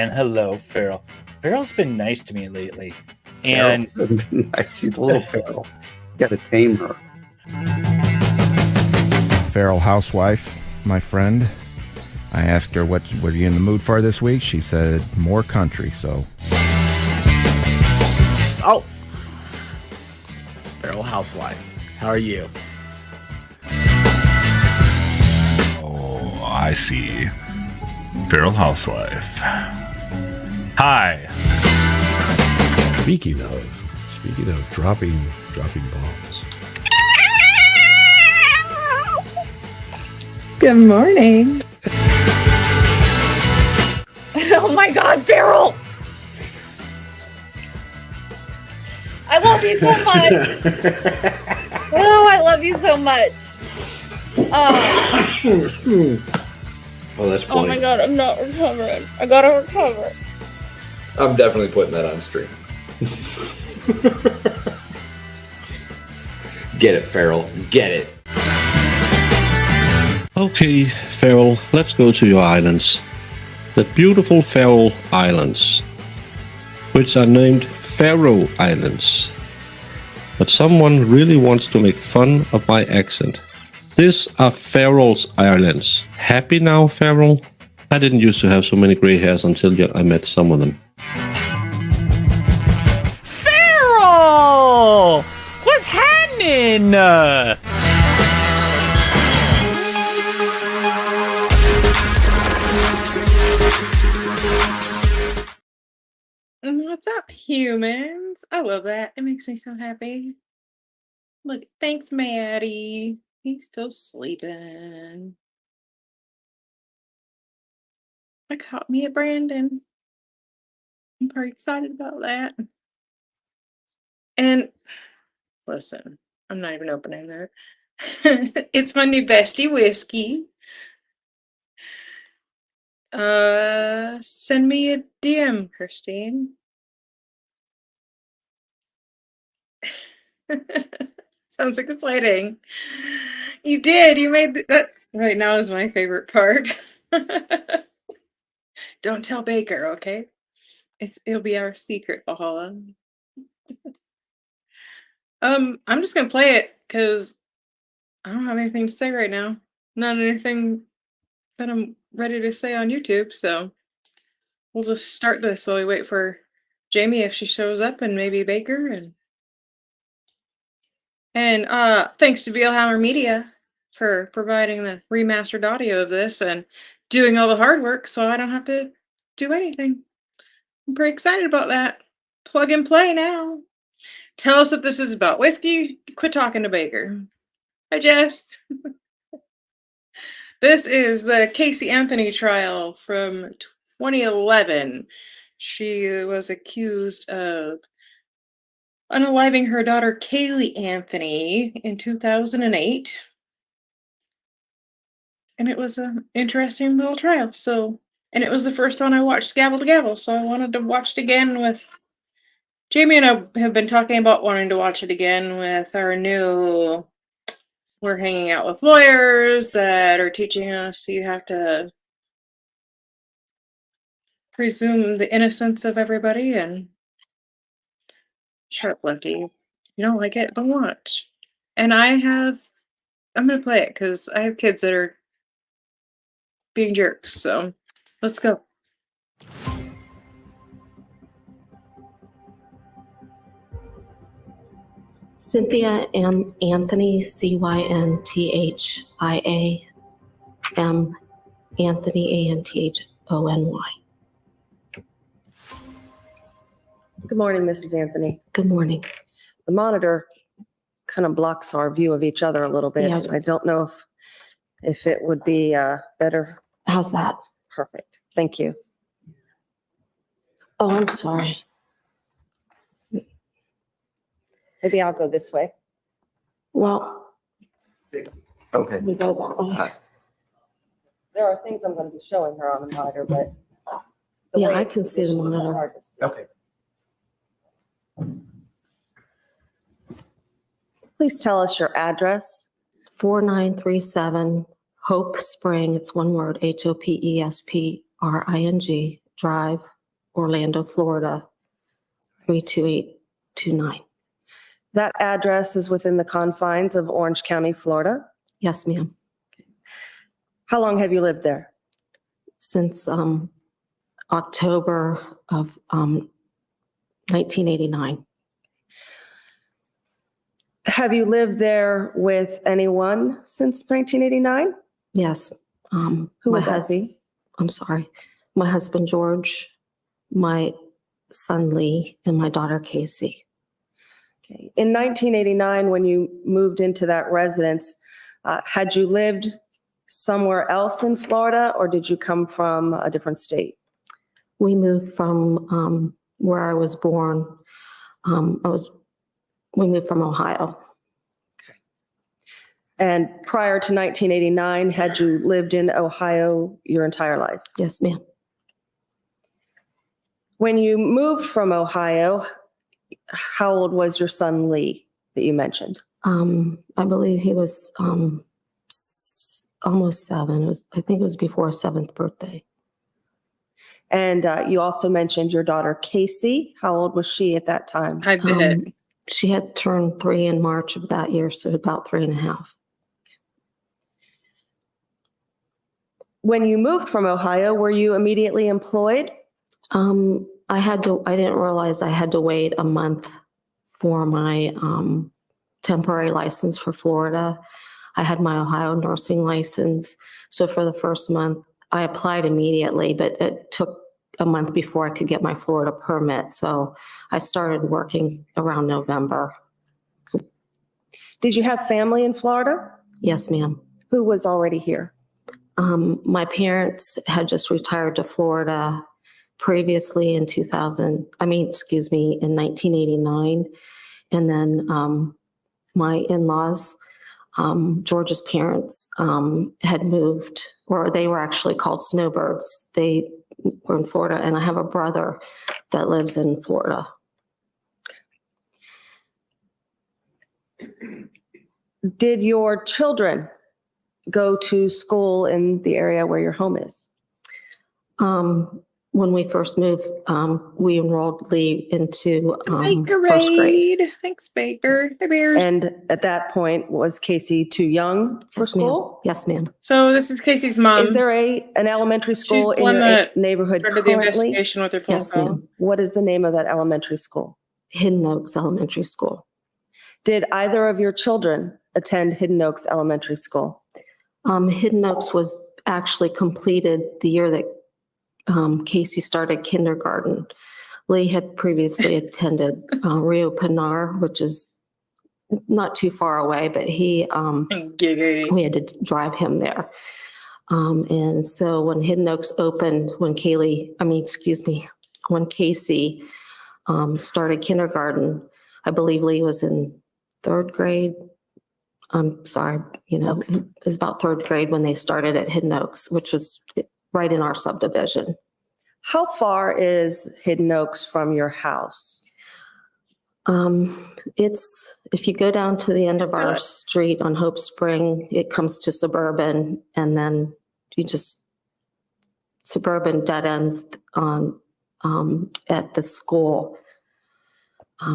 And hello, Farrell. Farrell's been nice to me lately. And she's a little feral. You gotta tame her. Feral housewife, my friend. I asked her, what are you in the mood for this week? She said, more country, so. Oh! Feral housewife. How are you? Oh, I see. Feral housewife. Hi. Speaking of dropping bombs. Good morning. Oh my God, Farrell! I love you so much. Oh, I love you so much. Oh, that's funny. Oh my God, I'm not recovering. I gotta recover. I'm definitely putting that on stream. Get it, Farrell. Get it. Okay, Farrell, let's go to your islands. The beautiful Faroe Islands, which are named Faroe Islands. But someone really wants to make fun of my accent. These are Faroe Islands. Happy now, Farrell? I didn't used to have so many gray hairs until I met some of them. Farrell! What's happening? What's up, humans? I love that. It makes me so happy. Look, thanks, Maddie. He's still sleeping. I caught me a Brandon. I'm pretty excited about that. And listen, I'm not even opening that. It's my new bestie whiskey. Send me a DM, Christine. Sounds exciting. You did. You made that. Right now is my favorite part. Don't tell Baker, okay? It'll be our secret, Valhalla. I'm just gonna play it because I don't have anything to say right now. Not anything that I'm ready to say on YouTube, so we'll just start this while we wait for Jamie if she shows up, and maybe Baker, and thanks to Vielhammer Media for providing the remastered audio of this and doing all the hard work so I don't have to do anything. I'm pretty excited about that. Plug and play now. Tell us what this is about. Whiskey, quit talking to Baker. Hi, Jess. This is the Casey Anthony trial from 2011. She was accused of unaliving her daughter Kaylee Anthony in 2008. And it was an interesting little trial. And it was the first one I watched gavel to gavel, so I wanted to watch it again with Jamie, and I have been talking about wanting to watch it again with our new. We're hanging out with lawyers that are teaching us you have to presume the innocence of everybody, and shut up, Lefty. If you don't like it, don't watch. And I'm going to play it because I have kids that are being jerks, so let's go. Cynthia M. Anthony, Cynthia M. Anthony, Anthony. Good morning, Mrs. Anthony. Good morning. The monitor kind of blocks our view of each other a little bit. Yeah. I don't know if it would be better. How's that? Perfect. Thank you. Oh, I'm sorry. Maybe I'll go this way. Well, Okay. we go that way. Hi. There are things I'm going to be showing her on the monitor, but Yeah, I can see the monitor. hard to see. Okay. Please tell us your address. 4937 Hope Spring. It's one word, HOPESPRING Drive, Orlando, Florida, 32829. That address is within the confines of Orange County, Florida. Yes, ma'am. How long have you lived there? Since October of 1989. Have you lived there with anyone since 1989? Yes. Who would that be? I'm sorry. My husband, George, my son, Lee, and my daughter, Casey. Okay. In 1989, when you moved into that residence, had you lived somewhere else in Florida, or did you come from a different state? We moved from where I was born. We moved from Ohio. And prior to 1989, had you lived in Ohio your entire life? Yes, ma'am. When you moved from Ohio, how old was your son Lee that you mentioned? I believe he was almost 7. I think it was before his 7th birthday. And you also mentioned your daughter Casey. How old was she at that time? I bet. She had turned 3 in March of that year, so about 3.5. When you moved from Ohio, were you immediately employed? I didn't realize I had to wait a month for my temporary license for Florida. I had my Ohio nursing license. So for the first month, I applied immediately, but it took a month before I could get my Florida permit. So I started working around November. Did you have family in Florida? Yes, ma'am. Who was already here? My parents had just retired to Florida previously in 1989. And then my in-laws, George's parents, had moved, or they were actually called snowbirds. They were in Florida, and I have a brother that lives in Florida. Did your children go to school in the area where your home is? When we first moved, we enrolled Lee into Baker first grade. grade. Thanks, Baker. Hi, Bears. And at that point, was Casey too young for Yes, ma'am. school? Yes, ma'am. So this is Casey's mom. Is there an elementary school She's the in one your that neighborhood started the currently? investigation with her phone Yes, call. ma'am. What is the name of that elementary school? Hidden Oaks Elementary School. Did either of your children attend Hidden Oaks Elementary School? Hidden Oaks was actually completed the year that Casey started kindergarten. Lee had previously attended Rio Pinar, which is not too far away, but we had to drive him there. And so when Hidden Oaks opened, when Casey started kindergarten, I believe Lee was in 3rd grade. I'm sorry, it was about 3rd grade when they started at Hidden Oaks, which was right in our subdivision. How far is Hidden Oaks from your house? If you go down to the end of our street on Hope Spring, it comes to Suburban, and then Suburban dead ends on at the school.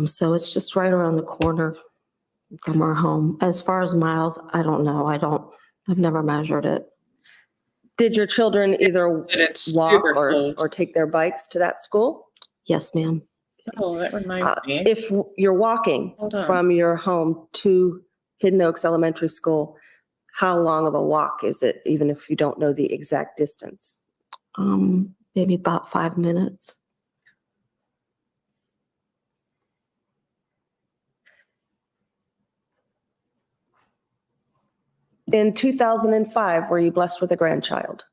So it's just right around the corner from our home. As far as miles, I don't know. I've never measured it. Did your children either walk close. or take their bikes to that school? Yes, ma'am. Oh, that reminds me. If you're walking Hold on. from your home to Hidden Oaks Elementary School, how long of a walk is it, even if you don't know the exact distance? Maybe about 5 minutes. In 2005, were you blessed with a grandchild?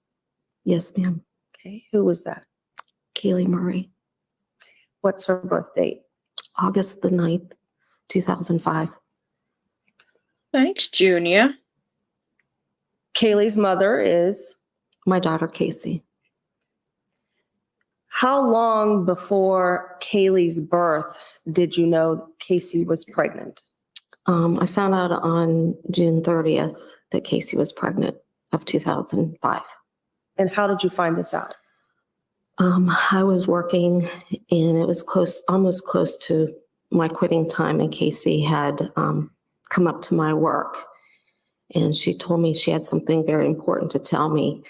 Yes, ma'am. Okay, who was that? Kaylee Murray. What's her birth date? August the 9th, 2005. Thanks, Junior. Kaylee's mother is? My daughter, Casey. How long before Kaylee's birth did you know Casey was pregnant? I found out on June 30th that Casey was pregnant of 2005. And how did you find this out? I was working, and it was almost close to my quitting time, and Casey had come up to my work, and she told me she had something very important to tell me,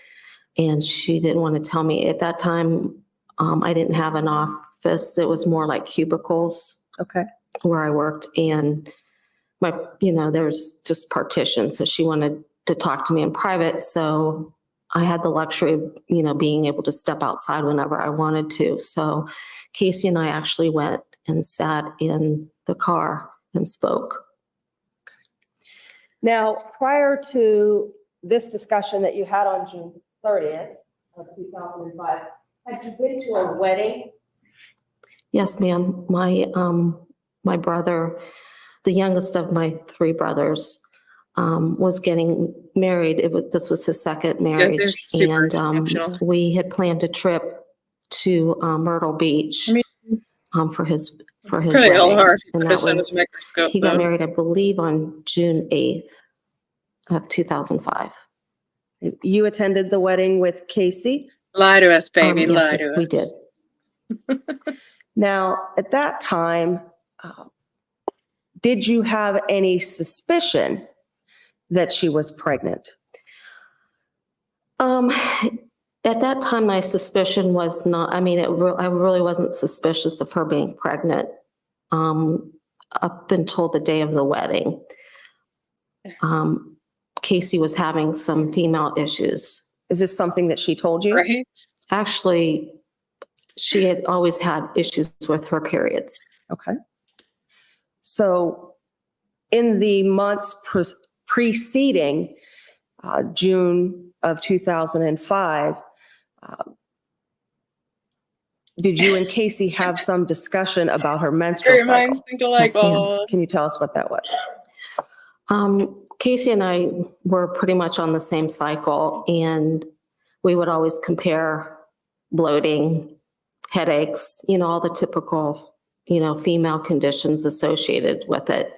and she didn't want to tell me. At that time, I didn't have an office. It was more like cubicles Okay. where I worked, and there's just partitions. So she wanted to talk to me in private. So I had the luxury of, being able to step outside whenever I wanted to. So Casey and I actually went and sat in the car and spoke. Now, prior to this discussion that you had on June 30th of 2005, had you been to a wedding? Yes, ma'am. My brother, the youngest of my three brothers, was getting married. This was his second marriage, and we had planned a trip to Myrtle Beach for his wedding. And that was he got married, I believe, on June 8th of 2005. You attended the wedding with Casey? Lie to us, baby. Yes, Lie to us. we did. Now, at that time, did you have any suspicion that she was pregnant? At that time, my suspicion was not, I really wasn't suspicious of her being pregnant up until the day of the wedding. Casey was having some female issues. Is this something that she told you? Right. Actually, she had always had issues with her periods. Okay. So in the months preceding June of 2005, did you and Casey have some discussion about her menstrual Your minds cycle? think alike. Yes, ma'am. Can you tell us what that was? Casey and I were pretty much on the same cycle, and we would always compare bloating, headaches, all the typical, female conditions associated with it.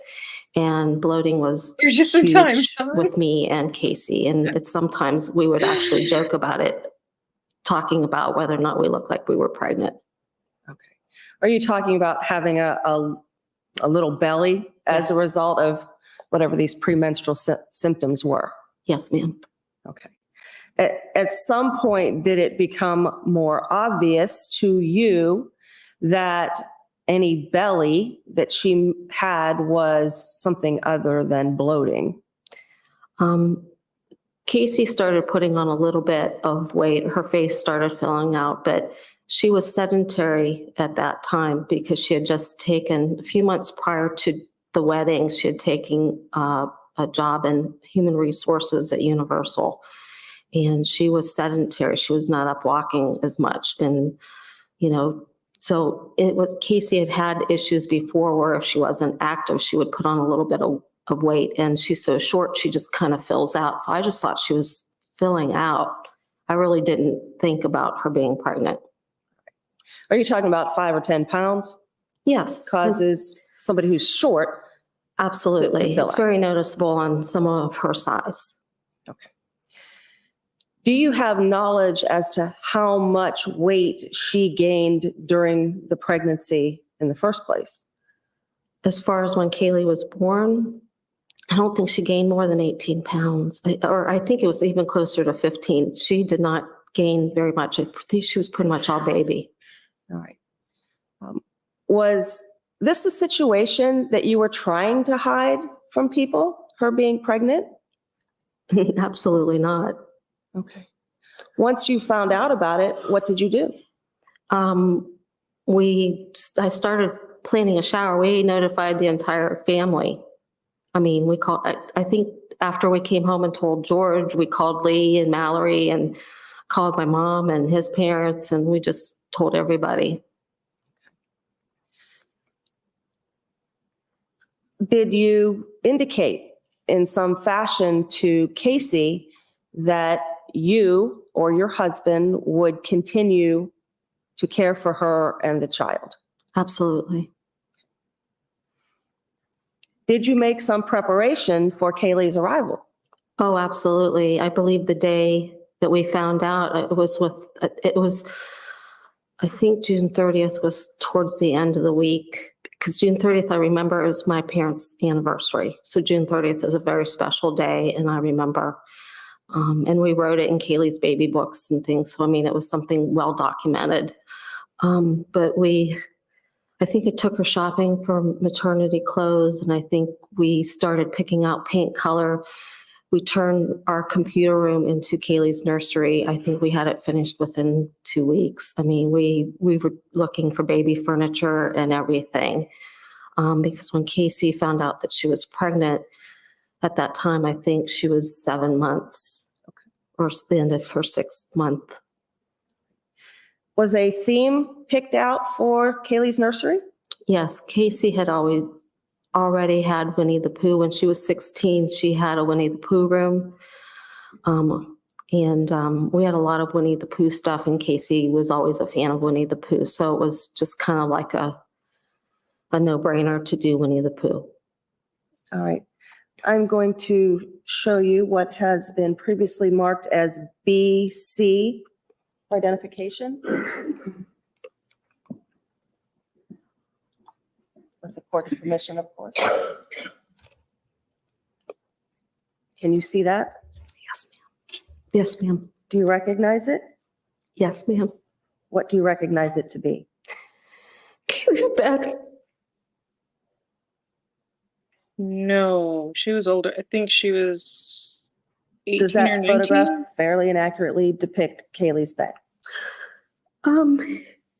And bloating was You're just huge in time, with me and Casey. And it's sometimes we would actually joke about it, talking about whether or not we looked like we were pregnant. Okay. Are you talking about having a little belly as a result of whatever these premenstrual symptoms were? Yes, ma'am. Okay. At some point, did it become more obvious to you that any belly that she had was something other than bloating? Casey started putting on a little bit of weight. Her face started filling out, but she was sedentary at that time because she had just taken, a few months prior to the wedding, she had taken a job in human resources at Universal. And she was sedentary. She was not up walking as much. And, so it was, Casey had issues before where if she wasn't active, she would put on a little bit of weight. And she's so short, she just kind of fills out. So I just thought she was filling out. I really didn't think about her being pregnant. Are you talking about 5 or 10 pounds? Yes. Causes somebody who's short. Absolutely. It's very noticeable on some of her size. Okay. Do you have knowledge as to how much weight she gained during the pregnancy in the first place? As far as when Kaylee was born, I don't think she gained more than 18 pounds, or I think it was even closer to 15. She did not gain very much. I think she was pretty much all baby. All right. Was this a situation that you were trying to hide from people, her being pregnant? Absolutely not. Okay. Once you found out about it, what did you do? I started planning a shower. We notified the entire family. We called, I think after we came home and told George, we called Lee and Mallory and called my mom and his parents, and we just told everybody. Did you indicate in some fashion to Casey that you or your husband would continue to care for her and the child? Absolutely. Did you make some preparation for Kaylee's arrival? Oh, absolutely. I believe the day that we found out, it was I think June 30th was towards the end of the week, because June 30th, I remember it was my parents' anniversary. So June 30th is a very special day, and I remember. And we wrote it in Kaylee's baby books and things. So, I mean, it was something well documented. But I think it took her shopping for maternity clothes, and I think we started picking out paint color. We turned our computer room into Kaylee's nursery. I think we had it finished within 2 weeks. I mean, we were looking for baby furniture and everything. Because when Casey found out that she was pregnant, at that time, I think she was 7 months, or the end of her 6th month. Was a theme picked out for Kaylee's nursery? Yes, Casey had already had Winnie the Pooh. When she was 16, she had a Winnie the Pooh room. And we had a lot of Winnie the Pooh stuff, and Casey was always a fan of Winnie the Pooh. So it was just kind of like a no-brainer to do Winnie the Pooh. All right. I'm going to show you what has been previously marked as BC identification. With the court's permission, of course. Can you see that? Yes, ma'am. Yes, ma'am. Do you recognize it? Yes, ma'am. What do you recognize it to be? Kaylee's bed. No, she was older. I think she was 18 Does or that 19. photograph fairly and accurately depict Kaylee's bed?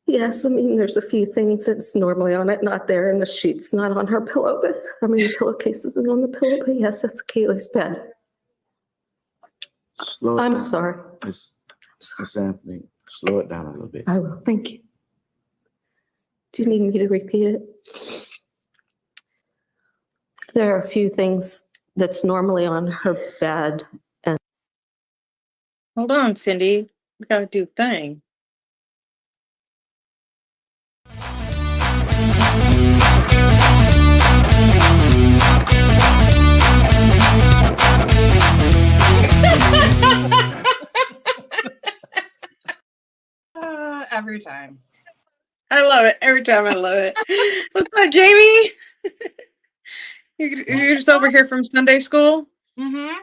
Yes, I mean, there's a few things that's normally on it, not there, and the sheet's not on her pillow, but I mean, the pillowcase isn't on the pillow, but yes, that's Kaylee's bed. Slow it I'm down. sorry. Miss Anthony, slow it down a little bit. I will, thank you. Do you need me to repeat it? There are a few things that's normally on her bed. Hold on, Cindy. We gotta do a thing. Every time. I love it. Every time I love it. What's up, Jamie? You're just over here from Sunday school? Mm-hmm.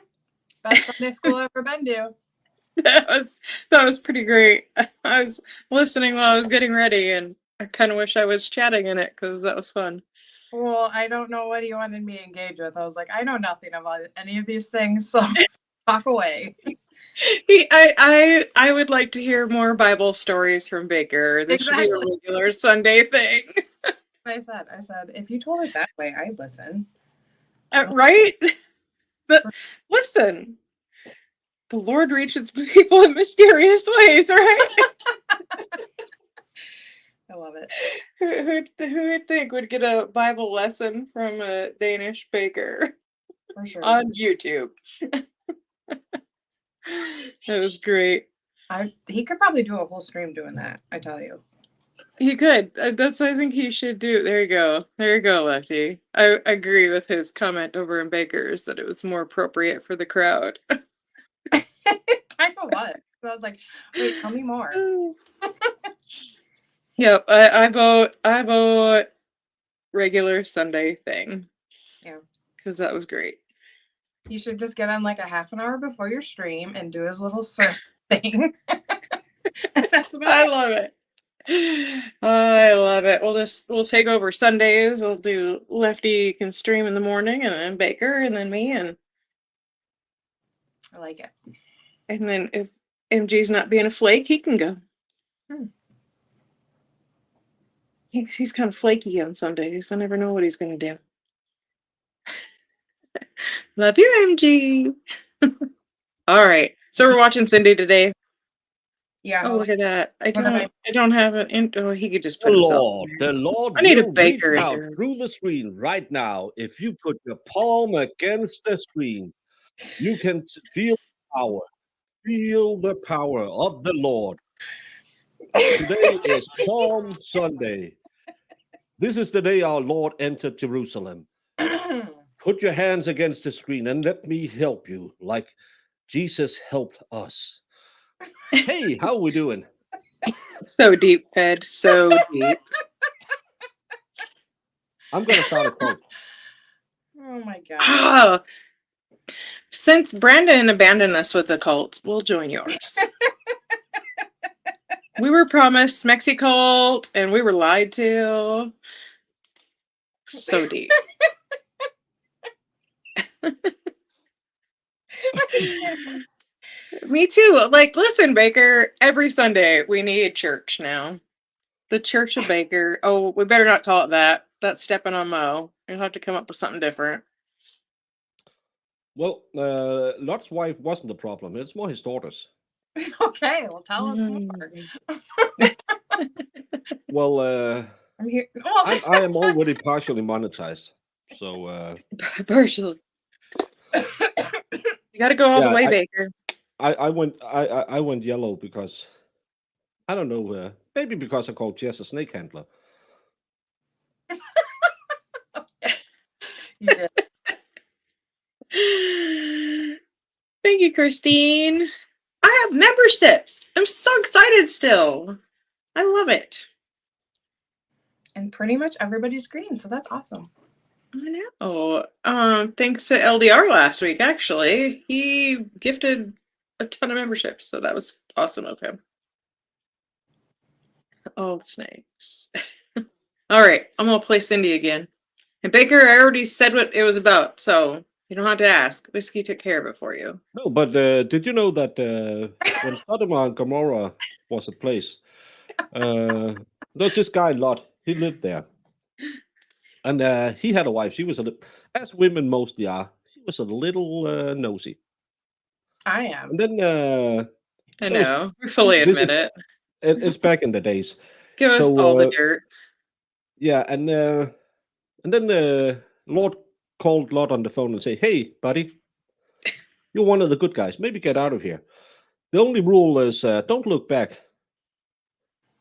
Best Sunday school I've ever been to. That was pretty great. I was listening while I was getting ready, and I kind of wish I was chatting in it because that was fun. Well, I don't know what he wanted me to engage with. I was like, I know nothing about any of these things, so talk away. I would like to hear more Bible stories from Baker. This should be a regular Sunday thing. I said, if you told it that way, I'd listen. Right? But listen, the Lord reaches people in mysterious ways, right? I love it. Who would think would get a Bible lesson from a Danish baker? For sure. On YouTube. That was great. He could probably do a whole stream doing that, I tell you. He could. That's what I think he should do. There you go. There you go, Lefty. I agree with his comment over in Baker's that it was more appropriate for the crowd. I know what. I was like, wait, tell me more. Yep, I vote regular Sunday thing. Yeah. Because that was great. You should just get on like a half an hour before your stream and do his little surf thing. That's about I love it. I love it. We'll take over Sundays. We'll do Lefty can stream in the morning, and then Baker, and then me, and I like it. And then if MG's not being a flake, he can go. He's kind of flaky on Sundays. I never know what he's going to do. Love you, MG. All right. So we're watching Cindy today. Yeah. Oh, look at that. I don't have an oh, he could just put The Lord I need a will baker reach in out here. through the screen right now. If you put your palm against the screen, you can feel power. Feel the power of the Lord. Today is Palm Sunday. This is the day our Lord entered Jerusalem. Put your hands against the screen and let me help you like Jesus helped us. Hey, how are we doing? So deep, Ed. So deep. I'm gonna start a cult. Oh my god. Oh, since Brandon abandoned us with the cult, we'll join yours. We were promised Mexi cult, and we were lied to. So deep. Me too. Like, listen, Baker, every Sunday we need church now. The Church of Baker. Oh, we better not call it that. That's stepping on Mo. You'll have to come up with something different. Well, Lot's wife wasn't the problem. It's more his daughters. Okay, well, tell us more. Well, I'm here. I am already partially monetized, so partially. You got to go all the way, Baker. I went yellow because I don't know. Maybe because I called Jess a snake handler. You did. Thank you, Christine. I have memberships. I'm so excited still. I love it. And pretty much everybody's green, so that's awesome. I know. Thanks to LDR last week, actually. He gifted a ton of memberships, so that was awesome of him. Oh, snakes. All right, I'm going to play Cindy again. And Baker, I already said what it was about, so you don't have to ask. Whiskey took care of it for you. No, but did you know that when Sodom and Gomorrah was a place, there's this guy Lot. He lived there, and he had a wife. She was as women mostly are. She was a little nosy. I am. And then I know. We fully admit it. It's back in the days. Give us all the dirt. Yeah, and then Lord called Lot on the phone and say, "Hey, buddy, you're one of the good guys. Maybe get out of here. The only rule is don't look back.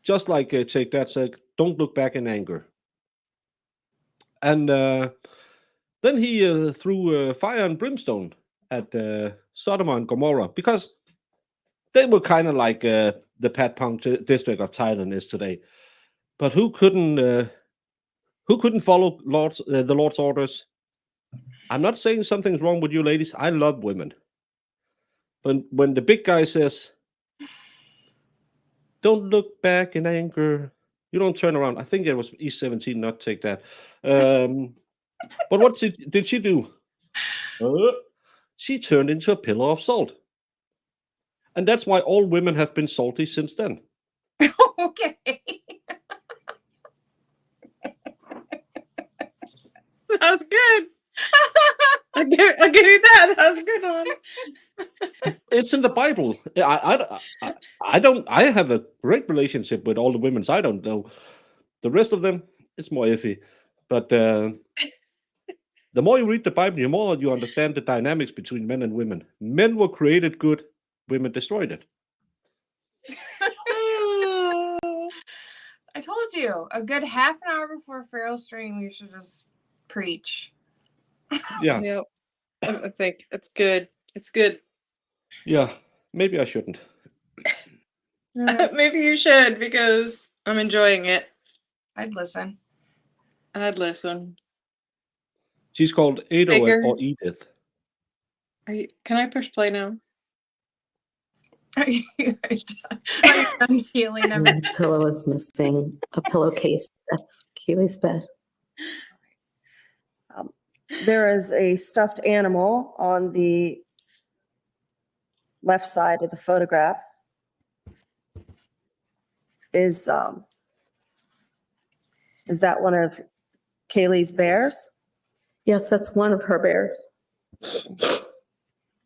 Just like Take That said, don't look back in anger." And then he threw fire and brimstone at Sodom and Gomorrah because they were kind of like the Pat Punk district of Thailand is today. But who couldn't follow the Lord's orders? I'm not saying something's wrong with you ladies. I love women. But when the big guy says, "Don't look back in anger," you don't turn around. I think it was E17, not Take That. But what did she do? She turned into a pillar of salt. And that's why all women have been salty since then. Okay. That was good. I'll give you that. That was a good one. It's in the Bible. I have a great relationship with all the women. I don't know. The rest of them, it's more iffy. But the more you read the Bible, the more you understand the dynamics between men and women. Men were created good. Women destroyed it. I told you, a good half an hour before Farrell's stream, you should just preach. Yeah. Yep. I think it's good. It's good. Yeah. Maybe I shouldn't. Maybe you should because I'm enjoying it. I'd listen. She's called Ado Baker, or Edith. Can I push play now? Are you done healing everything? A pillow is missing. A pillowcase. That's Keely's bed. There is a stuffed animal on the left side of the photograph. Is that one of Kaylee's bears? Yes, that's one of her bears.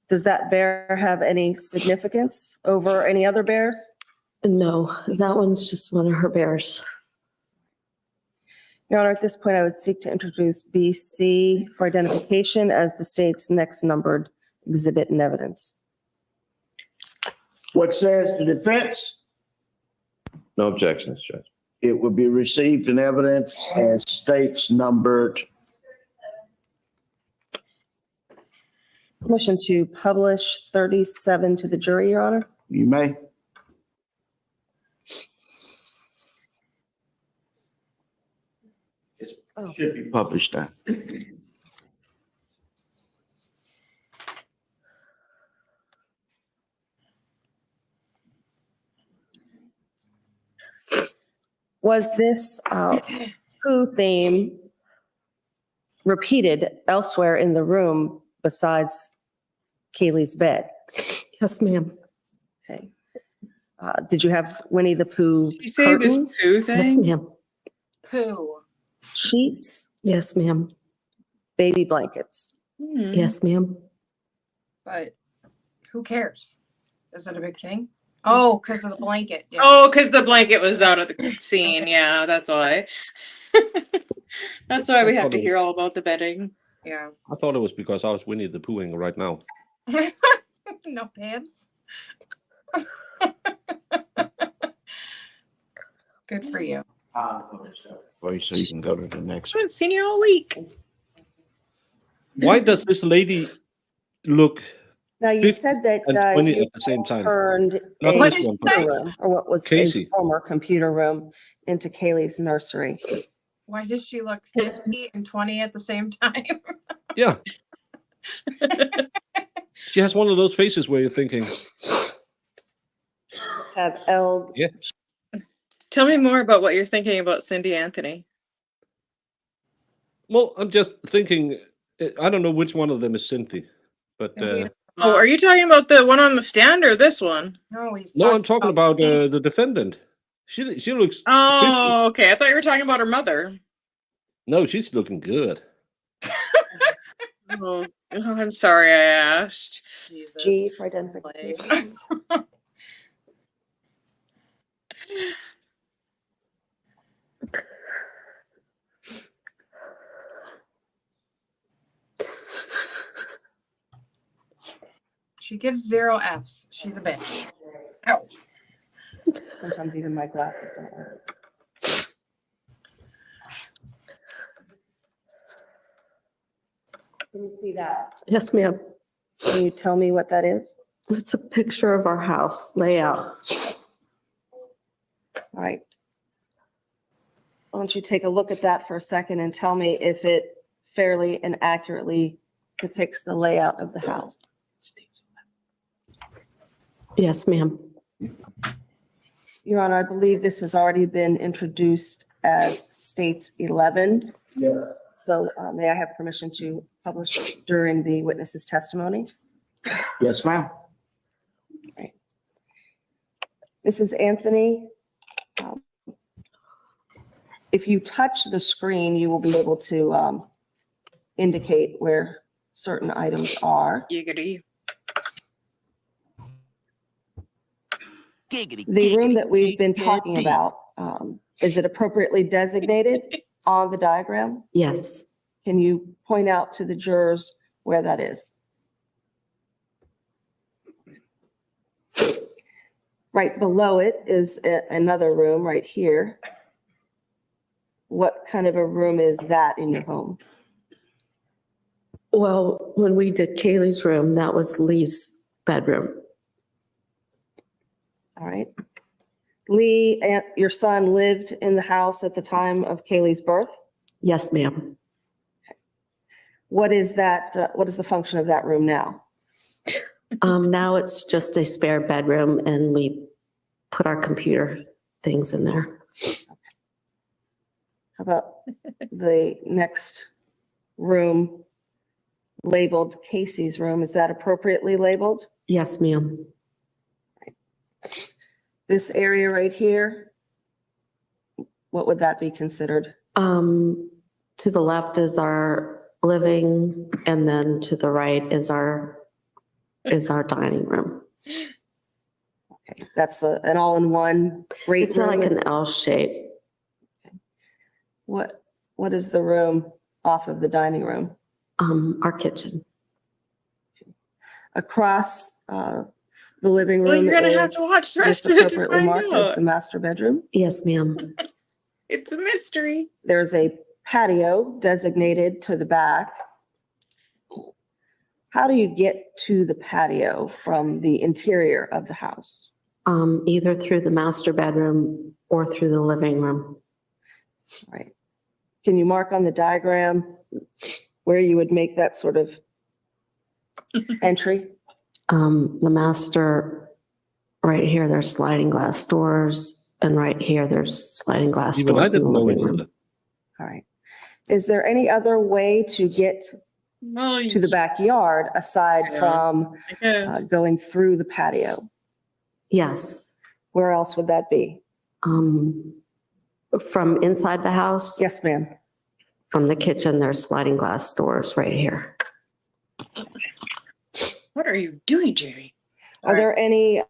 Does that bear have any significance over any other bears? No, that one's just one of her bears. Your Honor, at this point, I would seek to introduce BC for identification as the state's next numbered exhibit and evidence. What says the defense? No objections, Judge. It will be received in evidence as states numbered. Motion to publish 37 to the jury, Your Honor. You may. Oh. Should be published now. Was this poo theme repeated elsewhere in the room besides Kaylee's bed? Yes, ma'am. Okay. Did you have Winnie the Pooh Did you say this curtains, poo Yes, thing? ma'am. Pooh. sheets, Yes, ma'am. baby blankets? Hmm. Yes, ma'am. But who cares? Is it a big thing? Oh, because of the blanket. Yeah. Oh, because the blanket was out of the scene. Yeah, that's why. That's why we have to hear all about the bedding. Yeah. I thought it was because I was Winnie the Poohing right now. No pants. Good for you. For you, so you can go to the next I one. haven't seen you all week. Why does this lady look Now, you 50 said that and 20 you at the same time? turned Not a this one, but computer room, or what was Casey. a former computer room, into Kaylee's nursery. Why does she look 50 and 20 at the same time? Yeah. She has one of those faces where you're thinking, Have L. yeah. Tell me more about what you're thinking about Cindy Anthony. Well, I'm just thinking, I don't know which one of them is Cynthia, but Oh, are you talking about the one on the stand or this one? No, he's no, I'm talking about the defendant. She looks 50. Oh, okay. I thought you were talking about her mother. No, she's looking good. Oh, I'm sorry I asked. Jesus. G for identification. She gives 0 Fs. She's a bitch. Ow. Sometimes even my glasses don't work. Can you see that? Yes, ma'am. Can you tell me what that is? It's a picture of our house layout. All right. Why don't you take a look at that for a second and tell me if it fairly and accurately depicts the layout of the house? Yes, ma'am. Your Honor, I believe this has already been introduced as States 11. Yes. So may I have permission to publish during the witness's testimony? Yes, ma'am. Mrs. Anthony, if you touch the screen, you will be able to indicate where certain items are. Giggity. The room that we've been talking about, is it appropriately designated on the diagram? Yes. Can you point out to the jurors where that is? Right below it is another room right here. What kind of a room is that in your home? Well, when we did Kaylee's room, that was Lee's bedroom. All right. Lee, your son lived in the house at the time of Kaylee's birth? Yes, ma'am. What is that, what is the function of that room now? Now it's just a spare bedroom and we put our computer things in there. How about the next room labeled Casey's room? Is that appropriately labeled? Yes, ma'am. This area right here, what would that be considered? To the left is our living and then to the right is our dining room. Okay, that's an all-in-one great It's room. like an L shape. What is the room off of the dining room? Our kitchen. Across the living Well, room you're gonna have is to watch the rest this of it to appropriately find marked as out. the master bedroom. Yes, ma'am. It's a mystery. There's a patio designated to the back. How do you get to the patio from the interior of the house? Either through the master bedroom or through the living room. Right. Can you mark on the diagram where you would make that sort of entry? The master, right here, there's sliding glass doors, and right here, there's sliding glass Even I doors in the didn't know living it room. either. All right. Is there any other way to get Well, to the backyard aside Yeah. from I guess. going through the patio? Yes. Where else would that be? From inside the house, Yes, ma'am. from the kitchen, there's sliding glass doors right here. What are you doing, Jerry? Are there any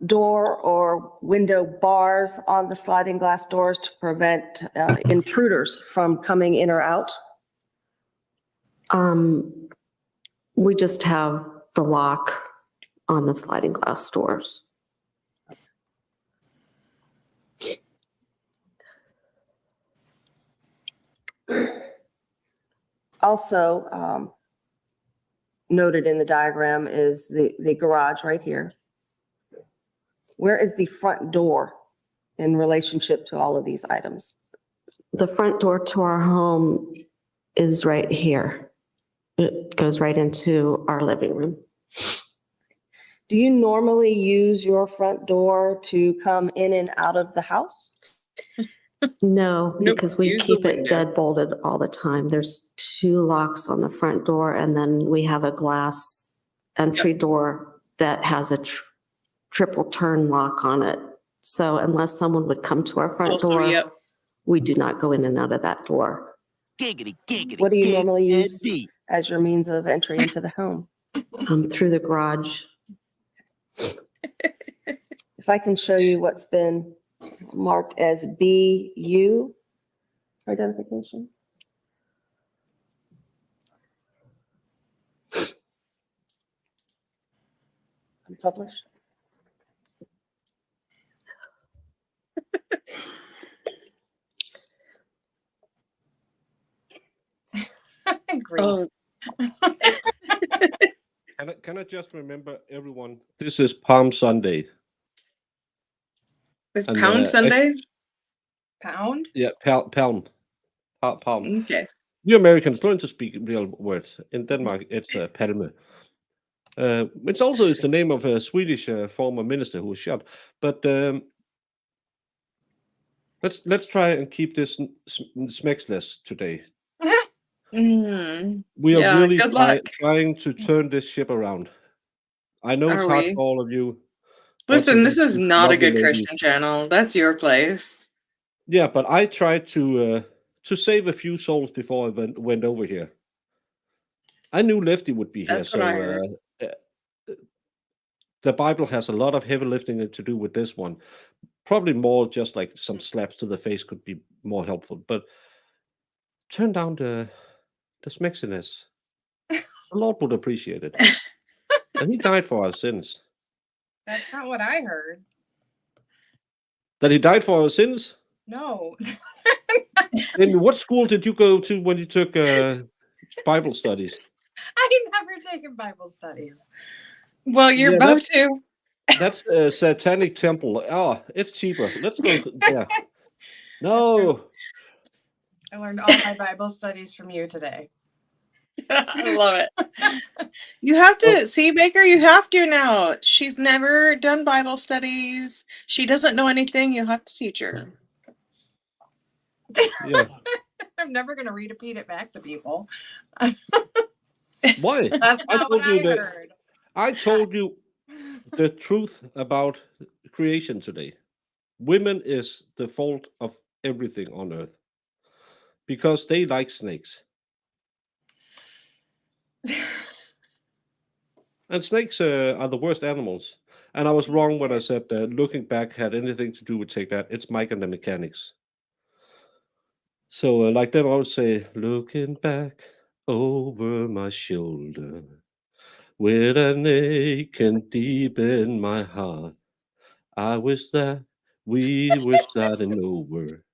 door or window bars on the sliding glass doors to prevent intruders from coming in or out? We just have the lock on the sliding glass doors. Also, noted in the diagram is the garage right here. Where is the front door in relationship to all of these items? The front door to our home is right here. It goes right into our living room. Do you normally use your front door to come in and out of the house? No, Nope, because we use the keep it window. dead bolted all the time. There's 2 locks on the front door, and then we have a glass entry door that has a triple turn lock on it. So unless someone would come to our front Also, door, yep. we do not go in and out of that door. What do you normally use as your means of entry into the home? Through the garage. If I can show you what's been marked as BU for identification. Unpublished. Green. Oh, Can I just remember everyone? This is Palm Sunday. it's And, Pound Sunday? Pound? Yeah, Palm. Okay. You Americans learn to speak real words. In Denmark, it's palme. Which also is the name of a Swedish former minister who was shot. But let's try and keep this smexless today. Mm, We are yeah, really good luck. trying to turn this ship around. I know it's Are hard we? for all of you. but Listen, for this these is not a lovely good ladies- Christian channel. That's your place. Yeah, but I tried to save a few souls before I went over here. I knew Lefty would be here, That's what I heard. The Bible has a lot of heavy lifting to do with this one. Probably more just like some slaps to the face could be more helpful. But turn down the smexiness. The Lord would appreciate it. And he died for our sins. That's not what I heard. That he died for our sins? No. In what school did you go to when you took Bible studies? I never taken Bible studies. Well, you're Yeah, about to. That's a satanic temple. Oh, it's cheaper. Let's go there. No. I learned all my Bible studies from you today. I love it. You have to see, Baker, you have to now. She's never done Bible studies. She doesn't know anything. You have to teach her. Yeah. I'm never going to repeat it back to people. Why? That's I not told what you I that. heard. I told you the truth about creation today. Women is the fault of everything on earth because they like snakes. And snakes are the worst animals. And I was wrong when I said that looking back had anything to do with take that. It's Mike and the Mechanics. So like them, I would say, looking back over my shoulder, with an ache and deep in my heart, I wish that we were starting over.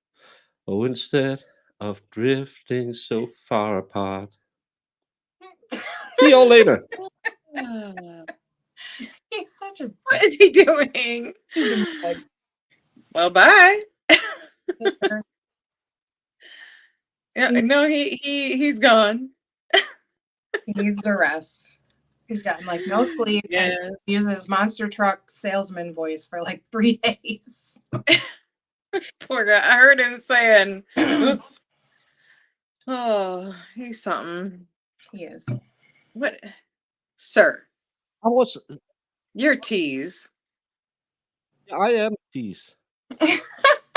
Oh, instead of drifting so far apart. See y'all later. He's such a. What is he doing? Well, bye. Yeah, no, he's gone. He needs to rest. He's gotten like no sleep and Yes. uses his monster truck salesman voice for like 3 days. Poor guy. I heard him saying, "Oof." Oh, he's something. He is. What, sir? I was, You're tease. I am tease.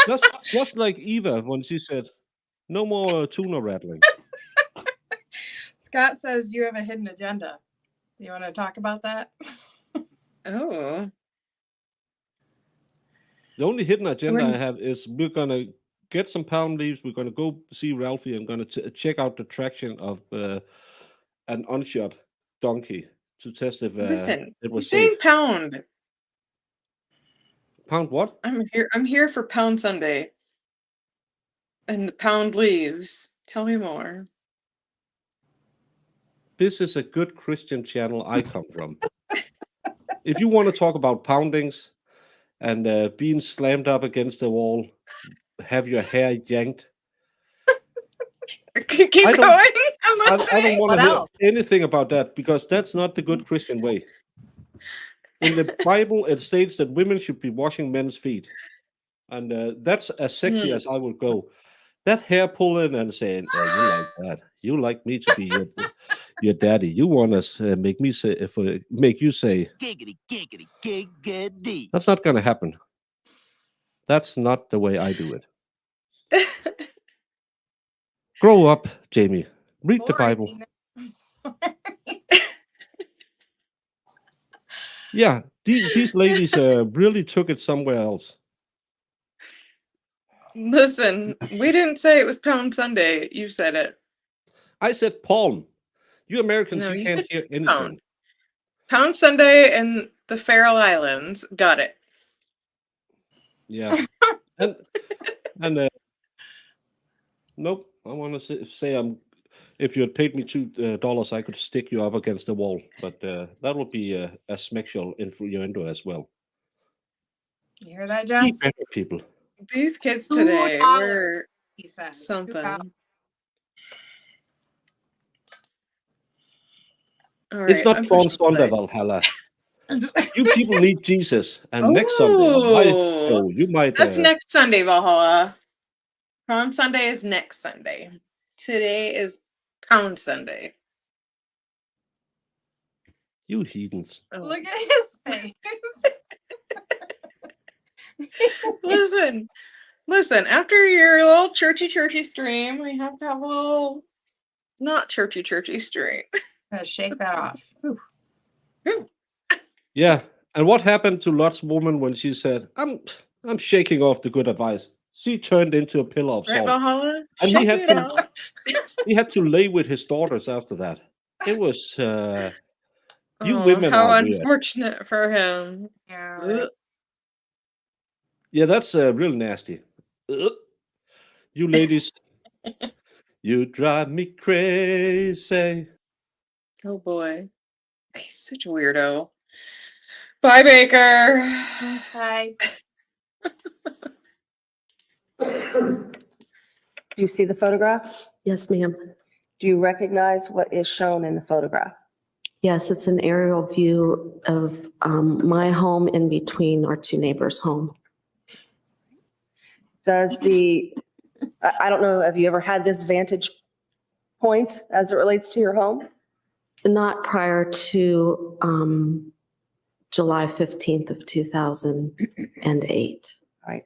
just like Eva when she said, "No more tuna rattling." Scott says you have a hidden agenda. You want to talk about that? Oh. The only hidden agenda When- I have is we're gonna get some pound leaves. We're gonna go see Ralphie. I'm gonna check out the traction of an unshot donkey to test if Listen, it was he's saying safe. pound. Pound what? I'm here for Pound Sunday. And the pound leaves. Tell me more. This is a good Christian channel I come from. If you want to talk about poundings and being slammed up against the wall, have your hair yanked. Keep I going. don't- I'm I listening. don't want What to hear else? anything about that because that's not the good Christian way. In the Bible, it states that women should be washing men's feet. And that's as sexy as I would go. That hair pulling and saying, "Oh, you like that? You like me to be your daddy? You want us make me say make you say Giggity, giggity, giggity. that's not going to happen. That's not the way I do it. Grow up, Jamie. Read the Bible. Yeah, these ladies really took it somewhere else. Listen, we didn't say it was Pound Sunday. You said it. I said palm. You Americans, No, you you can't said hear anything. pound. Pound Sunday and the Faroe Islands. Got it. Yeah. and nope. I want to say if you had paid me $2, I could stick you up against the wall. But that would be a sexual innuendo as well. You hear that, Be Jess? better, people. These kids today $2, were he says. something. $2. All It's right, not I'm Prawn pushing play. Sunday, Valhalla. You people need Jesus. And next Sunday, on my Oh, show, you might. that's next Sunday, Valhalla. Pound Sunday is next Sunday. Today is Pound Sunday. You heathens. Oh. Look at his face. Listen, after your little churchy stream, we have to have a little not churchy stream. Gotta shake that off. Yeah. And what happened to Lot's woman when she said, I'm shaking off the good advice? She turned into a pillar of Right, salt. Valhalla? And Shake it out. he had to lay with his daughters after that. It was you Oh, women how are weird. unfortunate for him. Yeah, Ugh. right. Yeah, that's real nasty. Ugh. You ladies, you drive me crazy. Oh boy. He's such a weirdo. Bye, Baker. Hi. Do you see the photograph? Yes, ma'am. Do you recognize what is shown in the photograph? Yes, it's an aerial view of my home in between our two neighbors' home. Does I don't know, have you ever had this vantage point as it relates to your home? Not prior to July 15th of 2008. Right.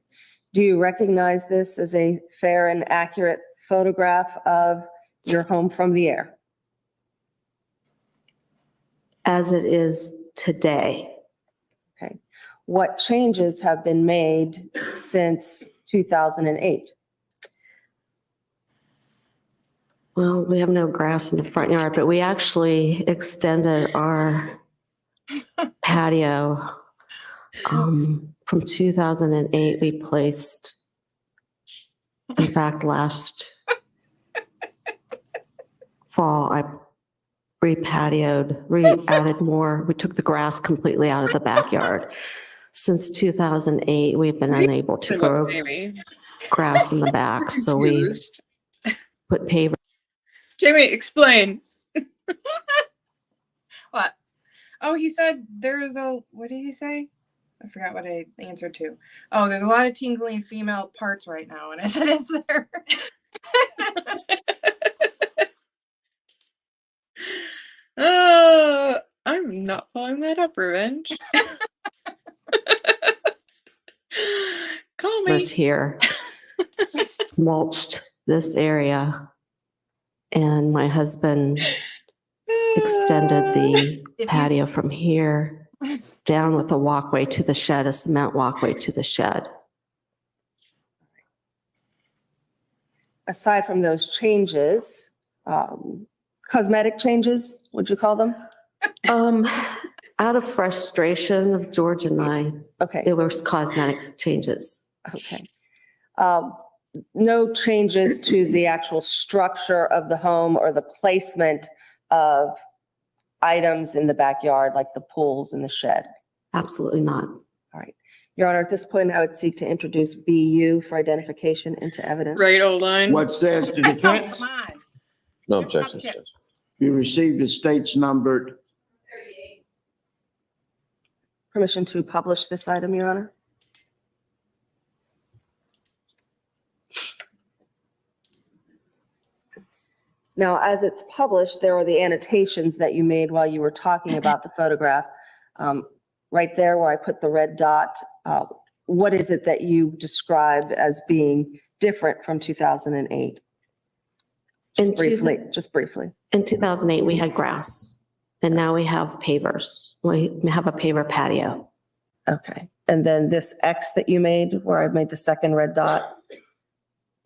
Do you recognize this as a fair and accurate photograph of your home from the air? As it is today. Okay. What changes have been made since 2008? Well, we have no grass in the front yard, but we actually extended our patio. From 2008, we placed, in fact, last fall, I added more. We took the grass completely out of the backyard. Since 2008, we've been unable to grow. Baby. grass in the back. So we Confused. put paver. Jamie, explain. What? Oh, he said there's a, what did he say? I forgot what I answered to. Oh, there's a lot of tingling female parts right now. And I said, is there? I'm not following that up, Revenge. Call me. First here mulched this area, and my husband extended the patio from here down with a walkway to the shed, a cement walkway to the shed. Aside from those changes, cosmetic changes, would you call them? Out of frustration of George and I, Okay. it was cosmetic changes. Okay. No changes to the actual structure of the home or the placement of items in the backyard, like the pools and the shed? Absolutely not. All right. Your Honor, at this point, I would seek to introduce BU for identification into evidence. Right, old line. What says the defense? Come on. No objections, Judge. You received the states numbered. Permission to publish this item, Your Honor? Now, as it's published, there are the annotations that you made while you were talking about the photograph. Right there where I put the red dot, what is it that you described as being different from 2008? Just briefly. In 2008, we had grass, and now we have pavers. We have a paver patio. Okay. And then this X that you made, where I made the second red dot?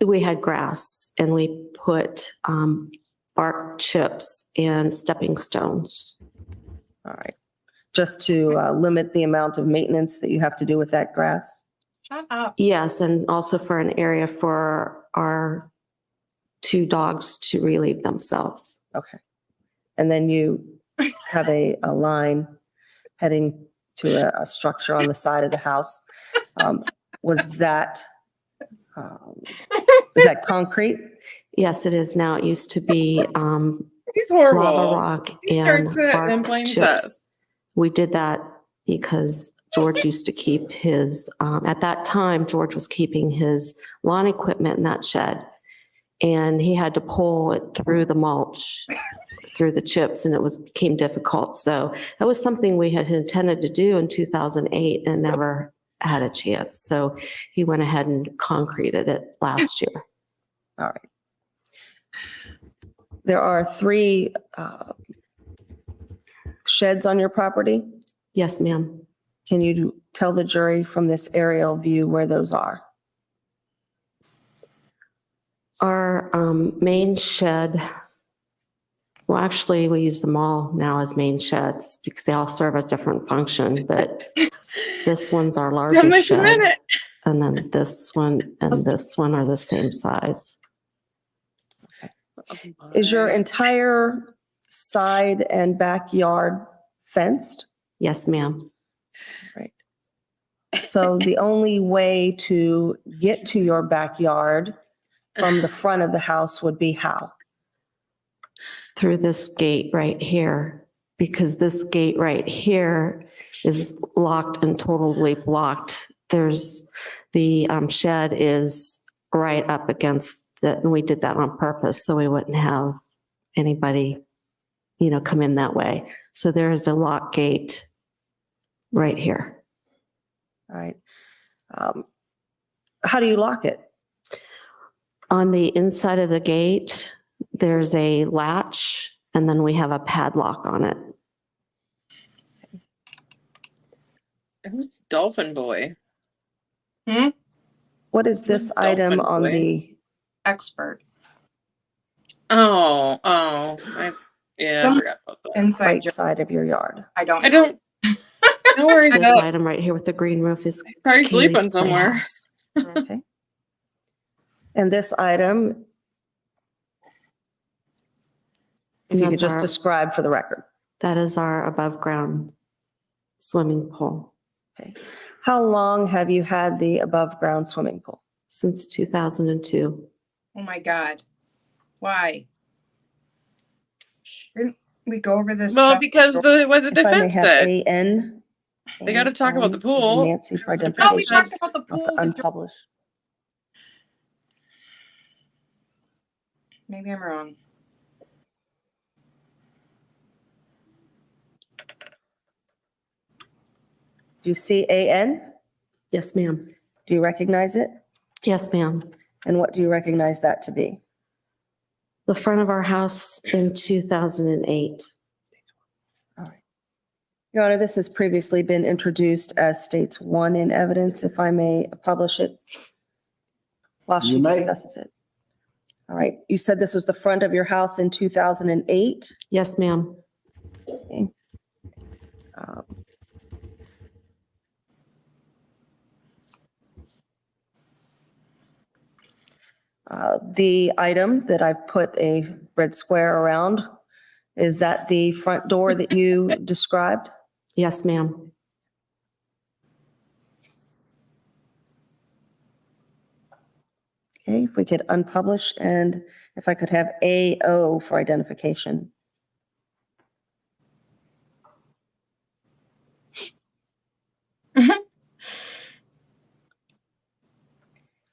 We had grass, and we put bark chips and stepping stones. All right. Just to limit the amount of maintenance that you have to do with that grass? Shut up. Yes, and also for an area for our 2 dogs to relieve themselves. Okay. And then you have a line heading to a structure on the side of the house. Was that is that concrete? Yes, it is now. It used to be He's horrible. lava rock He and starts it and bark blames chips. us. We did that because George used to keep his, at that time, George was keeping his lawn equipment in that shed. And he had to pull it through the mulch, through the chips, and became difficult. So that was something we had intended to do in 2008 and never had a chance. So he went ahead and concreted it last year. All right. There are 3 sheds on your property. Yes, ma'am. Can you tell the jury from this aerial view where those are? Our main shed, well, actually, we use them all now as main sheds because they all serve a different function, but this one's our largest shed. And then this one and this one are the same size. Is your entire side and backyard fenced? Yes, ma'am. Right. So the only way to get to your backyard from the front of the house would be how? Through this gate right here, because this gate right here is locked and totally blocked. There's the shed is right up against that, and we did that on purpose so we wouldn't have anybody, come in that way. So there is a lock gate right here. All right. How do you lock it? On the inside of the gate, there's a latch, and then we have a padlock on it. Who's Dolphin Boy? What is this item on the expert? I forgot about that. Inside right side of your yard? I don't. Don't worry This about. item right here with the green roof is Probably Kaylee's sleeping somewhere. playhouse. Okay. And this item, if you could That's just our- describe for the record. That is our above ground swimming pool. Okay. How long have you had the above ground swimming pool? since 2002. Oh my God. Why? Didn't we go over this? Well, stuff? because what the If I may defense have said. AN. They got to talk about the pool. Nancy for because the Oh, we defense identification. talked about the Of pool. the unpublished. Maybe I'm wrong. Do you see AN? Yes, ma'am. Do you recognize it? Yes, ma'am. And what do you recognize that to be? The front of our house in 2008. All right. Your Honor, this has previously been introduced as States 1 in evidence. If I may publish it while she You may. discusses it. All right. You said this was the front of your house in 2008? Yes, ma'am. Okay. The item that I've put a red square around, is that the front door that you described? Yes, ma'am. Okay, if we could unpublish and if I could have AO for identification.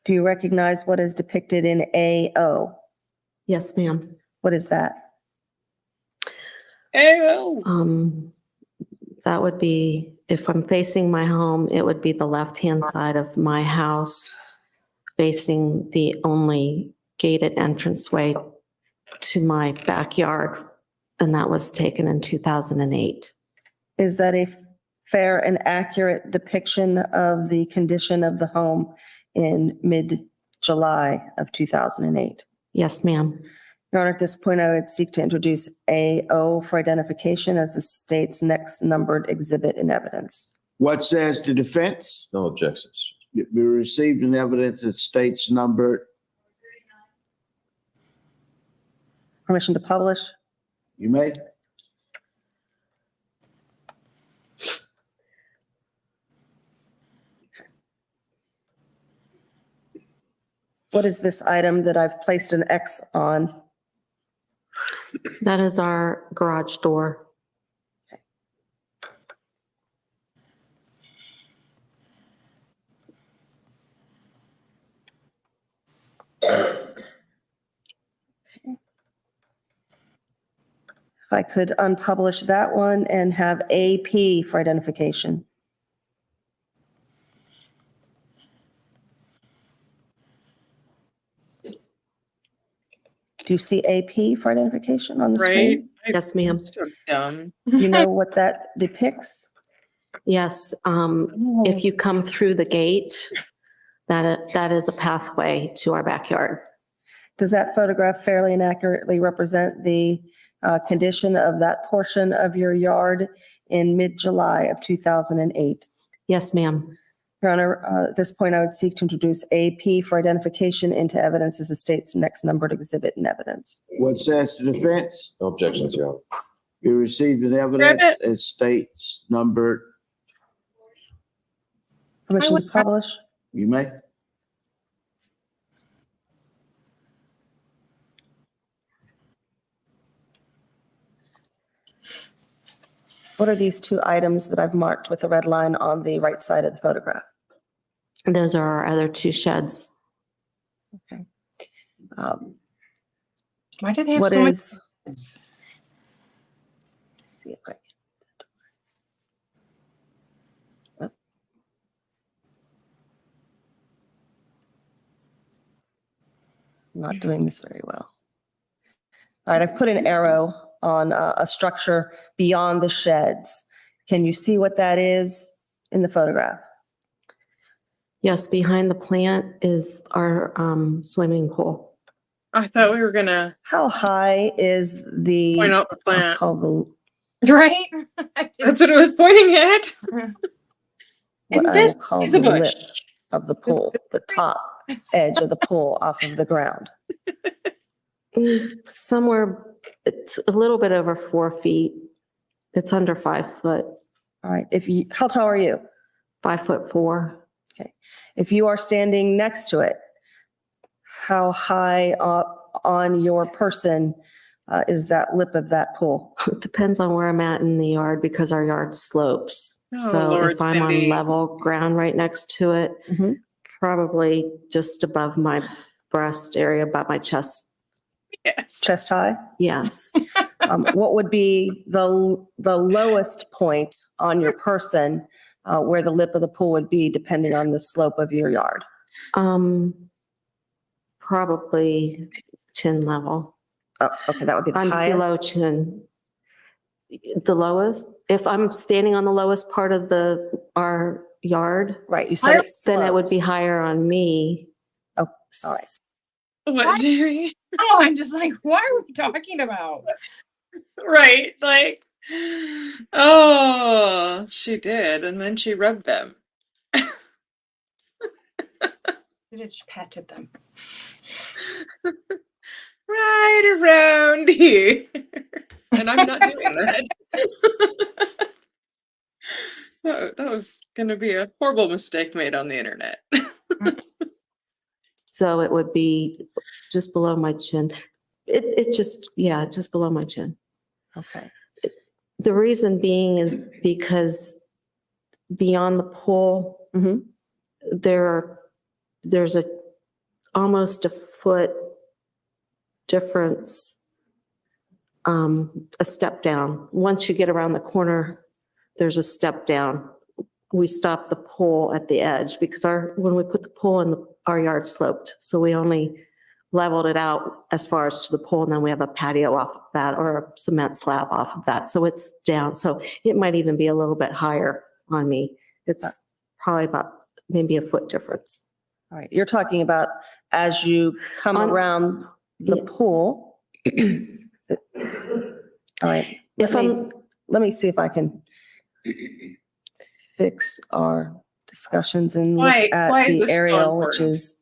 Do you recognize what is depicted in AO? Yes, ma'am. What is that? Ew. That would be, if I'm facing my home, it would be the left-hand side of my house, facing the only gated entranceway to my backyard, and that was taken in 2008. Is that a fair and accurate depiction of the condition of the home in mid-July of 2008? Yes, ma'am. Your Honor, at this point, I would seek to introduce AO for identification as the state's next numbered exhibit in evidence. What says the defense? No objections. We received an evidence that states numbered. Permission to publish? You may. What is this item that I've placed an X on? That is our garage door. If I could unpublish that one and have AP for identification. Do you see AP for identification on the Right? screen? Yes, ma'am. So dumb. Do you know what that depicts? Yes, if you come through the gate, that is a pathway to our backyard. Does that photograph fairly and accurately represent the condition of that portion of your yard in mid-July of 2008? Yes, ma'am. Your Honor, at this point, I would seek to introduce AP for identification into evidence as the state's next numbered exhibit in evidence. What says the defense? No objections, Your Honor. We received an evidence as states numbered. Permission to publish? You may. What are these two items that I've marked with a red line on the right side of the photograph? Those are our other two sheds. Okay. Why do they have What so is? many? See if I can. Oh. I'm not doing this very well. All right, I put an arrow on a structure beyond the sheds. Can you see what that is in the photograph? Yes, behind the plant is our swimming pool. I thought we were gonna How high is the? point out the I'll plant. call the, Right? That's what it was pointing at. what And I this will call is the a bush. lip of the pool, the top edge of the pool off of the ground. Somewhere, it's a little bit over 4 feet. It's under 5 foot, All right, how tall are you? 5'4". If you are standing next to it, how high up on your person is that lip of that pool? It depends on where I'm at in the yard because our yard slopes. Oh, So Lord, if I'm Cindy. on level ground right next to it, Mhm. probably just above my breast area, about my chest. Yes. Chest high? Yes. What would be the lowest point on your person where the lip of the pool would be, depending on the slope of your yard? Probably chin level. Oh, okay, that would be the I'm highest. below chin. The lowest, if I'm standing on the lowest part of our yard, Right, you said it's then it would sloped. be higher on me. Oh, all right. What, Jerry? Oh, I'm just like, what are we talking about? Right, like, oh, she did, and then she rubbed them. She patted them. Right around here. And I'm not doing that. That was going to be a horrible mistake made on the internet. So it would be just below my chin. Just below my chin. Okay. The reason being is because beyond the pool, Mhm. there's almost a foot difference, a step down. Once you get around the corner, there's a step down. We stopped the pool at the edge because when we put the pool in, our yard sloped. So we only leveled it out as far as to the pool, and then we have a patio off of that or a cement slab off of that. So it's down. So it might even be a little bit higher on me. It's probably about maybe a foot difference. All right, you're talking about as you come around the pool. All right, let me see if I can fix our discussions and look at is the this so aerial, which important? is,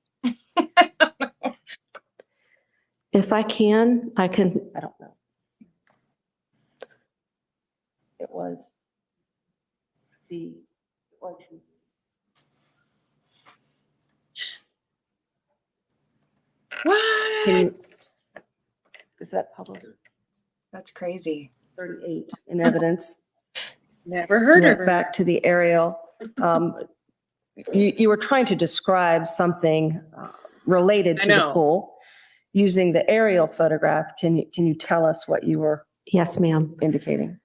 If I can. I don't know. It was What? Is that public? That's crazy. 38 in evidence. Never heard of her. Back to the aerial. You were trying to describe something related to the pool using the aerial photograph. Can you tell us what you were Yes, ma'am. indicating?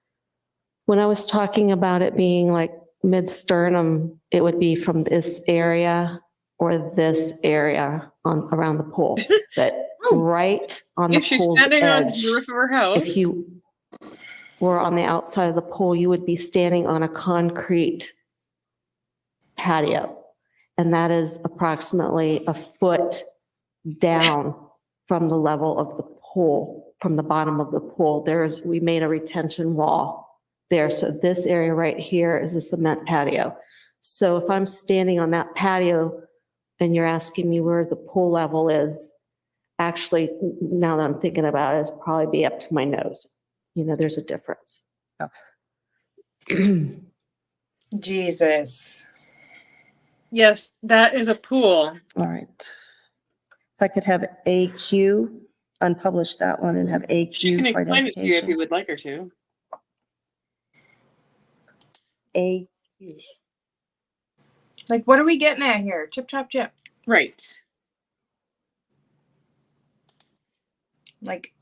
When I was talking about it being like mid-sternum, it would be from this area or this area around the pool. But right on the If she's pool's standing on edge, the roof of her house. if you were on the outside of the pool, you would be standing on a concrete patio. And that is approximately a foot down from the level of the pool, from the bottom of the pool. We made a retention wall there. So this area right here is a cement patio. So if I'm standing on that patio and you're asking me where the pool level is, actually, now that I'm thinking about it, it's probably be up to my nose. There's a difference. Okay. Jesus. Yes, that is a pool. All right. If I could have AQ, unpublish that one and have AQ She can for explain it to you if identification. you would like her to. AQ. Like, what are we getting at here? Chip, chop, chip. Right. Like,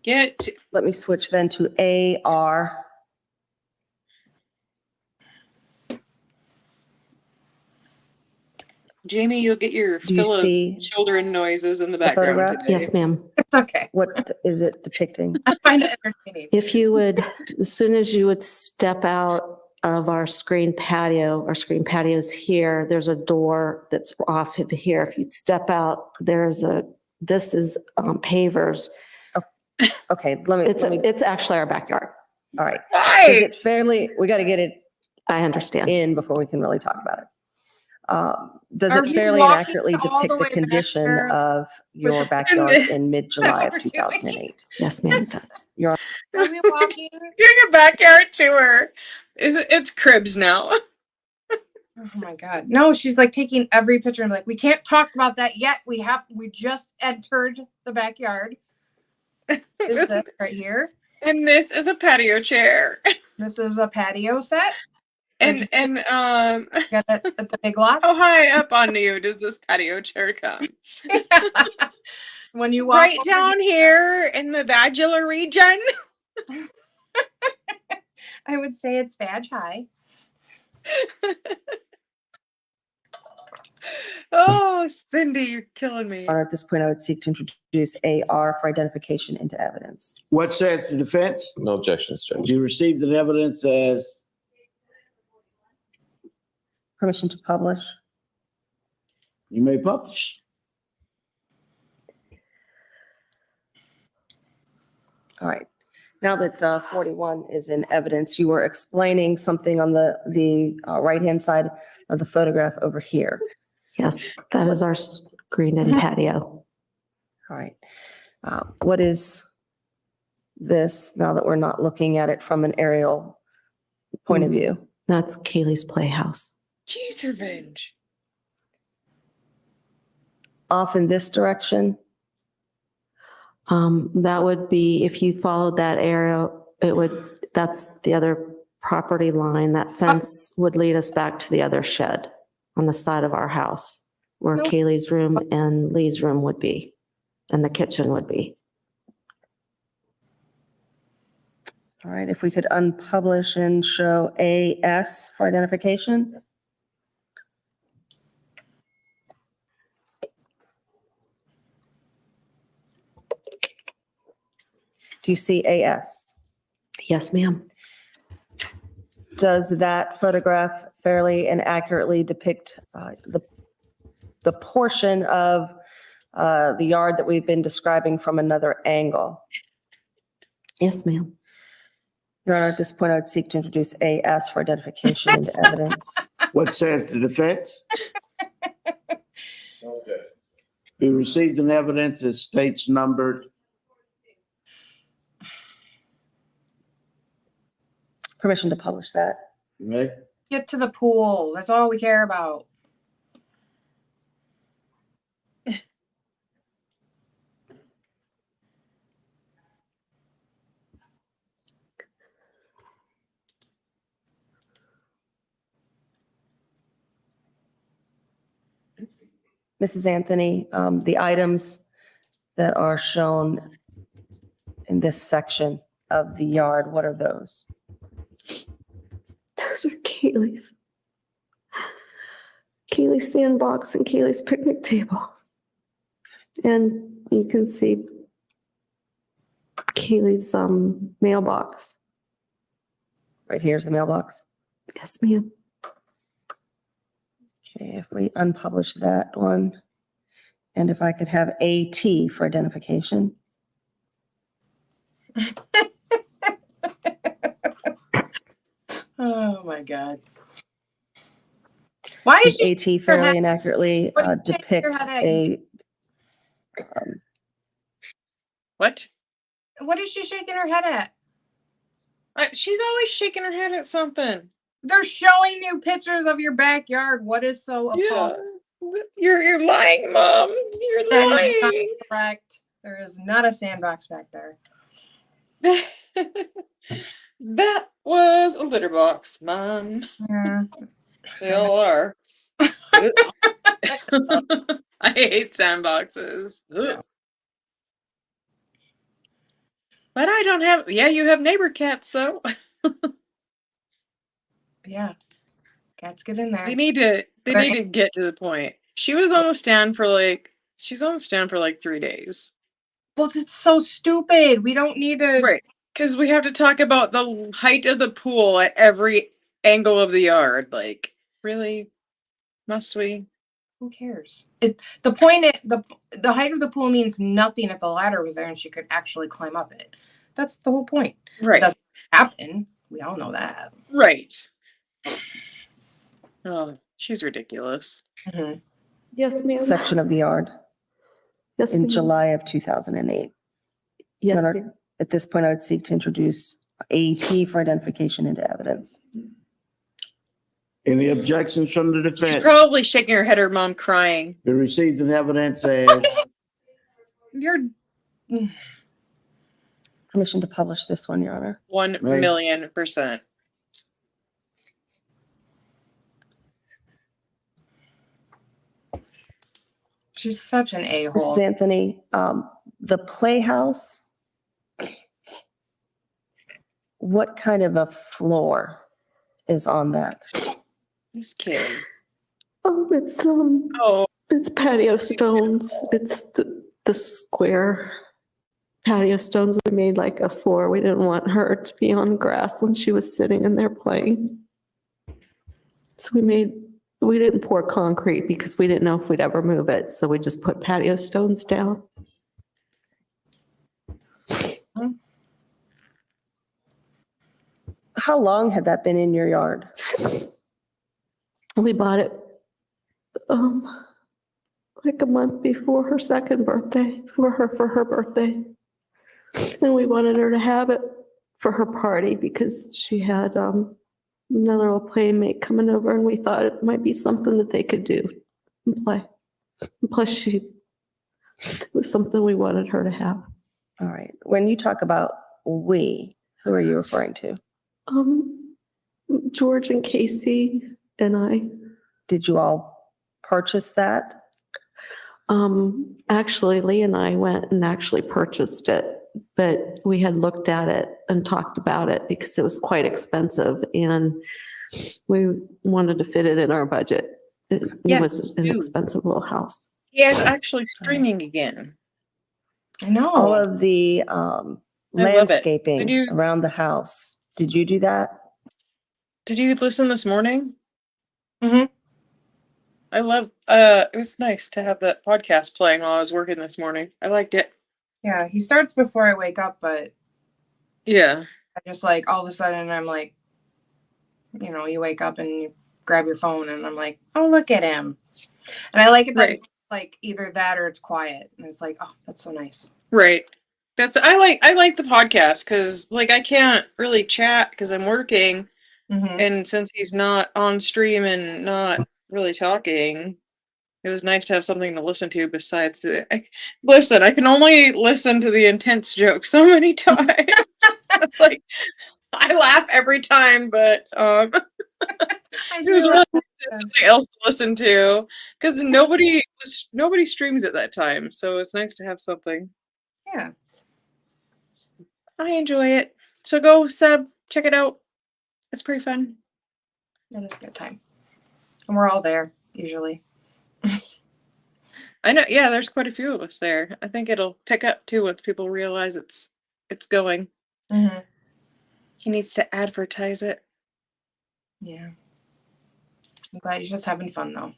Let me switch then to AR. Jamie, you'll get your Do you fill see of children noises in the the background photograph? today. Yes, ma'am. it's okay. What is it depicting? I find it entertaining. If you would, as soon as you would step out of our screen patio's here, there's a door that's off of here. If you'd step out, this is pavers. Okay, It's actually our backyard. all right. Hi. Is it fairly, we got to get it I understand. in before we can really talk about it. Does Are it we fairly and walking accurately all the depict the way back condition there? of your backyard in mid-July of 2008? Yes, ma'am, it does. You're Are we walking? Doing a backyard tour. It's cribs now. Oh my God. No, she's like taking every picture and like, we can't talk about that yet. We just entered the backyard. Is this right here? And this is a patio chair. This is a patio set. And got the big lots. How high up on you does this patio chair come? When you walk right down here in the vagular region. I would say it's vag high. Oh, Cindy, you're killing me. At this point, I would seek to introduce AR for identification into evidence. What says the defense? No objections, Judge. You received the evidence as Permission to publish. you may publish. All right. Now that 41 is in evidence, you were explaining something on the right-hand side of the photograph over here. Yes, that is our screen and patio. All right. What is this now that we're not looking at it from an aerial point of view? That's Kaylee's playhouse. Jeez, revenge. Off in this direction? That would be, if you followed that arrow, that's the other property line. That fence would lead us back to the other shed on the side of our house where Nope. Kaylee's room and Lee's room would be, and the kitchen would be. All right. If we could unpublish and show AS for identification. Do you see AS? Yes, ma'am. Does that photograph fairly and accurately depict the portion of the yard that we've been describing from another angle? Yes, ma'am. Your Honor, at this point, I would seek to introduce AS for identification into evidence. What says the defense? Okay. You received an evidence that states numbered. Permission to publish that. You may. Get to the pool. That's all we care about. Mrs. Anthony, the items that are shown in this section of the yard, what are those? Those are Kaylee's. Kaylee's sandbox and Kaylee's picnic table. And you can see Kaylee's mailbox. Right here's the mailbox. Yes, ma'am. Okay, if we unpublish that one, and if I could have AT for identification. Oh my God. Why is Does she AT fairly and accurately What did you shake depict your head at? a What? What is she shaking her head at? She's always shaking her head at something. They're showing you pictures of your backyard. What is so appalling? You're lying, Mom. You're That is not lying. correct. There is not a sandbox back there. That was a litter box, Mom. Yeah. They all are. I hate sandboxes. Ugh. But I don't have. Yeah, you have neighbor cats, though. Yeah. Cats get in there. They need to get to the point. She was on the stand for she's on the stand for 3 days. Well, it's so stupid. We don't need to. Right. Because we have to talk about the height of the pool at every angle of the yard. Really? Must we? Who cares? The point the height of the pool means nothing if the ladder was there and she could actually climb up it. That's the whole point. Right. It doesn't happen. We all know that. Right. Oh, she's ridiculous. Mm-hmm. Yes, ma'am. section of the yard Yes, in ma'am. July of 2008? Yes, Your Honor, ma'am. at this point, I would seek to introduce AT for identification into evidence. Any objections from the She's defense? probably shaking her head, her mom crying. Be received in evidence as You're Permission to publish this one, Your Honor. 1,000,000%. she's such an Mrs. a-hole. Anthony, the Playhouse, what kind of a floor is on that? This kid. Oh, Oh, it's patio stones. It's the square patio stones. We made like a floor. We didn't want her to be on grass when she was sitting in there playing. So we didn't pour concrete because we didn't know if we'd ever move it. So we just put patio stones down. How long had that been in your yard? We bought it like a month before her second birthday, for her birthday. And we wanted her to have it for her party because she had another little playmate coming over, and we thought it might be something that they could do and play. And plus, it was something we wanted her to have. All right. When you talk about we, who are you referring to? George and Casey and I. Did you all purchase that? Actually, Lee and I went and actually purchased it, but we had looked at it and talked about it because it was quite expensive and we wanted to fit it in our budget. It Yes, was an dude. expensive little house. Yeah, it's actually streaming again. I know. All of the love it. landscaping Did you- around the house. Did you do that? Did you listen this morning? Mhm. I love, it was nice to have that podcast playing while I was working this morning. I liked it. Yeah, he starts before I wake up, but Yeah. I just like all of a sudden I'm like, you wake up and you grab your phone and I'm like, oh, look at him. And I like it that Right. it's like either that or it's quiet. And it's like, oh, that's so nice. Right. I like the podcast because like I can't really chat because I'm working, Mhm. and since he's not on stream and not really talking, it was nice to have something to listen to besides listen, I can only listen to the intense jokes so many times. Like I laugh every time, but I it was do really like nice to have something else to listen to because nobody streams at that time, so it's nice to have something. Yeah. I enjoy it. So go, Seb, check it out. It's pretty fun. It is a good time. And we're all there, usually. I know, yeah, there's quite a few of us there. I think it'll pick up too once people realize it's going. Mm-hmm. He needs to advertise it. Yeah. I'm glad you're just having fun, though.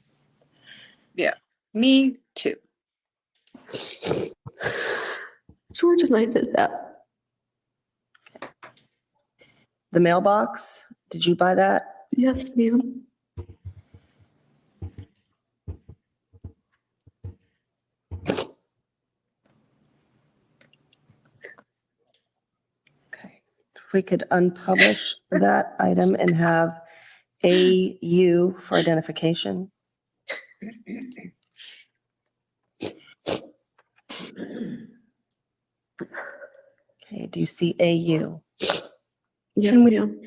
Yeah, me too. George and I did that. The mailbox, did you buy that? Yes, ma'am. Okay. If we could unpublish that item and have AU for identification. Okay, do you see AU? Yes, Can we- ma'am.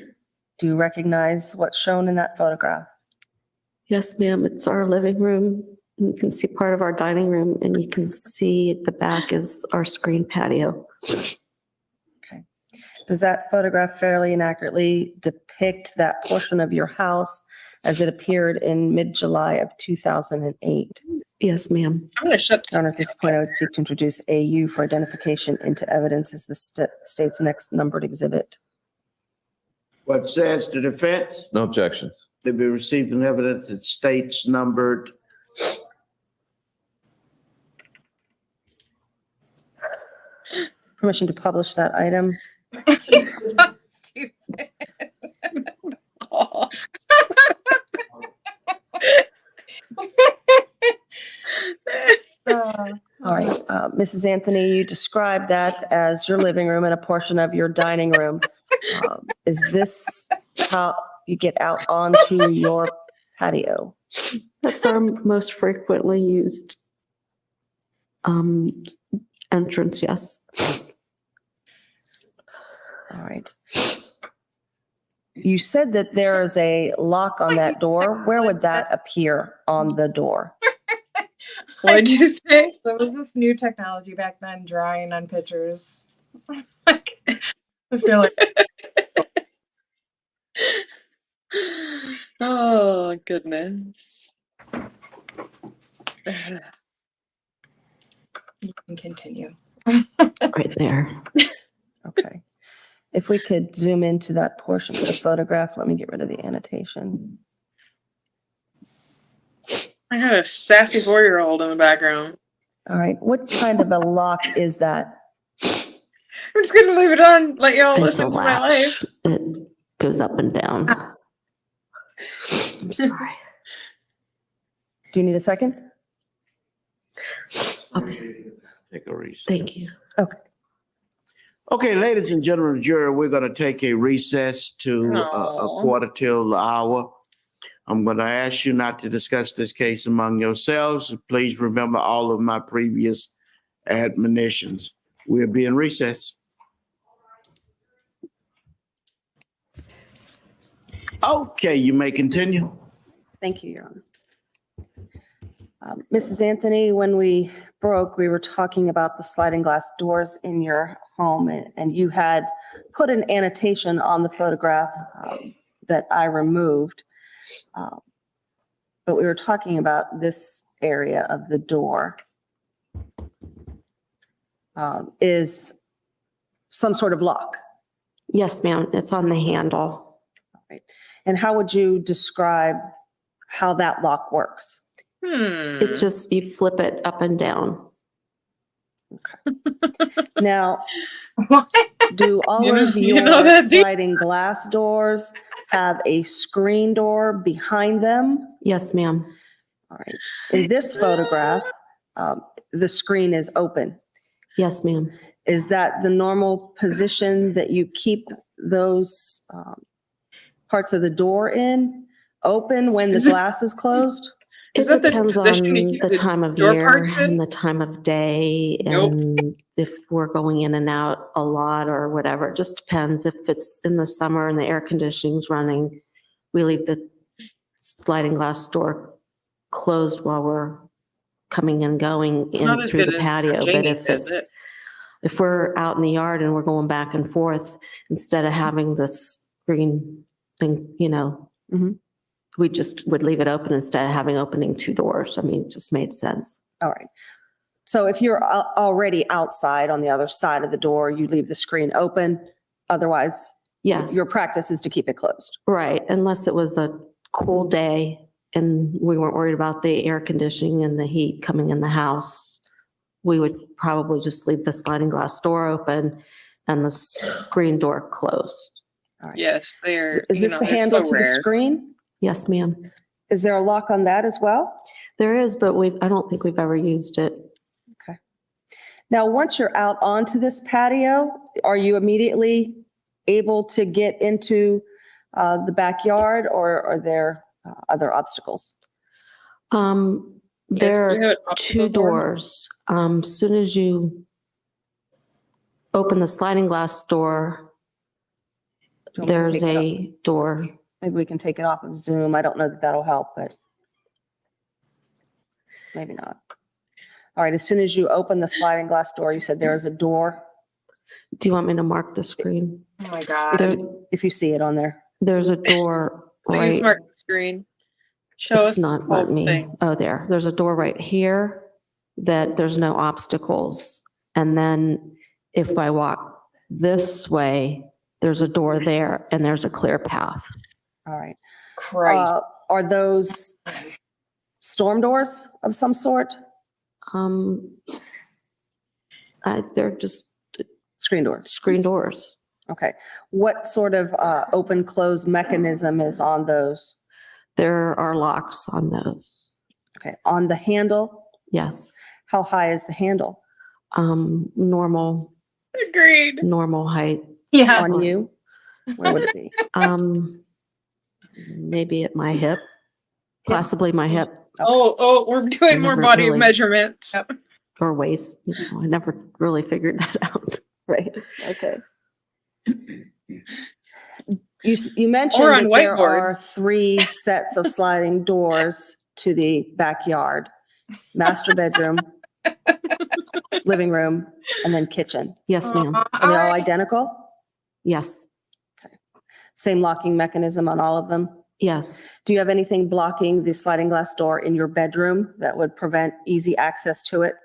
Do you recognize what's shown in that photograph? Yes, ma'am. It's our living room. You can see part of our dining room, and you can see at the back is our screen patio. Okay. Does that photograph fairly and accurately depict that portion of your house as it appeared in mid-July of 2008? Yes, ma'am. I'm gonna shut Your Honor, at this point, I would seek to introduce AU for identification into evidence as the state's next numbered exhibit. what says the defense. No objections. To be received in evidence it states numbered. Permission to publish that item. So stupid. All right, Mrs. Anthony, you described that as your living room and a portion of your dining room. Is this how you get out onto your patio? That's our most frequently used entrance, yes. All right. You said that there is a lock on that door. Where would that appear on the door? What did you say? There was this new technology back then, drawing on pictures. I feel like Oh goodness. you can continue. Right there. Okay. If we could zoom into that portion of the photograph, let me get rid of the annotation. I had a sassy 4-year-old in the background. All right. What kind of a lock is that? I'm just gonna leave it on, let y'all It's a listen to my life. latch. It goes up and down. I'm sorry. Do you need a second? Take a recess. Thank you. Okay. Okay, ladies and gentlemen of the jury, we're going to take a recess to a Aw. quarter till the hour. I'm going to ask you not to discuss this case among yourselves. Please remember all of my previous admonitions. We'll be in recess. Okay, you may continue. Thank you, Your Honor. Mrs. Anthony, when we broke, we were talking about the sliding glass doors in your home, and you had put an annotation on the photograph that I removed. But we were talking about this area of the door is some sort of lock. Yes, ma'am. It's on the handle. Right. And how would you describe how that lock works? It just, you flip it up and down. Now, do all You know- of you your know that deep- sliding glass doors have a screen door behind them? Yes, ma'am. All right. In this photograph, the screen is open. Yes, ma'am. Is that the normal position that you keep those parts of the door in, open when the glass is closed? It Is that the depends on position you keep the the time of door year parts in? and the time of day, Nope. and if we're going in and out a lot or whatever. It just depends. If it's in the summer and the air conditioning's running, we leave the sliding glass door closed while we're coming and going Not in as through good the as patio. But Jamie's, if is it's it? if we're out in the yard and we're going back and forth, instead of having the screen thing, Mhm. we just would leave it open instead of having opening two doors. I mean, it just made sense. All right. So if you're already outside on the other side of the door, you leave the screen open. Otherwise, Yes, your practice is to keep it closed. right. Unless it was a cool day and we weren't worried about the air conditioning and the heat coming in the house, we would probably just leave the sliding glass door open and the screen door closed. All right. Yes, they're. Is this the they're handle so to the rare. screen? Yes, ma'am. Is there a lock on that as well? There is, but I don't think we've ever used it. Okay. Now, once you're out onto this patio, are you immediately able to get into the backyard, or are there other obstacles? There you have are an obstacle two doors. Soon as you open the sliding glass door, Do you want me to there's take it a door. Maybe we can take it off of Zoom. I don't know that that'll help, but maybe not. All right, as soon as you open the sliding glass door, you said there is a door. Do you want me to mark the screen? Oh my God. There, If you see it on there. there's a door Please right. mark the screen. Show us It's not the letting whole me. thing. Oh, there. There's a door right here that there's no obstacles. And then if I walk this way, there's a door there and there's a clear path. All right. Christ. Are those storm doors of some sort? They're just Screen doors. screen doors. Okay. What sort of open close mechanism is on those? There are locks on those. Okay. On the handle? Yes. How high is the handle? Normal Agreed. height. Yeah. On you? Where would it be? maybe at my hip, Hip? possibly my hip Oh, we're doing more never body really- measurements. or waist. I never really figured that out. Right. Okay. You Or mentioned on that there whiteboard. are 3 sets of sliding doors to the backyard: master bedroom, living room, and then kitchen. Yes, ma'am. Are they all identical? Yes. Same locking mechanism on all of them? Yes. Do you have anything blocking the sliding glass door in your bedroom that would prevent easy access to it?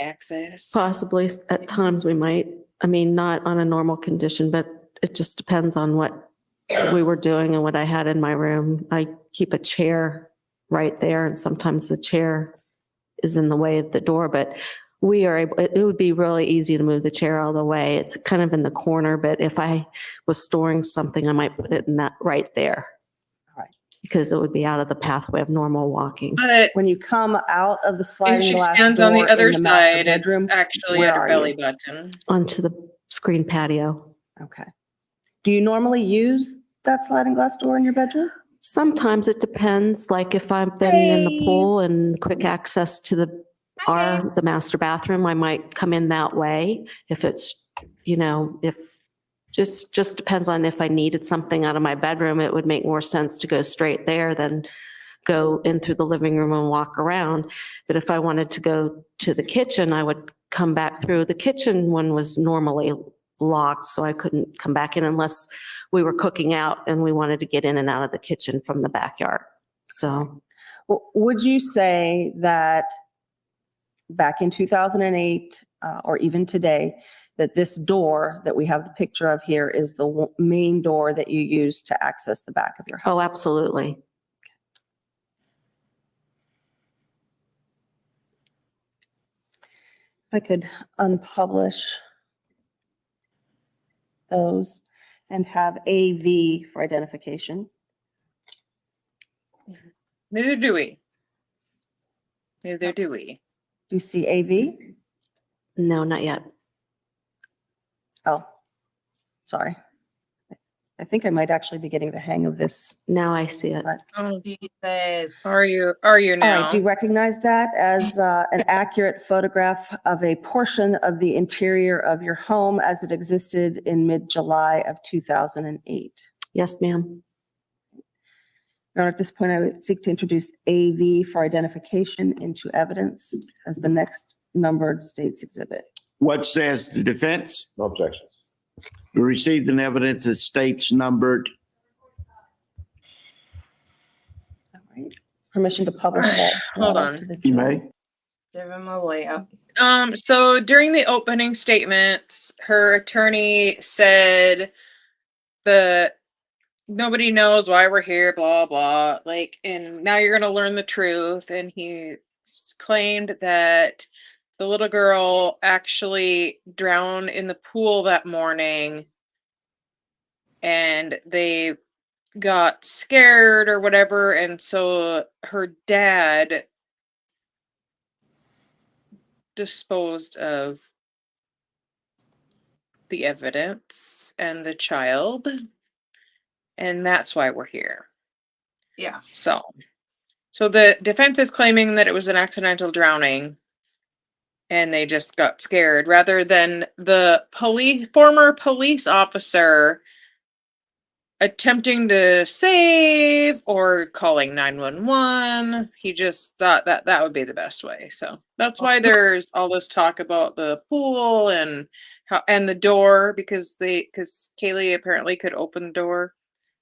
Access. Possibly at times we might. I mean, not on a normal condition, but it just depends on what we were doing and what I had in my room. I keep a chair right there, and sometimes the chair is in the way of the door, but we are able, it would be really easy to move the chair out of the way. It's kind of in the corner, but if I was storing something, I might put it in that right there. All right. Because it would be out of the pathway of normal walking. But When you come out of the if sliding she glass stands on the door other in the master side, bedroom, it's actually where at her are belly you? button. Onto the screen patio. Okay. Do you normally use that sliding glass door in your bedroom? Sometimes it depends, like if I've been in the Hey. pool and quick access to the master bathroom, I might come in that way. If it's, if just depends on if I needed something out of my bedroom, it would make more sense to go straight there than go in through the living room and walk around. But if I wanted to go to the kitchen, I would come back through. The kitchen one was normally locked, so I couldn't come back in unless we were cooking out and we wanted to get in and out of the kitchen from the backyard. So, Well, would you say that back in 2008, or even today, that this door that we have the picture of here is the main door that you use to access the back of your house? oh, absolutely. I could unpublish those and have AV for identification. Neither do we. Neither do we. Do you see AV? No, not yet. Oh, sorry. I think I might actually be getting the hang of this. Now I see it. Oh, Jesus. Are you All right, now? do you recognize that as an accurate photograph of a portion of the interior of your home as it existed in mid-July of 2008? Yes, ma'am. Your Honor, at this point, I would seek to introduce AV for identification into evidence as the next numbered state's exhibit. What says the defense? No objections. We received an evidence that states numbered. All right. Permission to publish that. Hold letter on. to the You judge. may. Give him a layup. So during the opening statement, her attorney said that nobody knows why we're here, blah, blah. Like, and now you're going to learn the truth. And he claimed that the little girl actually drowned in the pool that morning and they got scared or whatever. And so her dad disposed of the evidence and the child. And that's why we're here. Yeah. So the defense is claiming that it was an accidental drowning and they just got scared rather than the former police officer attempting to save or calling 911. He just thought that would be the best way. So that's why there's all this talk about the pool and the door because Kaylee apparently could open the door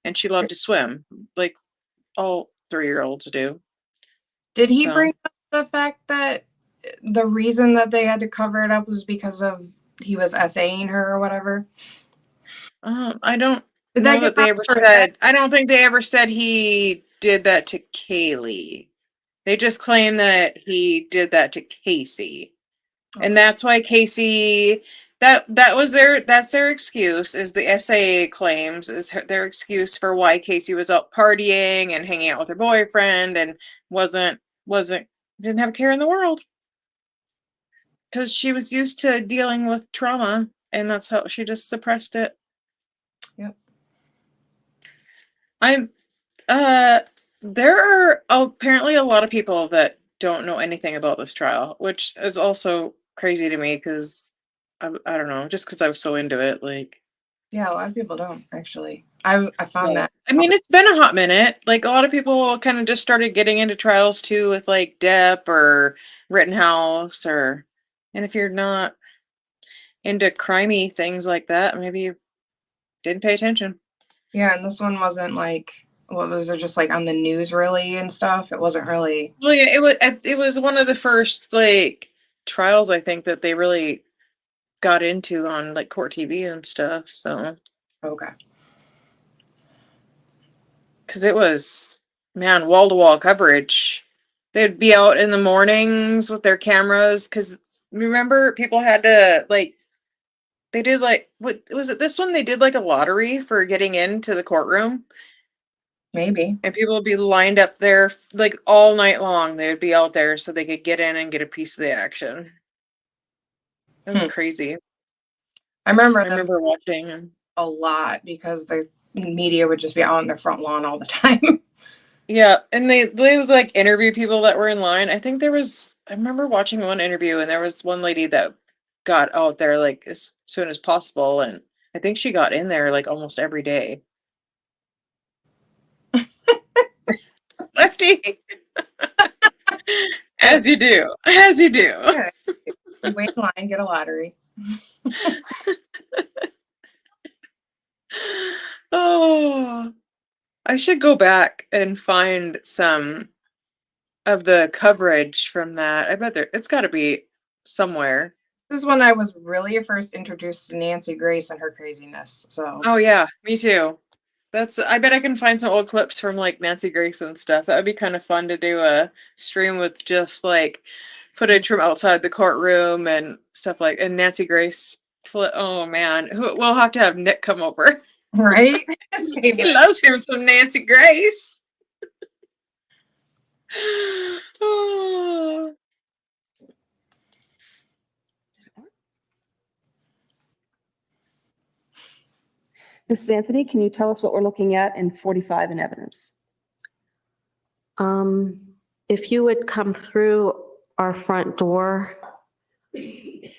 and she loved to swim like all 3-year-olds do. Did he So- bring up the fact that the reason that they had to cover it up was because of he was essaying her or whatever? I don't Did know that that get they ever covered? said. I don't think they ever said he did that to Kaylee. They just claim that he did that to Casey, and that's why Casey. That's their excuse. Is the SAA claims is their excuse for why Casey was out partying and hanging out with her boyfriend and didn't have a care in the world because she was used to dealing with trauma and that's how she just suppressed it. Yep. I'm there are apparently a lot of people that don't know anything about this trial, which is also crazy to me because I don't know, just because I was so into it. Like, Yeah, a lot of people don't actually. I found yeah. that. I mean, it's been a hot minute. Like, a lot of people kind of just started getting into trials too with like Depp or Rittenhouse, and if you're not into crimey things like that, maybe you didn't pay attention. Yeah, and this one wasn't like, what was it, just like on the news really and stuff? It wasn't really. Well, yeah, it was one of the first like trials I think that they really got into on like court TV and stuff. So, Okay. because it was, man, wall to wall coverage. They'd be out in the mornings with their cameras. Because remember, people had to like, they did like, what was it? This one they did like a lottery for getting into the courtroom. Maybe. And people would be lined up there like all night long. They would be out there so they could get in and get a piece of the action. It was crazy. I remember watching a lot because the media would just be out on their front lawn all the time. Yeah, and they would like interview people that were in line. I remember watching one interview and there was one lady that got out there like as soon as possible, and I think she got in there like almost every day. Lefty. As you do. As you do. Yeah. Wait in line, get a lottery. Oh, I should go back and find some of the coverage from that. I bet it's got to be somewhere. This is when I was really first introduced to Nancy Grace and her craziness. So. Oh yeah, me too. I bet I can find some old clips from like Nancy Grace and stuff. That would be kind of fun to do a stream with just like footage from outside the courtroom and stuff and Nancy Grace. Oh man, we'll have to have Nick come over. Right? He loves him some Nancy Grace. Oh. Mrs. Anthony, can you tell us what we're looking at in 45 in evidence? If you would come through our front door,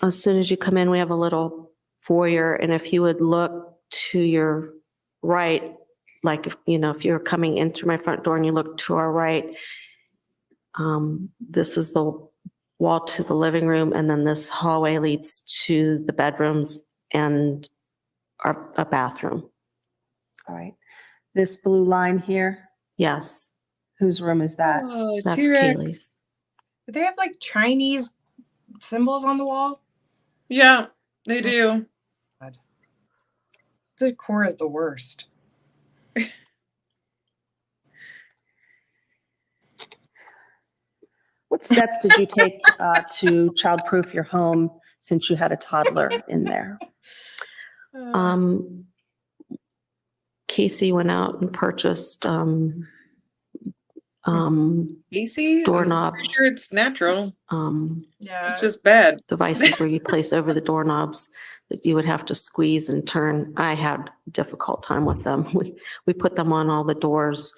as soon as you come in, we have a little foyer, and if you would look to your right, like, if you're coming in through my front door and you look to our right, this is the wall to the living room, and then this hallway leads to the bedrooms and a bathroom. All right. This blue line here, Yes, whose room is that? Oh, that's T-Rex. Kaylee's. Did they have like Chinese symbols on the wall? Yeah, they do. God. The decor is the worst. What steps did you take to childproof your home since you had a toddler in there? Casey went out and purchased Casey? doorknob. I'm pretty sure it's natural. Yeah. It's just bad. Devices where you place over the doorknobs that you would have to squeeze and turn. I had a difficult time with them. We put them on all the doors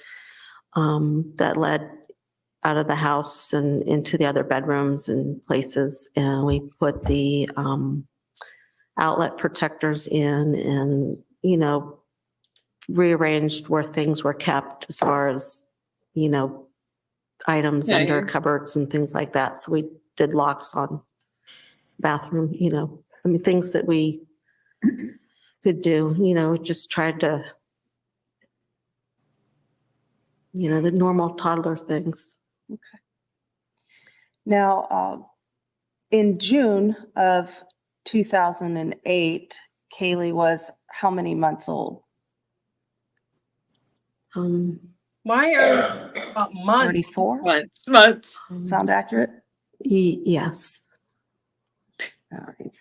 that led out of the house and into the other bedrooms and places. And we put the outlet protectors in and, rearranged where things were kept as far as, items under Nice. cupboards and things like that. So we did locks on bathroom, things that we could do, just tried to, the normal toddler things. Okay. Now, in June of 2008, Kaylee was how many months old? Why are about months? 34? Months. Sound accurate? Yes. All right.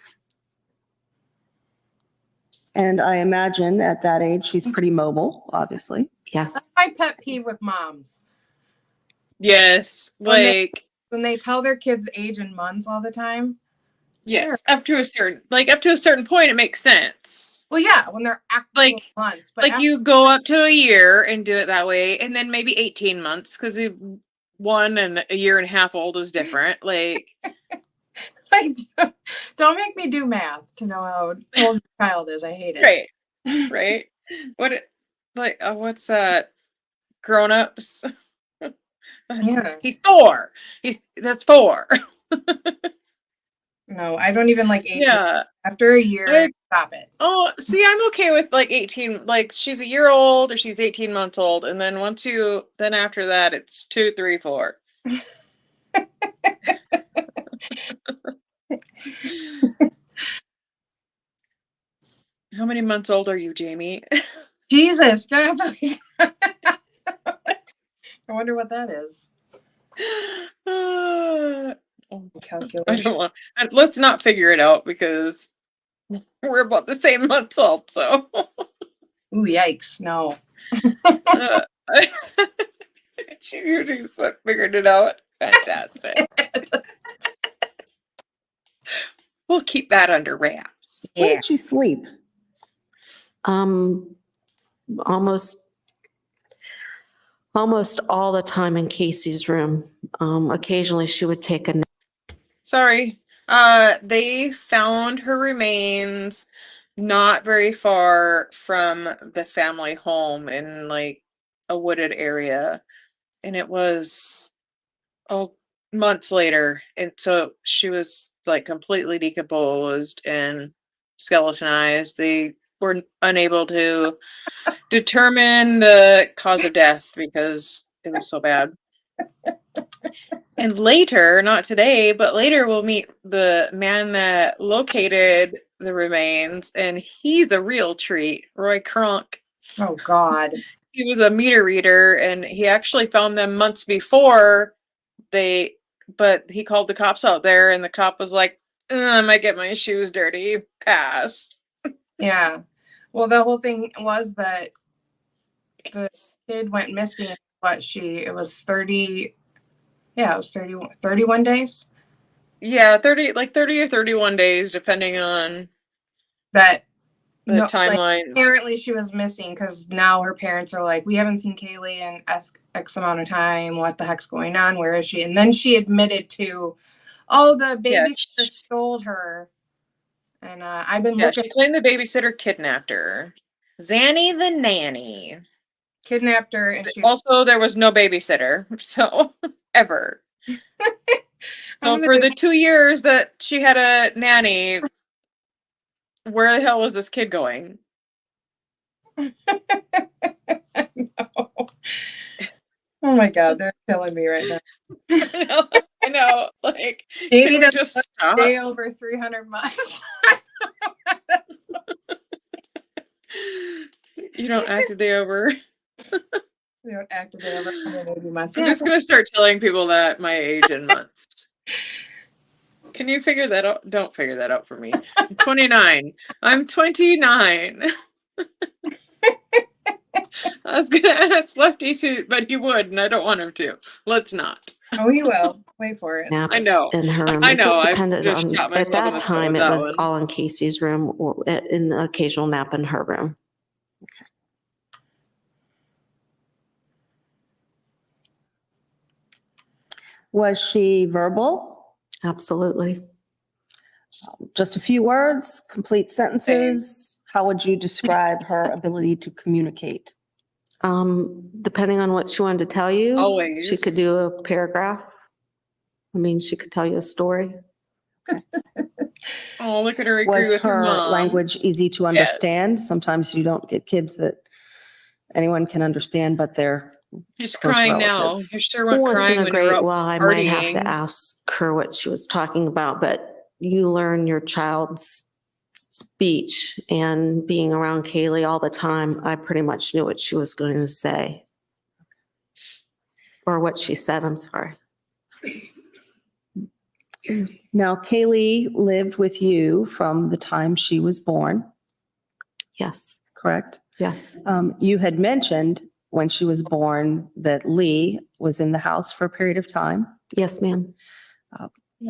And I imagine at that age, she's pretty mobile, obviously. That's Yes. my pet peeve with moms. Yes. When they tell their kids age in months all the time. Yes. Up to a certain point, it makes sense. Well, yeah, when they're actual Like, months, but like you go up to a year and do it that way, and then maybe 18 months because 1 and a year and a half old is different. Like, like, don't make me do math to know how old your child is. I hate it. right, right. What's that? Grown-ups. Yeah. He's 4. That's 4. No, I don't even like 18. Yeah. After a year, stop it. Oh, see, I'm okay with like 18. Like she's a year old or she's 18 months old, and then then after that, it's 2, 3, 4. How many months old are you, Jamie? Jesus. I wonder what that is. I don't want. Let's not figure it out because we're about the same months old. So. Ooh, yikes! No. You figured it out. Fantastic. We'll keep that under wraps. When did she sleep? Almost all the time in Casey's room. Occasionally she would take a nap. Sorry. They found her remains not very far from the family home in like a wooded area. And it was months later. And so she was like completely decomposed and skeletonized. They were unable to determine the cause of death because it was so bad. And later, not today, but later we'll meet the man that located the remains, and he's a real treat, Roy Kronk. Oh, God. He was a meter reader, and he actually found them months before but he called the cops out there, and the cop was like, I might get my shoes dirty. Pass. Yeah. Well, the whole thing was that the kid went missing. It was 30. Yeah, it was 31 days. Yeah, 30 or 31 days, depending on that the timeline. Like, apparently she was missing because now her parents are like, we haven't seen Kaylee in X amount of time. What the heck's going on? Where is she? And then she admitted to, the babysitter stole her. And I've been looking. She claimed the babysitter kidnapped her. Zanny the nanny. Kidnapped her. And also, there was no babysitter. So, ever. So, for the 2 years that she had a nanny, where the hell was this kid going? No. Oh my God, they're killing me right now. I know. Like, Jamie doesn't just stop. Day over 300 miles. You don't act a day over. We don't act a day over 180 months. I'm just going to start telling people that my age in months. Can you figure that out? Don't figure that out for me. I'm 29. I'm 29. I was going to ask Lefty to, but he would, and I don't want him to. Let's not. Oh, he will. Wait for it. Nap I know. in her room. I It know. just depended I just on, shot at myself in that the foot time, with it that was one. all in Casey's room or in the occasional nap in her room. Okay. Was she verbal? Absolutely. Just a few words, complete sentences. How would you describe her ability to communicate? Depending on what she wanted to tell you, Always. she could do a paragraph. I mean, she could tell you a story. Oh, look at her agree Was with her her mom. language easy to understand? Sometimes you don't get kids that anyone can understand, but they're She's close crying relatives. now. You sure weren't Once crying in a when you were great out while, I might have partying. to ask her what she was talking about, but you learn your child's speech, and being around Kaylee all the time, I pretty much knew what she was going to say. Or what she said, I'm sorry. Now, Kaylee lived with you from the time she was born, Yes, correct? yes. You had mentioned when she was born that Lee was in the house for a period of time. Yes, ma'am.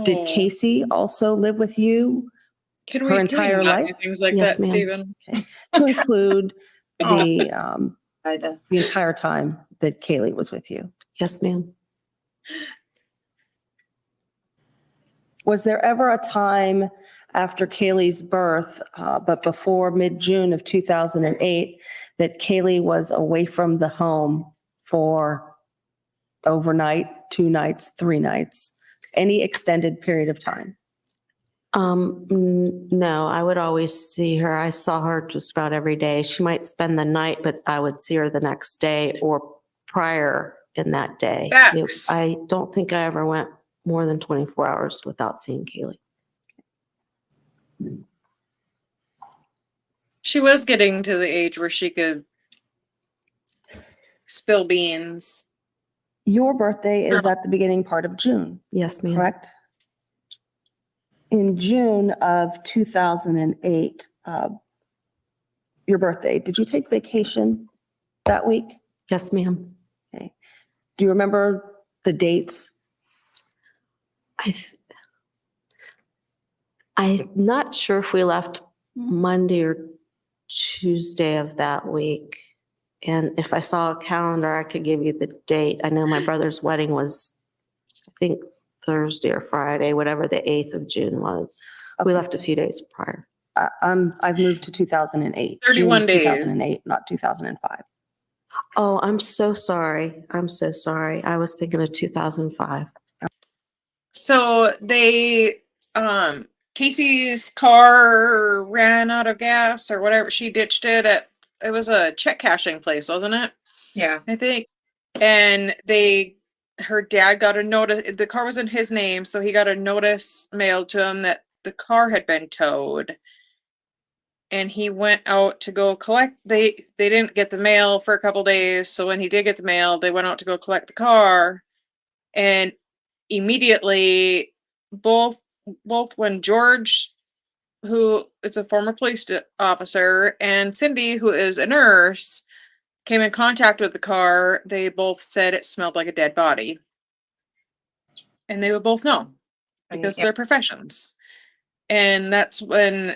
Did Casey also live with you Can Her we entire not life? do things like Yes, that, ma'am. Stephen? Okay. To include Oh. the entire time that Kaylee was with you. Yes, ma'am. Was there ever a time after Kaylee's birth, but before mid-June of 2008, that Kaylee was away from the home for overnight, 2 nights, 3 nights, any extended period of time? No, I would always see her. I saw her just about every day. She might spend the night, but I would see her the next day or prior in that day. Facts. I don't think I ever went more than 24 hours without seeing Kaylee. She was getting to the age where she could spill beans. Your birthday is at the beginning part of June, Yes, ma'am. correct? In June of 2008, your birthday, did you take vacation that week? Yes, ma'am. Okay. Do you remember the dates? I'm not sure if we left Monday or Tuesday of that week. And if I saw a calendar, I could give you the date. I know my brother's wedding was, I think, Thursday or Friday, whatever the 8th of June was. We left a few days prior. I've moved to 2008. 31 June days. 2008, not 2005. Oh, I'm so sorry. I'm so sorry. I was thinking of 2005. So they, Casey's car ran out of gas or whatever. She ditched it at, it was a check cashing place, wasn't it? Yeah. I think. And her dad got a notice, the car was in his name, so he got a notice mailed to him that the car had been towed. And he went out to go collect, they didn't get the mail for a couple days, so when he did get the mail, they went out to go collect the car. And immediately, both when George, who is a former police officer, and Cindy, who is a nurse, came in contact with the car, they both said it smelled like a dead body. And they would both know because of their professions. And that's when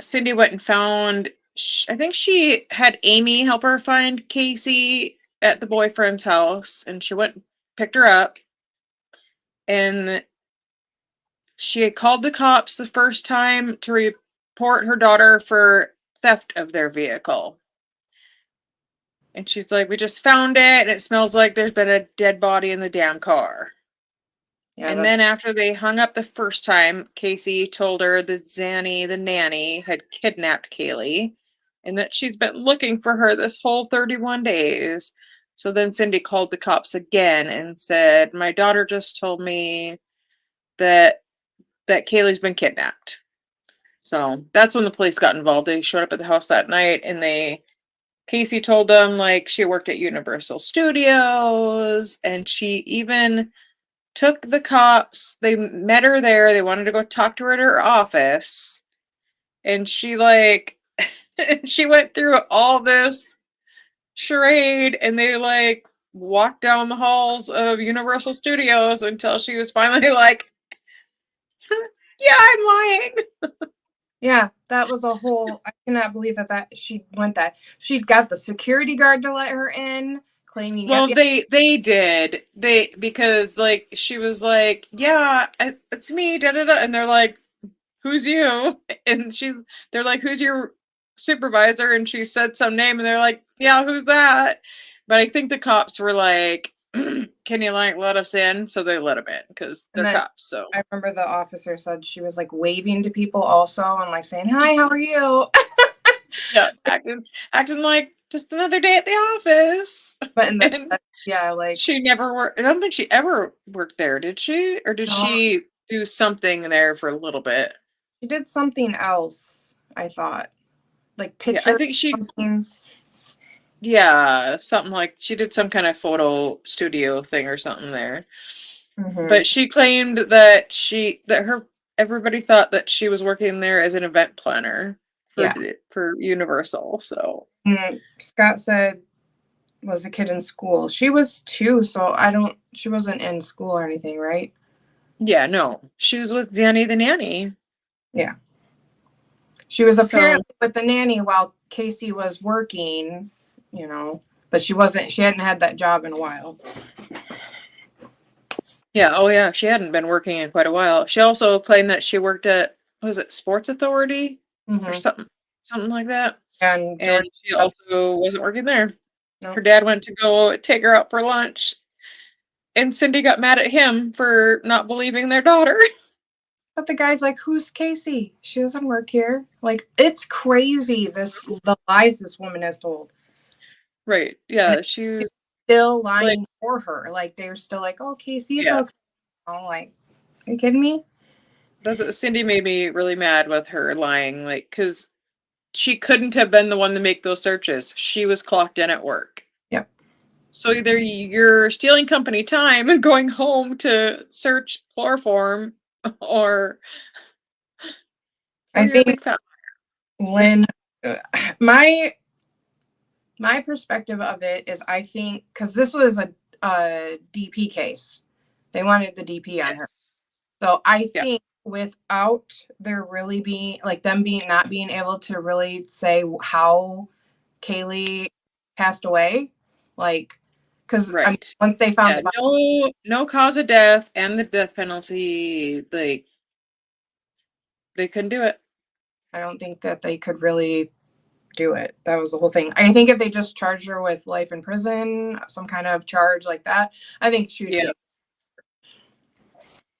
Cindy went and found, I think she had Amy help her find Casey at the boyfriend's house, and she went and picked her up. And she had called the cops the first time to report her daughter for theft of their vehicle. And she's like, we just found it, and it smells like there's been a dead body in the damn car. Yeah, and then after they hung up the first time, Casey told her that Zanny, the nanny, had kidnapped Kaylee and that she's been looking for her this whole 31 days. So then Cindy called the cops again and said, my daughter just told me that Kaylee's been kidnapped. So that's when the police got involved. They showed up at the house that night, and Casey told them like she worked at Universal Studios, and she even took the cops. They met her there. They wanted to go talk to her at her office, and she she went through all this charade, and they walked down the halls of Universal Studios until she was finally like, yeah, I'm lying. Yeah, that was a whole, I cannot believe that she went that. She got the security guard to let her in, claiming. Well, they did. Because she was like, yeah, it's me, da da da. And they're like, who's you? And they're like, who's your supervisor? And she said some name, and they're like, yeah, who's that? But I think the cops were like, can you let us in? So they let them in because they're cops. So I remember the officer said she was waving to people also and saying, hi, how are you? Yeah, acting like just another day at the office. But she never worked. I don't think she ever worked there, did she? Or did she do something there for a little bit? She did something else, I thought. Pictures. Yeah, I think she. Yeah, something like she did some kind of photo studio thing or something there. Mm-hmm. But she claimed that everybody thought that she was working there as an event planner for Universal. So Scott said was a kid in school. She was too, so she wasn't in school or anything, right? Yeah, no. She was with Zanny the nanny. Yeah. She was So- apparently with the nanny while Casey was working, you know, but she hadn't had that job in a while. Yeah, oh yeah, she hadn't been working in quite a while. She also claimed that she worked at, was it Sports Authority or something like that? And And she also wasn't working there. No. Her dad went to go take her out for lunch, and Cindy got mad at him for not believing their daughter. But the guy's like, "Who's Casey? She doesn't work here." Like, it's crazy, the lies this woman has told. Right. Yeah, she's still lying for her. Like, they're still like, "Oh, Casey, it's okay." I'm like, are you kidding me? Cindy made me really mad with her lying, like, because she couldn't have been the one to make those searches. She was clocked in at work. Yep. So either you're stealing company time and going home to search chloroform, or I think Lynn, my perspective of it is, I think, because this was a DP case, they wanted the DP on her. So I think without there really being, like, them not being able to really say how Kaylee passed away, like, because once they found the body, no cause of death and the death penalty, like, they couldn't do it. I don't think that they could really do it. That was the whole thing. I think if they just charged her with life in prison, some kind of charge like that, I think she would be.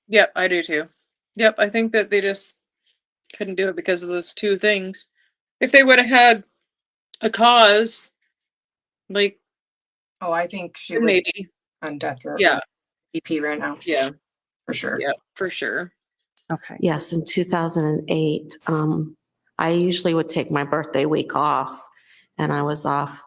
Yep, I do too. Yep, I think that they just couldn't do it because of those two things. If they would have had a cause, like, oh, I think she would maybe on death row. Yeah. DP right now. Yeah, for sure. Yeah, for sure. Okay. Yes, in 2008, I usually would take my birthday week off, and I was off.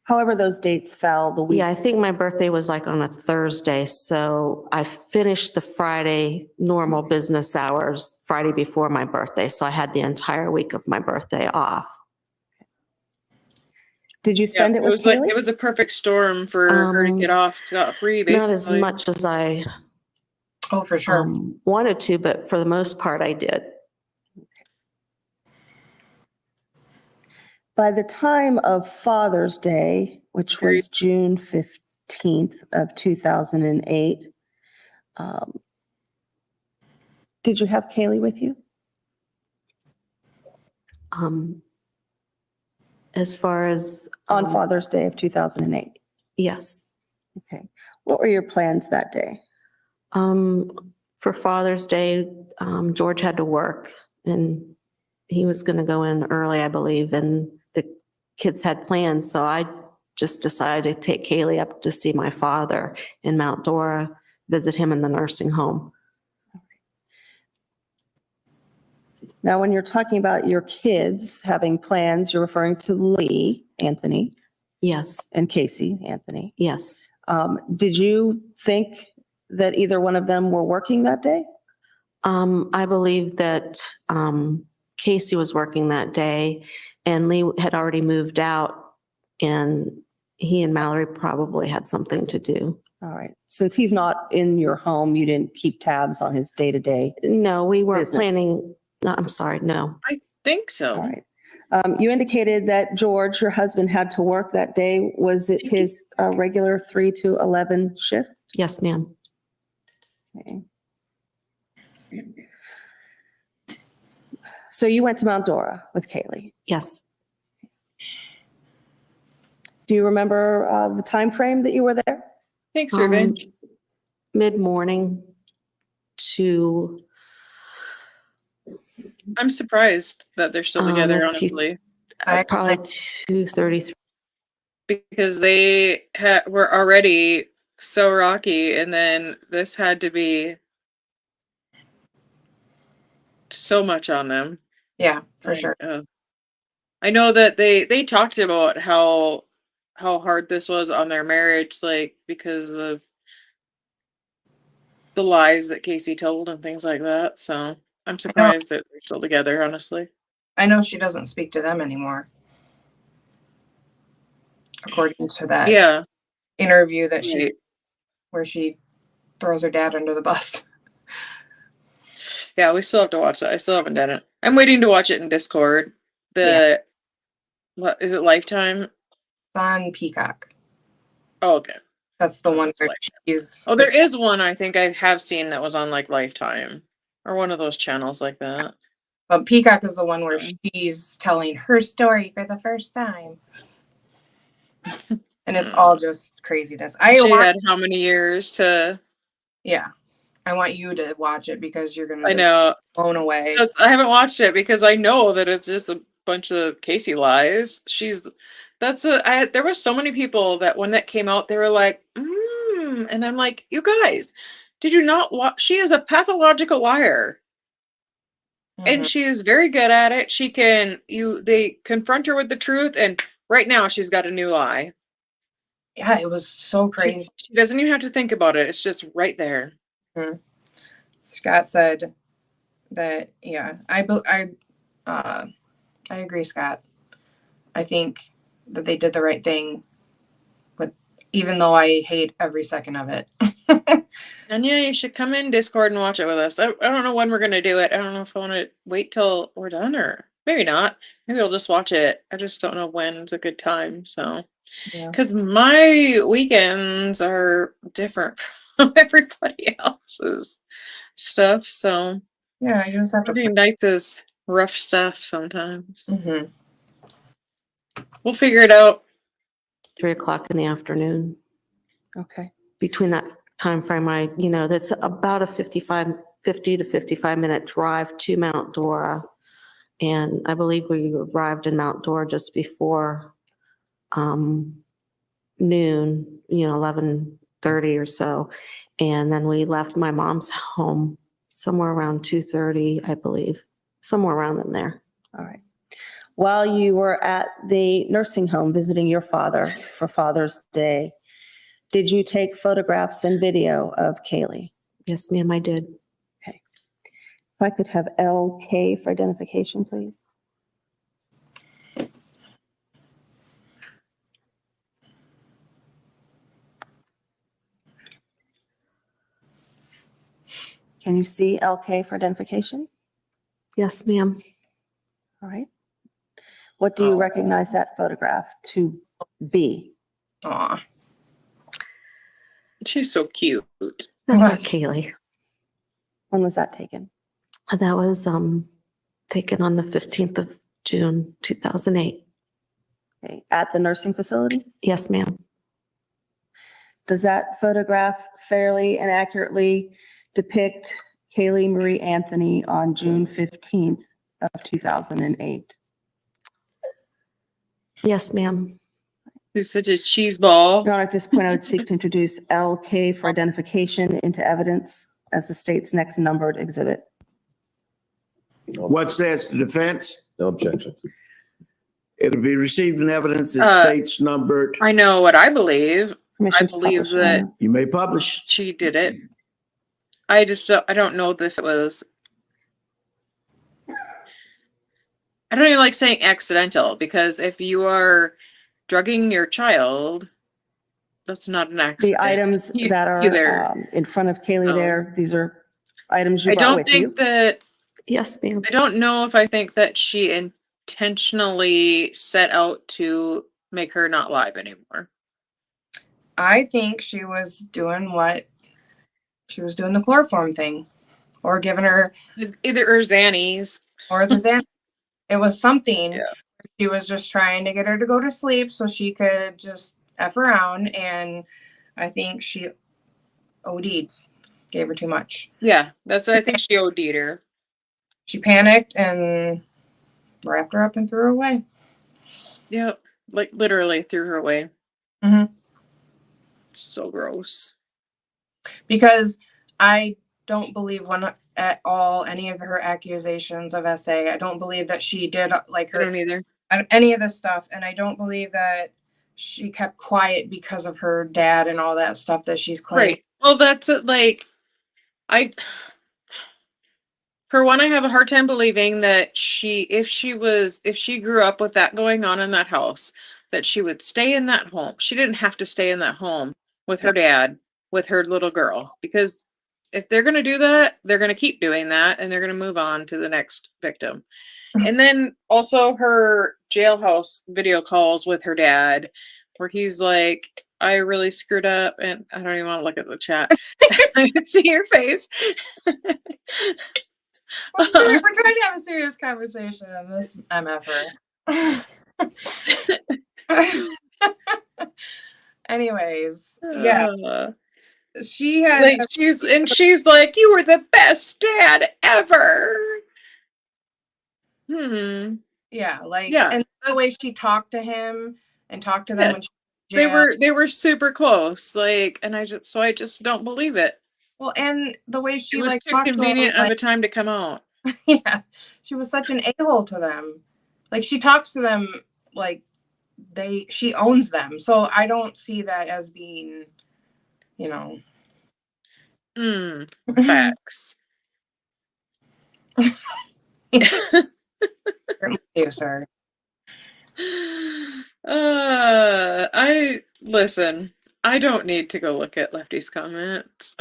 However, those dates fell the week. Yeah, I think my birthday was like on a Thursday, so I finished the Friday normal business hours Friday before my birthday, so I had the entire week of my birthday off. Did you spend it with was Kaylee? like, it was a perfect storm for her to get off scot-free, basically. Not as much as I for sure wanted to, but for the most part I did. By the time of Father's Day, which was June 15th of 2008, did you have Kaylee with you? As far as on Father's Day of 2008? Yes. Okay. What were your plans that day? For Father's Day, George had to work, and he was going to go in early, I believe, and the kids had plans, so I just decided to take Kaylee up to see my father in Mount Dora, visit him in the nursing home. Now, when you're talking about your kids having plans, you're referring to Lee, Anthony. Yes. And Casey, Anthony. Yes. Did you think that either one of them were working that day? I believe that Casey was working that day, and Lee had already moved out, and he and Mallory probably had something to do. All right. Since he's not in your home, you didn't keep tabs on his day-to-day? No, we weren't business. planning. No, I'm sorry. No. I think so. All right. You indicated that George, your husband, had to work that day. Was it his regular 3 to 11 shift? Yes, ma'am. Okay. So you went to Mount Dora with Kaylee? Yes. Do you remember the time frame that you were there? Thanks, Irvin. Mid-morning to... I'm surprised that they're still together, honestly. Probably 2:33. Because they were already so rocky, and then this had to be so much on them. Yeah, for sure. I know that they talked about how hard this was on their marriage, like, because of the lies that Casey told and things like that. So I'm surprised that they're still together, honestly. I know she doesn't speak to them anymore, according to that interview that where she throws her dad under the bus. Yeah, we still have to watch it. I still haven't done it. I'm waiting to watch it in Discord. What is it? Lifetime? It's on Peacock. Oh, okay. That's the one where Lifetime. she's. Oh, there is one I think I have seen that was on like Lifetime or one of those channels like that. But Peacock is the one where she's telling her story for the first time. And it's all just craziness. She had how many years to? Yeah. I want you to watch it because you're gonna. I know. Blown away. I haven't watched it because I know that it's just a bunch of Casey lies. There were so many people that when that came out, they were like, and I'm like, you guys, did you not watch? She is a pathological liar. And she is very good at it. They confront her with the truth, and right now she's got a new lie. Yeah, it was so crazy. She doesn't even have to think about it. It's just right there. Scott said that, yeah, I agree, Scott. I think that they did the right thing, but even though I hate every second of it. And yeah, you should come in Discord and watch it with us. I don't know when we're going to do it. I don't know if I want to wait till we're done or maybe not. Maybe I'll just watch it. I just don't know when's a good time. So, because my weekends are different from everybody else's stuff. So, yeah, you just have to. Nights is rough stuff sometimes. We'll figure it out. 3 o'clock in the afternoon. Okay. Between that time frame, that's about a 50 to 55 minute drive to Mount Dora. And I believe we arrived in Mount Dora just before noon, 11:30 or so. And then we left my mom's home somewhere around 2:30, I believe, somewhere around in there. All right. While you were at the nursing home visiting your father for Father's Day, did you take photographs and video of Kaylee? Yes, ma'am, I did. Okay. If I could have LK for identification, please. Can you see LK for identification? Yes, ma'am. All right. What do you recognize that photograph to be? Aw. She's so cute. That's our Kaylee. When was that taken? That was taken on the 15th of June, 2008. Okay. At the nursing facility? Yes, ma'am. Does that photograph fairly and accurately depict Kaylee Marie Anthony on June 15th of 2008? Yes, ma'am. He's such a cheese ball. Your Honor, at this point, I would seek to introduce LK for identification into evidence as the state's next numbered exhibit. What says the defense? No objections. It'll be received in evidence as states numbered. I know what I believe. Permission I believe to publish, that Your Honor. You may publish. she did it. I don't know if it was. I don't even like saying accidental because if you are drugging your child, that's not an accident. The items that are in front of Kaylee there, these are items you I brought don't with think you? that. Yes, ma'am. I don't know if I think that she intentionally set out to make her not live anymore. I think she was doing the chloroform thing or giving her either her Xannies or the Xan. It was something. Yeah. She was just trying to get her to go to sleep so she could just F around. And I think she OD'd, gave her too much. Yeah, I think she OD'd her. She panicked and wrapped her up and threw her away. Yep, like literally threw her away. Mm-hmm. So gross. Because I don't believe at all any of her accusations of SA. I don't believe that she did like her. I don't either. Any of this stuff, and I don't believe that she kept quiet because of her dad and all that stuff that she's claiming. Right. Well, that's like for one, I have a hard time believing that if she grew up with that going on in that house, that she would stay in that home. She didn't have to stay in that home with her dad, with her little girl, because if they're going to do that, they're going to keep doing that, and they're going to move on to the next victim. And then also her jailhouse video calls with her dad, where he's like, I really screwed up, and I don't even want to look at the chat. I can see your face. We're trying to have a serious conversation on this MFR. Anyways, yeah. She had like she's like, you were the best dad ever. Yeah, like, yeah, and the way she talked to him and talked to them when she was in jail. they were super close, like, and I just don't believe it. Well, and the way she it was like too talked convenient to them, of a time to come out. Yeah, she was such an a-hole to them. Like, she talks to them like she owns them. So I don't see that as being, you know. Facts. You, sir. Listen, I don't need to go look at Lefty's comments.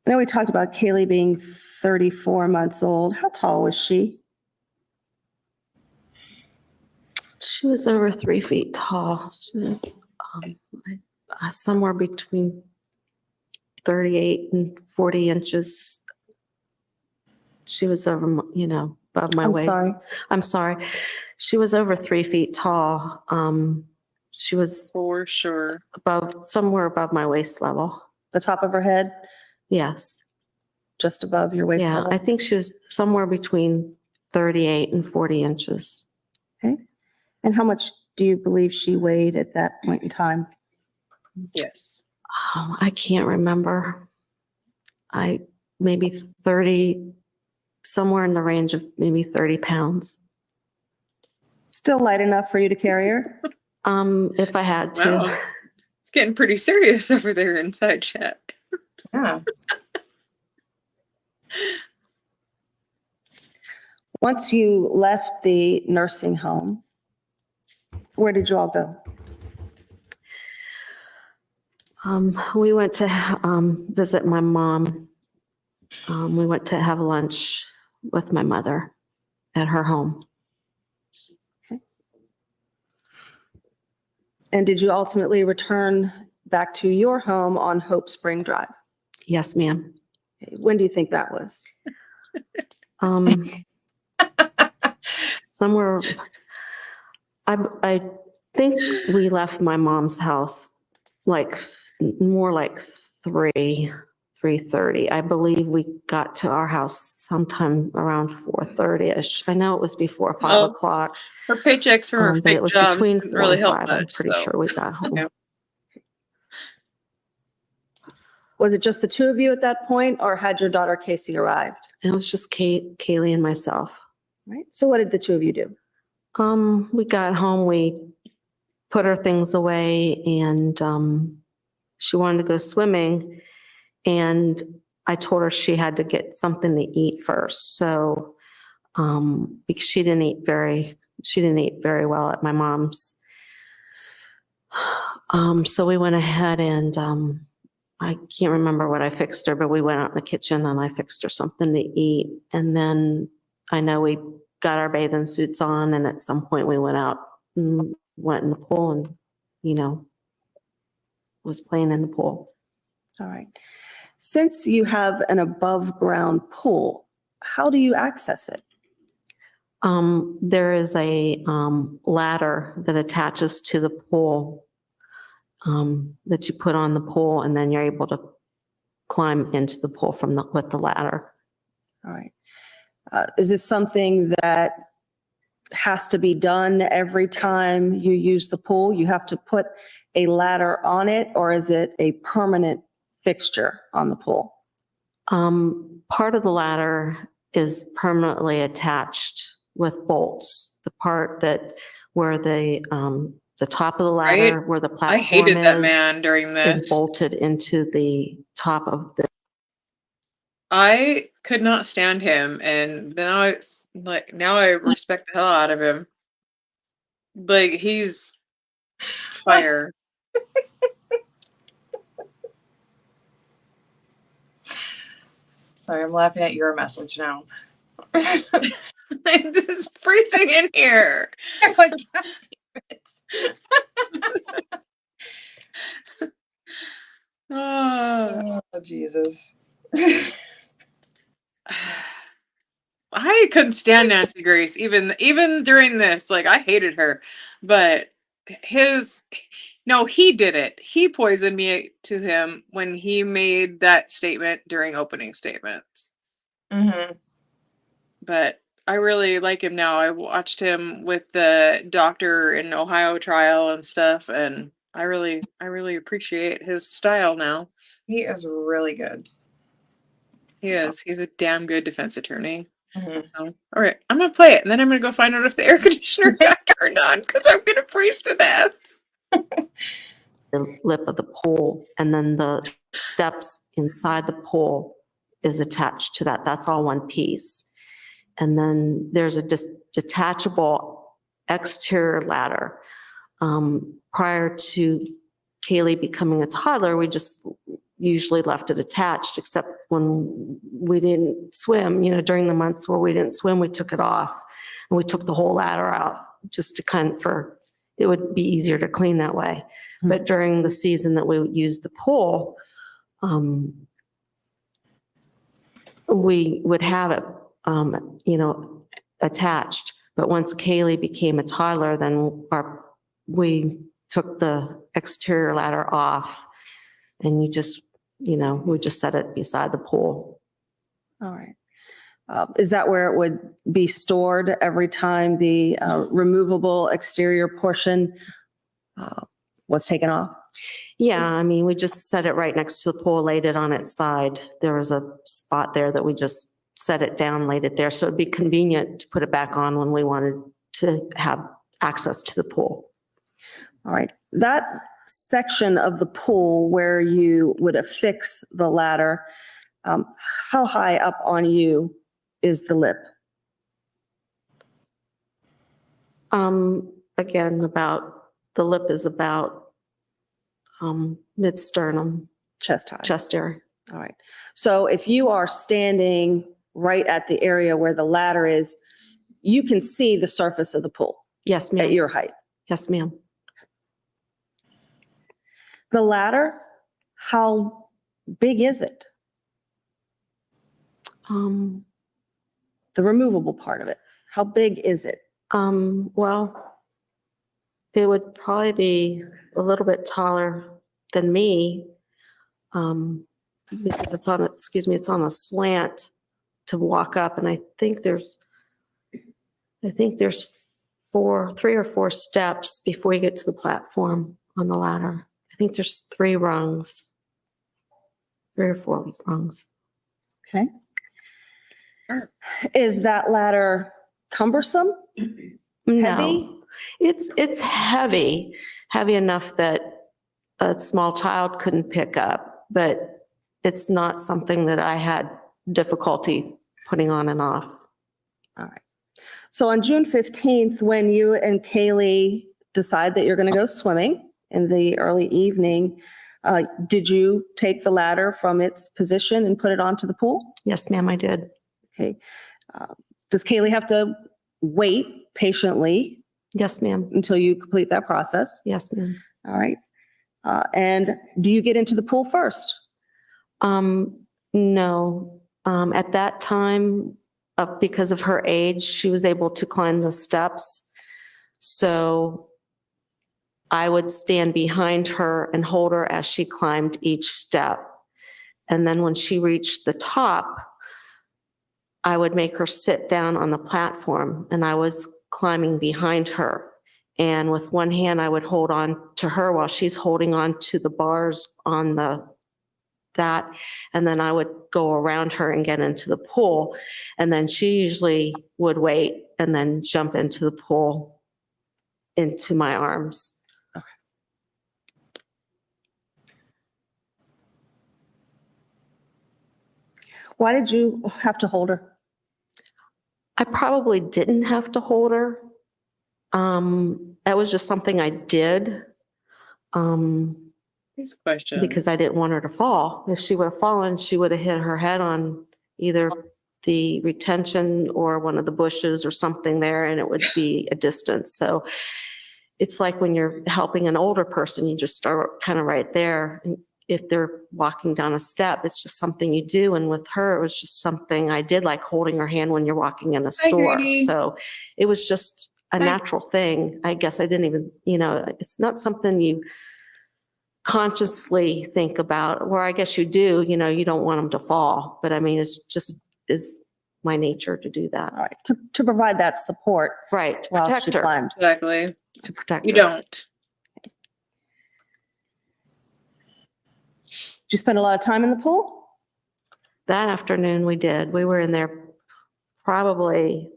I know we talked about Kaylee being 34 months old. How tall was she? She was over 3 feet tall. She was somewhere between 38 and 40 inches. She was over, above my waist. I'm sorry. She was over 3 feet tall. She was for sure somewhere above my waist level. The top of her head? Yes. Just above your waist level? I think she was somewhere between 38 and 40 inches. Okay. And how much do you believe she weighed at that point in time? Yes. Oh, I can't remember. Maybe 30, somewhere in the range of maybe 30 pounds. Still light enough for you to carry her? If I had to. Wow. It's getting pretty serious over there inside chat. Yeah. Once you left the nursing home, where did you all go? We went to visit my mom. We went to have lunch with my mother at her home. Okay. And did you ultimately return back to your home on Hope Spring Drive? Yes, ma'am. Okay. When do you think that was? Somewhere, I think we left my mom's house more like 3:30. I believe we got to our house sometime around 4:30ish. I know it was before 5 o'clock. Her paychecks from her but fake it was jobs between didn't 4 really and help 5. much. I'm pretty sure we got home. Yeah. Was it just the two of you at that point, or had your daughter Casey arrived? It was just Kaylee and myself. Right. So what did the two of you do? We got home, we put her things away, and she wanted to go swimming, and I told her she had to get something to eat first. So because she didn't eat very well at my mom's. So we went ahead and I can't remember what I fixed her, but we went out in the kitchen and I fixed her something to eat. And then I know we got our bathing suits on, and at some point we went out and went in the pool and, was playing in the pool. All right. Since you have an above ground pool, how do you access it? There is a ladder that attaches to the pool that you put on the pool, and then you're able to climb into the pool with the ladder. All right. Is this something that has to be done every time you use the pool? You have to put a ladder on it, or is it a permanent fixture on the pool? Part of the ladder is permanently attached with bolts. The part where the top of the ladder, where the platform I hated that man during this. is bolted into the top of the. I could not stand him, and now it's like now I respect the hell out of him. Like he's fire. Sorry, I'm laughing at your message now. It's freezing in here. Like, God damn it. Oh, Oh, Jesus. I couldn't stand Nancy Grace even during this. Like I hated her, but he did it. He poisoned me to him when he made that statement during opening statements. Mm-hmm. But I really like him now. I watched him with the doctor in Ohio trial and stuff, and I really appreciate his style now. He is really good. He is. He's a damn good defense attorney. Mm-hmm. So, all right, I'm gonna play it, and then I'm gonna go find out if the air conditioner got turned on because I'm gonna freeze to death. The lip of the pole, and then the steps inside the pole is attached to that. That's all one piece. And then there's a detachable exterior ladder. Prior to Kaylee becoming a toddler, we just usually left it attached, except when we didn't swim, during the months where we didn't swim, we took it off and we took the whole ladder out just to it would be easier to clean that way. But during the season that we used the pool, we would have it, attached. But once Kaylee became a toddler, then we took the exterior ladder off, and we just set it beside the pool. All right. Is that where it would be stored every time the removable exterior portion was taken off? Yeah, we just set it right next to the pool, laid it on its side. There was a spot there that we just set it down, laid it there. So it'd be convenient to put it back on when we wanted to have access to the pool. All right. That section of the pool where you would affix the ladder, how high up on you is the lip? Again, the lip is about mid-sternum. Chest high. Chest area. All right. So if you are standing right at the area where the ladder is, you can see the surface of the pool. Yes, ma'am. At your height. Yes, ma'am. The ladder, how big is it? The removable part of it. How big is it? Well, it would probably be a little bit taller than me, because it's on a slant to walk up, and I think there's 3 or 4 steps before you get to the platform on the ladder. I think there's 3 rungs, 3 or 4 rungs. Okay. Is that ladder cumbersome? No, Heavy? it's heavy enough that a small child couldn't pick up, but it's not something that I had difficulty putting on and off. All right. So on June 15th, when you and Kaylee decide that you're going to go swimming in the early evening, did you take the ladder from its position and put it onto the pool? Yes, ma'am, I did. Okay. Does Kaylee have to wait patiently? Yes, ma'am. Until you complete that process? Yes, ma'am. All right. And do you get into the pool first? No. At that time, because of her age, she was able to climb the steps. So I would stand behind her and hold her as she climbed each step. And then when she reached the top, I would make her sit down on the platform, and I was climbing behind her. And with one hand, I would hold on to her while she's holding on to the bars on that. And then I would go around her and get into the pool. And then she usually would wait and then jump into the pool into my arms. Why did you have to hold her? I probably didn't have to hold her. That was just something I did. Here's a question. Because I didn't want her to fall. If she would have fallen, she would have hit her head on either the retention or one of the bushes or something there, and it would be a distance. So it's like when you're helping an older person, you just start kind of right there. And if they're walking down a step, it's just something you do. And with her, it was just something I did, like holding her hand when you're walking in a store. So it was just a natural thing. I guess I didn't even, it's not something you consciously think about, or I guess you do, you don't want them to fall. But I mean, it's just is my nature to do that. All right, to provide that support. Right, to while protect she her. climbed. Exactly. To protect You her. don't. Did you spend a lot of time in the pool? That afternoon we did. We were in there probably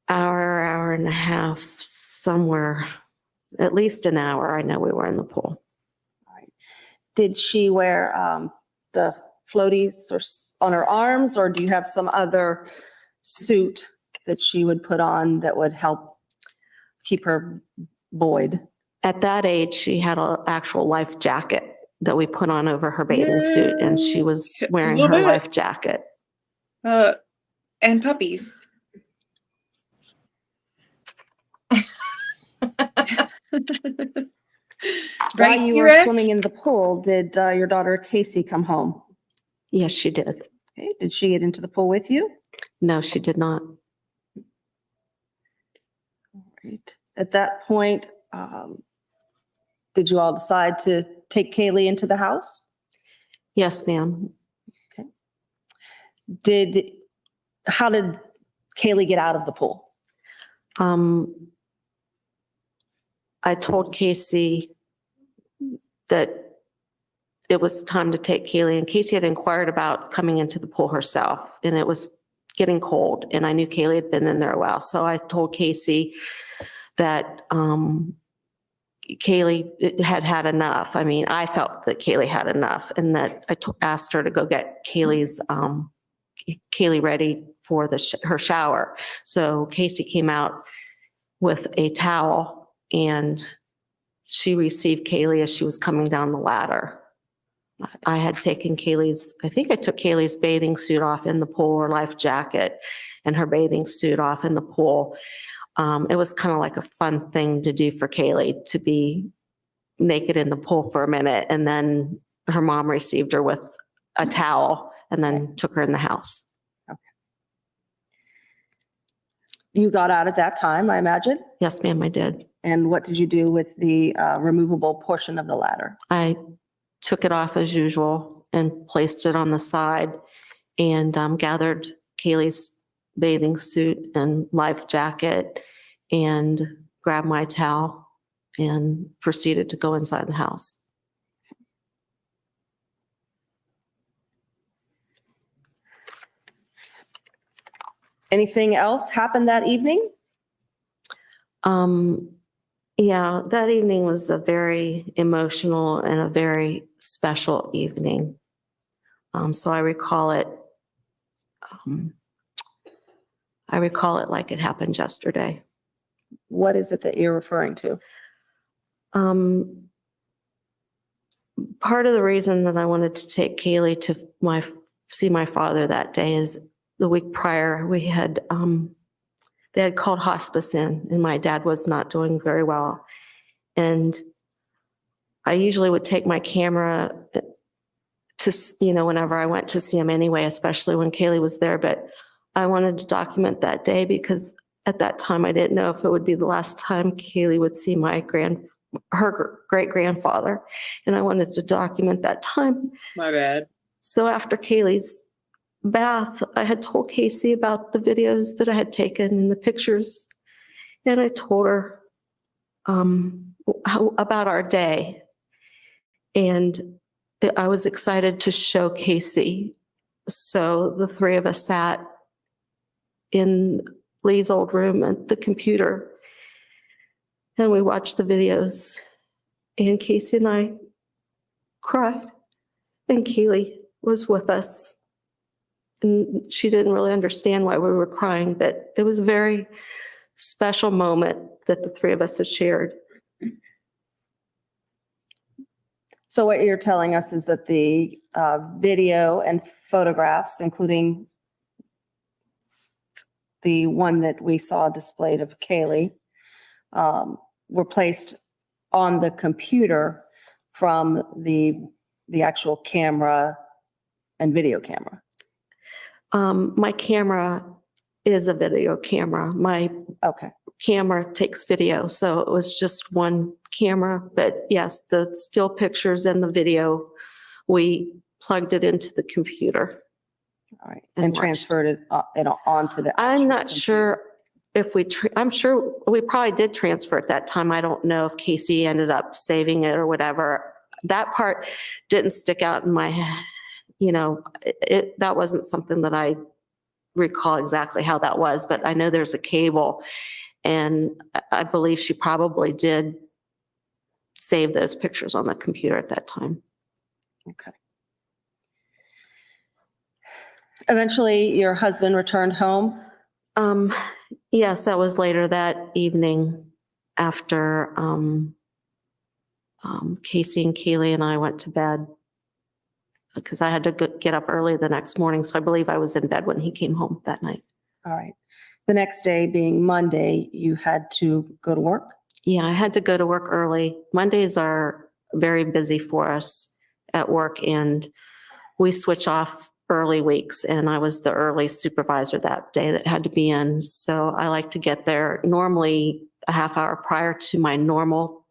hour and a half, somewhere, at least an hour. I know we were in the pool. All right. Did she wear the floaties on her arms, or do you have some other suit that she would put on that would help keep her buoyed? At that age, she had an actual life jacket that we put on over her bathing suit, and she was wearing her life jacket. And puppies. While you were swimming in the pool, did your daughter Casey come home? Yes, she did. Okay. Did she get into the pool with you? No, she did not. All right. At that point, did you all decide to take Kaylee into the house? Yes, ma'am. Okay. How did Kaylee get out of the pool? I told Casey that it was time to take Kaylee, and Casey had inquired about coming into the pool herself, and it was getting cold, and I knew Kaylee had been in there a while. So I told Casey that Kaylee had had enough. I mean, I felt that Kaylee had enough, and that I asked her to go get Kaylee ready for her shower. So Casey came out with a towel, and she received Kaylee as she was coming down the ladder. I had taken I think I took Kaylee's bathing suit off in the pool, her life jacket, and her bathing suit off in the pool. It was kind of like a fun thing to do for Kaylee, to be naked in the pool for a minute, and then her mom received her with a towel and then took her in the house. Okay. You got out at that time, I imagine? Yes, ma'am, I did. And what did you do with the removable portion of the ladder? I took it off as usual and placed it on the side, and gathered Kaylee's bathing suit and life jacket and grabbed my towel and proceeded to go inside the house. Anything else happened that evening? Yeah, that evening was a very emotional and a very special evening. So I recall it like it happened yesterday. What is it that you're referring to? Part of the reason that I wanted to take Kaylee to see my father that day is the week prior we had they had called hospice in, and my dad was not doing very well. And I usually would take my camera to, whenever I went to see him anyway, especially when Kaylee was there. But I wanted to document that day because at that time I didn't know if it would be the last time Kaylee would see her great-grandfather. And I wanted to document that time. My bad. So after Kaylee's bath, I had told Casey about the videos that I had taken and the pictures, and I told her about our day, and I was excited to show Casey. So the three of us sat in Lee's old room at the computer, and we watched the videos, and Casey and I cried, and Kaylee was with us. And she didn't really understand why we were crying, but it was a very special moment that the three of us had shared. So what you're telling us is that the video and photographs, including the one that we saw displayed of Kaylee, were placed on the computer from the actual camera and video camera. My camera is a video camera. My camera takes video, so it was just one camera. But yes, the still pictures and the video, we plugged it into the computer. All right, and transferred it onto the. I'm not sure if we. I'm sure we probably did transfer at that time. I don't know if Casey ended up saving it or whatever. That part didn't stick out in my head. That wasn't something that I recall exactly how that was, but I know there's a cable, and I believe she probably did save those pictures on the computer at that time. Okay. Eventually, your husband returned home? Yes, that was later that evening after Casey and Kaylee and I went to bed, because I had to get up early the next morning. So I believe I was in bed when he came home that night. All right. The next day being Monday, you had to go to work? Yeah, I had to go to work early. Mondays are very busy for us at work, and we switch off early weeks, and I was the early supervisor that day that had to be in. So I like to get there normally a half hour prior to my normal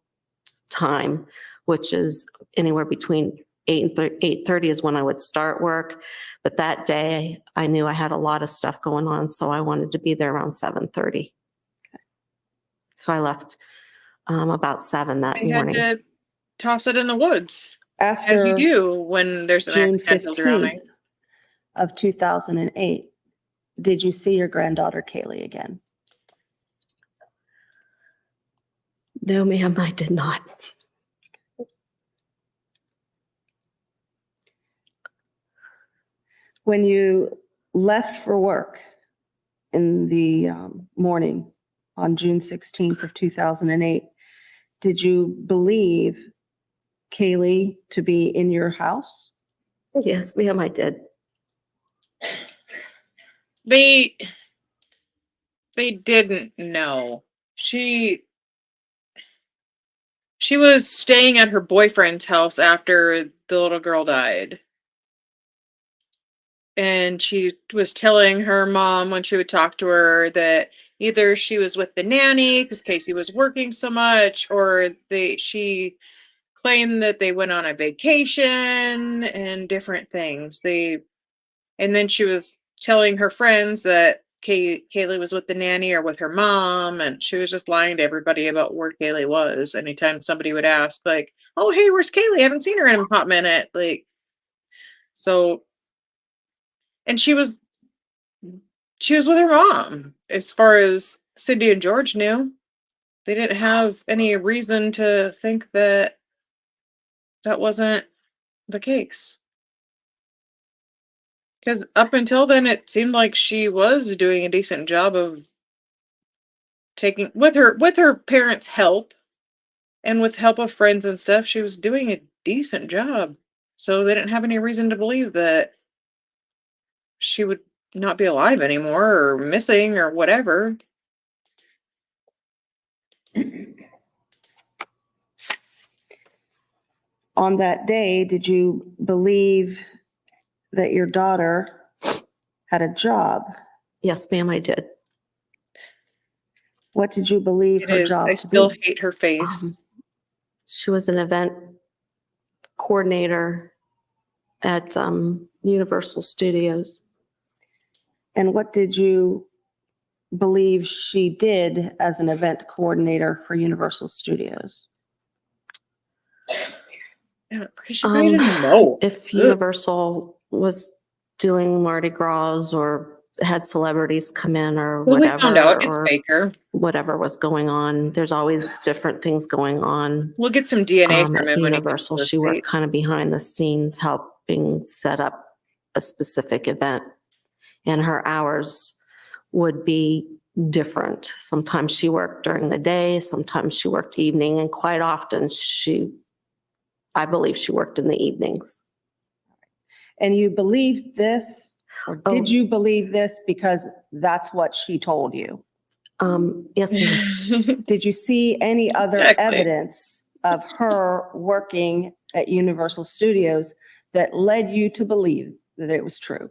time, which is anywhere between 8 and 8:30 is when I would start work. But that day I knew I had a lot of stuff going on, so I wanted to be there around 7:30. Okay. So I left about 7 that morning. Had to toss it in the woods, After as you do when there's an June accidental drowning. 15th of 2008, did you see your granddaughter Kaylee again? No, ma'am, I did not. When you left for work in the morning on June 16th of 2008, did you believe Kaylee to be in your house? Yes, ma'am, I did. They didn't know. She was staying at her boyfriend's house after the little girl died. And she was telling her mom when she would talk to her that either she was with the nanny because Casey was working so much, or she claimed that they went on a vacation and different things. And then she was telling her friends that Kaylee was with the nanny or with her mom, and she was just lying to everybody about where Kaylee was. Anytime somebody would ask, like, "Oh, hey, where's Kaylee? I haven't seen her in a hot minute." And she was with her mom. As far as Cindy and George knew, they didn't have any reason to think that wasn't the case. Because up until then, it seemed like she was doing a decent job of taking with her parents' help and with help of friends and stuff. She was doing a decent job, so they didn't have any reason to believe that she would not be alive anymore or missing or whatever. On that day, did you believe that your daughter had a job? Yes, ma'am, I did. What did you believe her job I to still be? hate her face. She was an event coordinator at Universal Studios. And what did you believe she did as an event coordinator for Universal Studios? Yeah, because she probably didn't know. If Universal was doing Mardi Gras or had celebrities come in or whatever, we found out it's Baker. Whatever was going on. There's always different things going on. We'll get some DNA from at him when he Universal. gets to the She worked States. kind of behind the scenes, helping set up a specific event. And her hours would be different. Sometimes she worked during the day, sometimes she worked evening, and quite often I believe she worked in the evenings. And you believed this, or did you believe this because that's what she told you? Yes, ma'am. Did you see any other Exactly. evidence of her working at Universal Studios that led you to believe that it was true?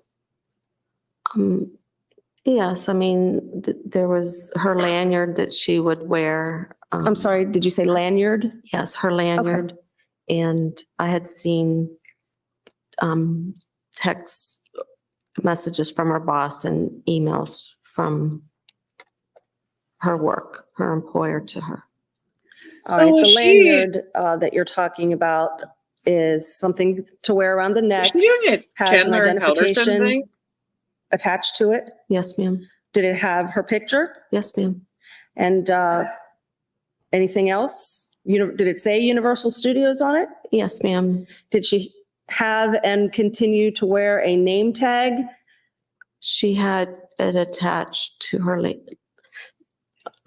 Yes, I mean, there was her lanyard that she would wear. I'm sorry, did you say lanyard? Yes, her lanyard. And I had seen text messages from her boss and emails from her work, her employer to her. All So right, was the she- lanyard that you're talking about is something to wear around the Is neck, she doing a has an Chandler and Helderson identification thing? attached to it. Yes, ma'am. Did it have her picture? Yes, ma'am. And anything else? Did it say Universal Studios on it? Yes, ma'am. Did she have and continue to wear a name tag? She had it attached to her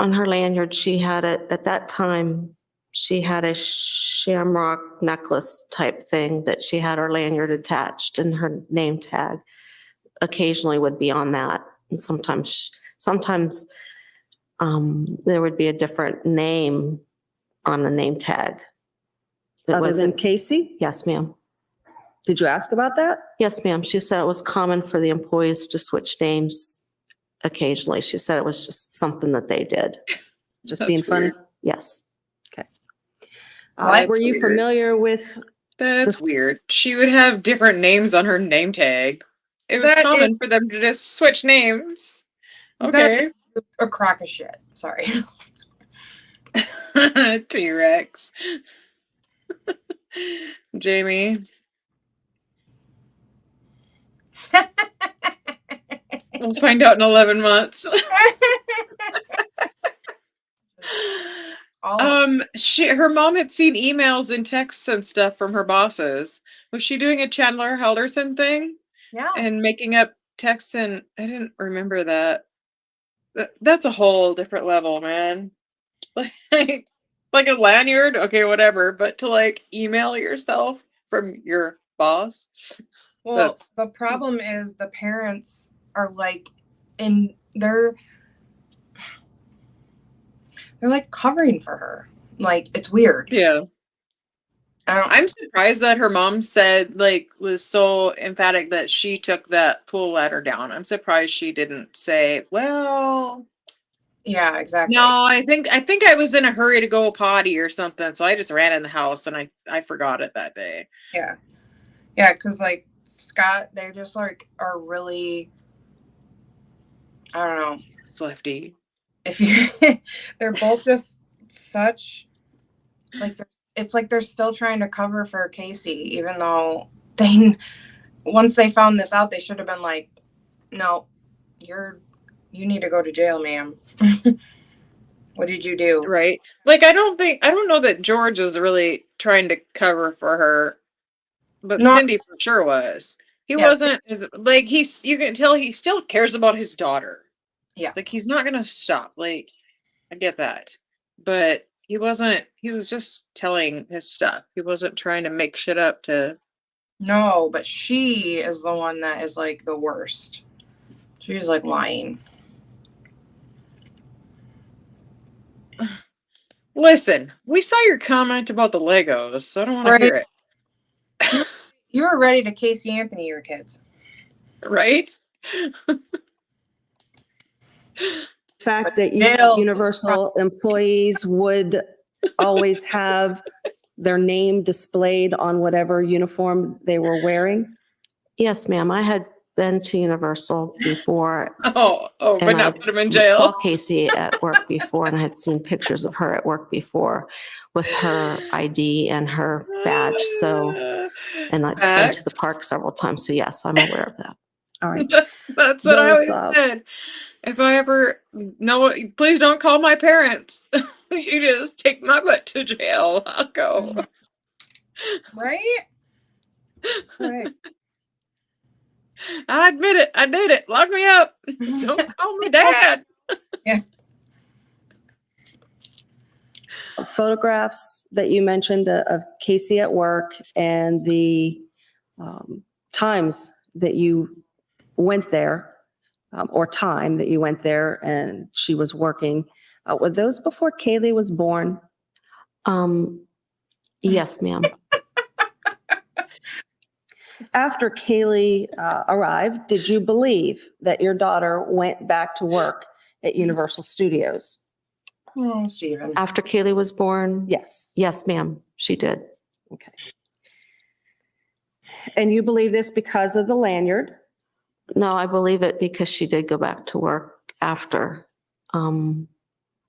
on her lanyard. She had it at that time. She had a shamrock necklace type thing that she had her lanyard attached, and her name tag occasionally would be on that. And sometimes there would be a different name on the name tag. Other than Casey? Yes, ma'am. Did you ask about that? Yes, ma'am. She said it was common for the employees to switch names occasionally. She said it was just something that they did. Just That's being funny? weird. Yes. Okay. That's Were you weird. familiar with? That's weird. She would have different names on her name tag. It was common for them to just switch names. Okay. A crock of shit. Sorry. T-Rex. Jamie. We'll find out in 11 months. Her mom had seen emails and texts and stuff from her bosses. Was she doing a Chandler Helderson thing? Yeah. And making up texts, and I didn't remember that. That's a whole different level, man. Like a lanyard, okay, whatever. But to like email yourself from your boss. Well, the problem is the parents are like they're like covering for her. Like, it's weird. Yeah. I'm surprised that her mom was so emphatic that she took that pool ladder down. I'm surprised she didn't say, well, yeah, exactly. no, I think I was in a hurry to go potty or something, so I just ran in the house and I forgot it that day. Yeah. Yeah, because like Scott, they just like are really, I don't know, Slifty. If you they're both just such like it's like they're still trying to cover for Casey, even though once they found this out, they should have been like, no, you need to go to jail, ma'am. What did you do? Right. Like I don't know that George is really trying to cover for her, but Cindy for sure was. He wasn't like you can tell he still cares about his daughter. Yeah. Like he's not gonna stop. Like I get that. But he was just telling his stuff. He wasn't trying to make shit up to. No, but she is the one that is like the worst. She's like lying. Listen, we saw your comment about the Legos, so I don't want to hear it. You were ready to Casey Anthony your kids. Right? Fact that Universal employees would always have their name displayed on whatever uniform they were wearing? Yes, ma'am. I had been to Universal before. But not put him in I jail. saw Casey at work before, and I had seen pictures of her at work before with her ID and her badge. So, and I've been to the park several times. So yes, I'm aware of that. All right. That's what I always said. If I ever please don't call my parents. You just take my butt to jail. I'll go. Right? Right. I admit it. I did it. Lock me up. Don't call me dad. Yeah. Photographs that you mentioned of Casey at work and the times that you went there, or time that you went there and she was working, were those before Kaylee was born? Yes, ma'am. After Kaylee arrived, did you believe that your daughter went back to work at Universal Studios? Oh, Stephen. After Kaylee was born? Yes. Yes, ma'am, she did. Okay. And you believe this because of the lanyard? No, I believe it because she did go back to work after.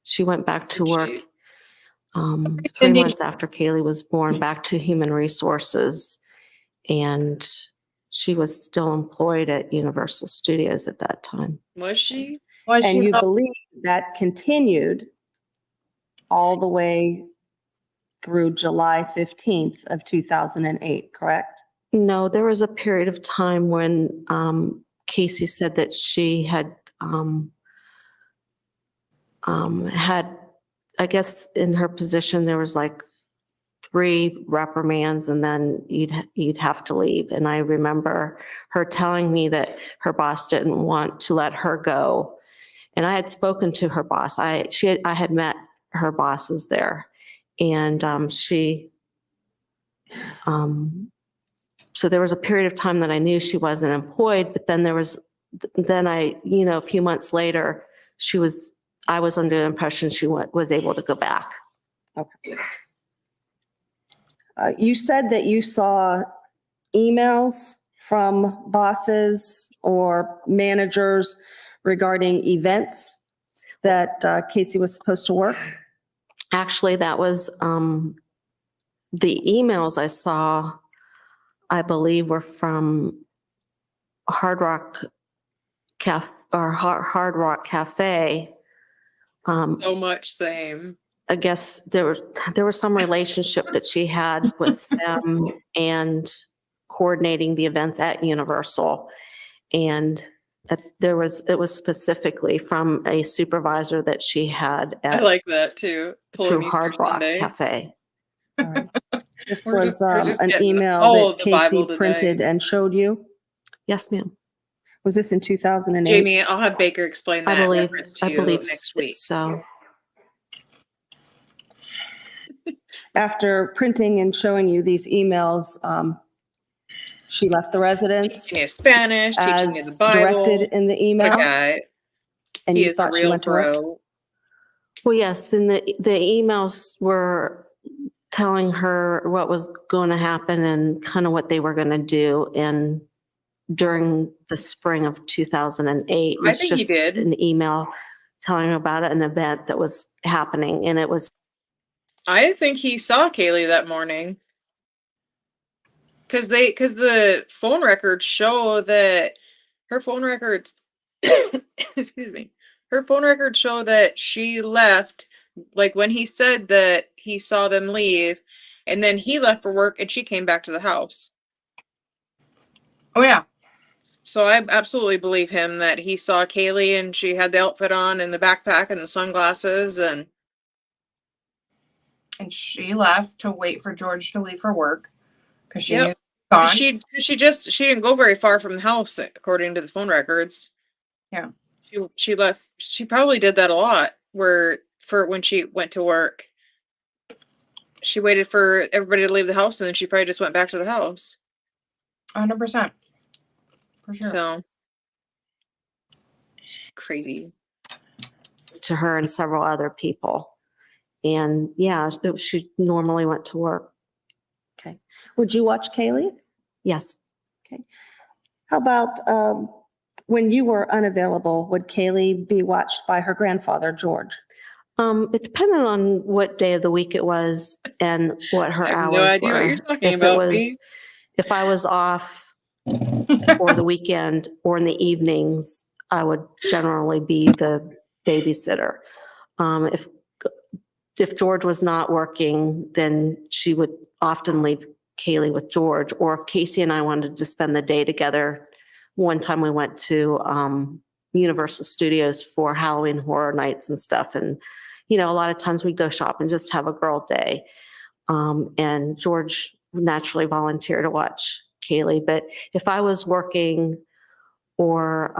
She went back to work 3 months after Kaylee was born, back to Human Resources. And she was still employed at Universal Studios at that time. Was she? And you believe that continued all the way through July 15th of 2008, correct? No, there was a period of time when Casey said that she had I guess in her position, there was like 3 reprimands and then you'd have to leave. And I remember her telling me that her boss didn't want to let her go. And I had spoken to her boss. I had met her bosses there. And so there was a period of time that I knew she wasn't employed, but then a few months later, I was under the impression she was able to go back. Okay. You said that you saw emails from bosses or managers regarding events that Casey was supposed to work? Actually, that was the emails I saw, I believe, were from Hard Rock Cafe. So much same. I guess there was some relationship that she had with them and coordinating the events at Universal. And it was specifically from a supervisor that she had I like that too. through Hard Rock Cafe. All right. This We're was just an getting email all that of the Bible Casey printed today. and showed you? Yes, ma'am. Was this in 2008? Jamie, I'll have Baker explain that. I believe next week. so. After printing and showing you these emails, she left the residence Teaching you Spanish, teaching you the as Bible. directed in the email, Okay. and He you is a thought she real went to work? bro. Well, yes, and the emails were telling her what was going to happen and kind of what they were going to do. And during the spring of 2008, it I was think he just did. an email telling her about an event that was happening, and it was. I think he saw Kaylee that morning. Because the phone records show that her phone records excuse me. Her phone records show that she left, like when he said that he saw them leave, and then he left for work and she came back to the house. Oh yeah. So I absolutely believe him that he saw Kaylee and she had the outfit on and the backpack and the sunglasses and she left to wait for George to leave for work because she Yep. knew gone. She didn't go very far from the house according to the phone records. Yeah. She left. She probably did that a lot for when she went to work. She waited for everybody to leave the house and then she probably just went back to the house. 100%. For sure. So crazy. To her and several other people. And yeah, she normally went to work. Okay. Would you watch Kaylee? Yes. Okay. How about when you were unavailable, would Kaylee be watched by her grandfather, George? It depended on what day of the week it was and what her I have hours no idea were. what you're talking about. If I was off for the weekend or in the evenings, I would generally be the babysitter. If George was not working, then she would often leave Kaylee with George, or if Casey and I wanted to spend the day together. One time we went to Universal Studios for Halloween Horror Nights and stuff. And, a lot of times we go shop and just have a girl day. And George naturally volunteered to watch Kaylee. But if I was working or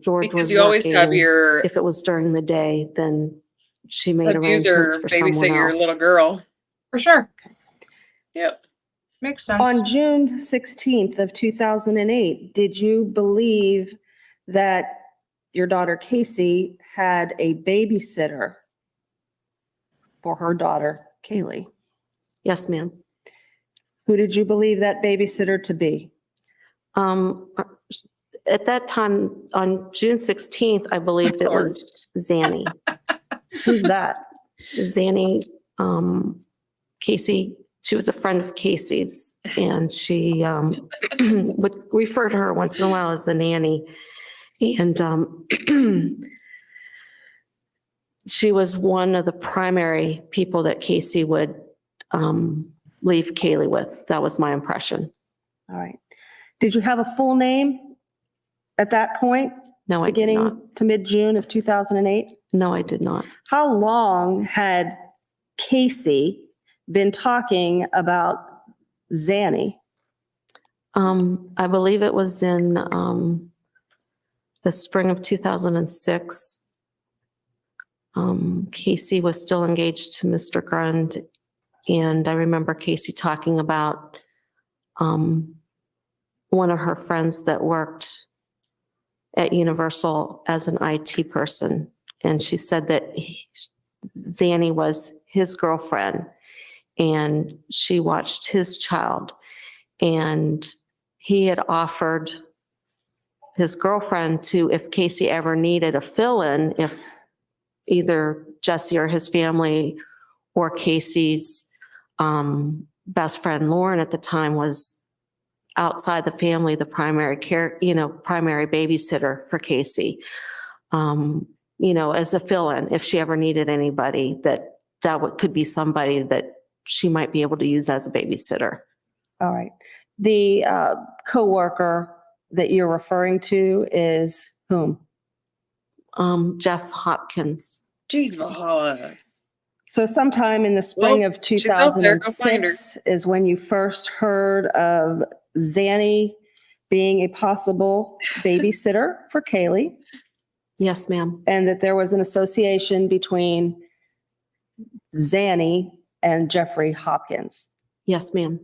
George Because was you always have working, your if it was during the day, then she made abuser arrangements for someone babysit your else. little girl. For sure. Yep. Makes sense. On June 16th of 2008, did you believe that your daughter Casey had a babysitter for her daughter Kaylee? Yes, ma'am. Who did you believe that babysitter to be? At that time, on June 16th, I believed it was Zanny. Who's that? Zanny, Casey, she was a friend of Casey's, and she would refer to her once in a while as the nanny. And she was one of the primary people that Casey would leave Kaylee with. That was my impression. All right. Did you have a full name at that point? No, I did Beginning not. to mid-June of 2008? No, I did not. How long had Casey been talking about Zanny? I believe it was in the spring of 2006. Casey was still engaged to Mr. Grund, and I remember Casey talking about one of her friends that worked at Universal as an IT person, and she said that Zanny was his girlfriend, and she watched his child, and he had offered his girlfriend to, if Casey ever needed a fill-in, if either Jesse or his family or Casey's best friend Lauren at the time was outside the family, the primary care, primary babysitter for Casey, as a fill-in, if she ever needed anybody, that could be somebody that she might be able to use as a babysitter. All right. The coworker that you're referring to is whom? Jeff Hopkins. Jeez, Valhalla. So sometime in the spring of she's out there. Go find her. 2006 is when you first heard of Zanny being a possible babysitter for Kaylee, Yes, ma'am. and that there was an association between Zanny and Jeffrey Hopkins. Yes, ma'am.